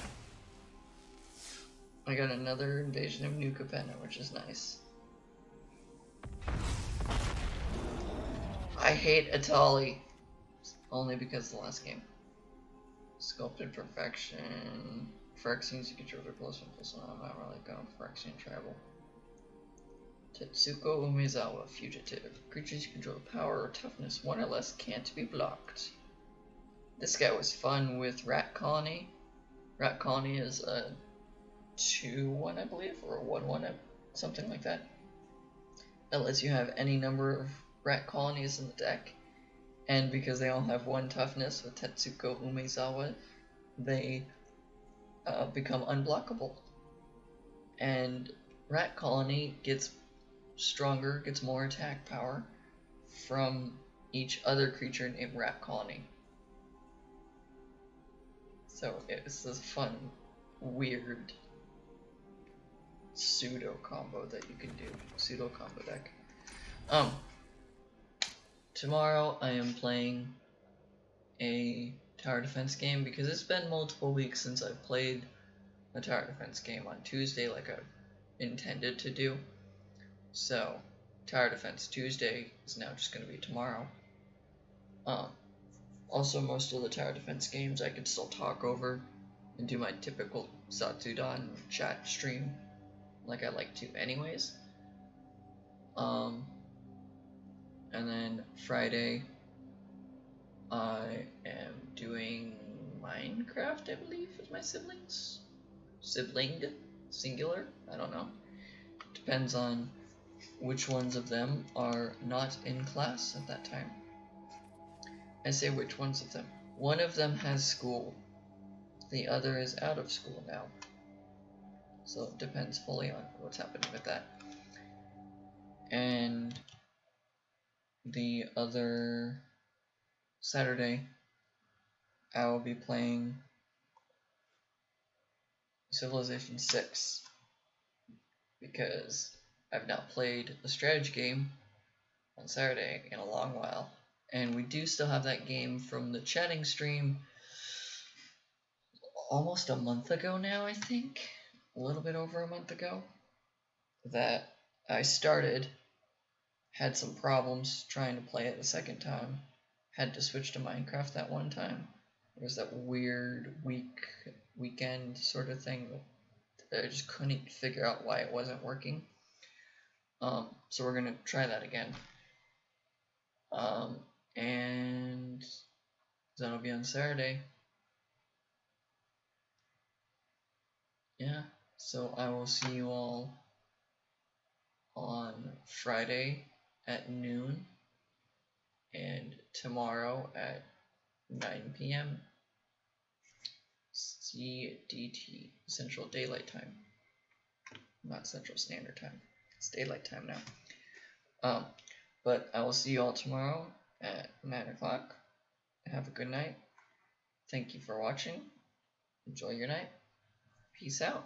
I got another Invasion of New Capenna, which is nice. I hate Atali. Only because of the last game. Sculpted Perfection. Phyrexians, you get your plus one plus one. I'm not really going for Phyrexian Travel. Tetsuko Umezawa, Fugitive. Creatures you control power or toughness 1 or less can't be blocked. This guy was fun with Rat Colony. Rat Colony is a 2-1, I believe, or a 1-1, something like that. That lets you have any number of rat colonies in the deck. And because they all have 1 toughness with Tetsuko Umezawa, they become unblockable. And Rat Colony gets stronger, gets more attack power from each other creature named Rat Colony. So it's this fun, weird pseudo combo that you can do. Pseudo combo deck. Tomorrow I am playing a tower defense game because it's been multiple weeks since I've played a tower defense game on Tuesday like I intended to do. So tower defense Tuesday is now just going to be tomorrow. Also, most of the tower defense games I can still talk over and do my typical Satsudan chat stream like I like to anyways. And then Friday I am doing Minecraft, I believe, with my siblings. Sibling? Singular? I don't know. Depends on which ones of them are not in class at that time. I say which ones of them. One of them has school. The other is out of school now. So it depends fully on what's happening with that. And the other Saturday, I will be playing Civilization 6 because I've not played a strategy game on Saturday in a long while. And we do still have that game from the chatting stream almost a month ago now, I think. A little bit over a month ago. That I started. Had some problems trying to play it the second time. Had to switch to Minecraft that one time. There was that weird weekend sort of thing that I just couldn't figure out why it wasn't working. So we're gonna try that again. And that'll be on Saturday. Yeah, so I will see you all on Friday at noon and tomorrow at 9 p.m. CDT, Central Daylight Time. Not Central Standard Time. It's Daylight Time now. But I will see you all tomorrow at 9 o'clock. Have a good night. Thank you for watching. Enjoy your night. Peace out.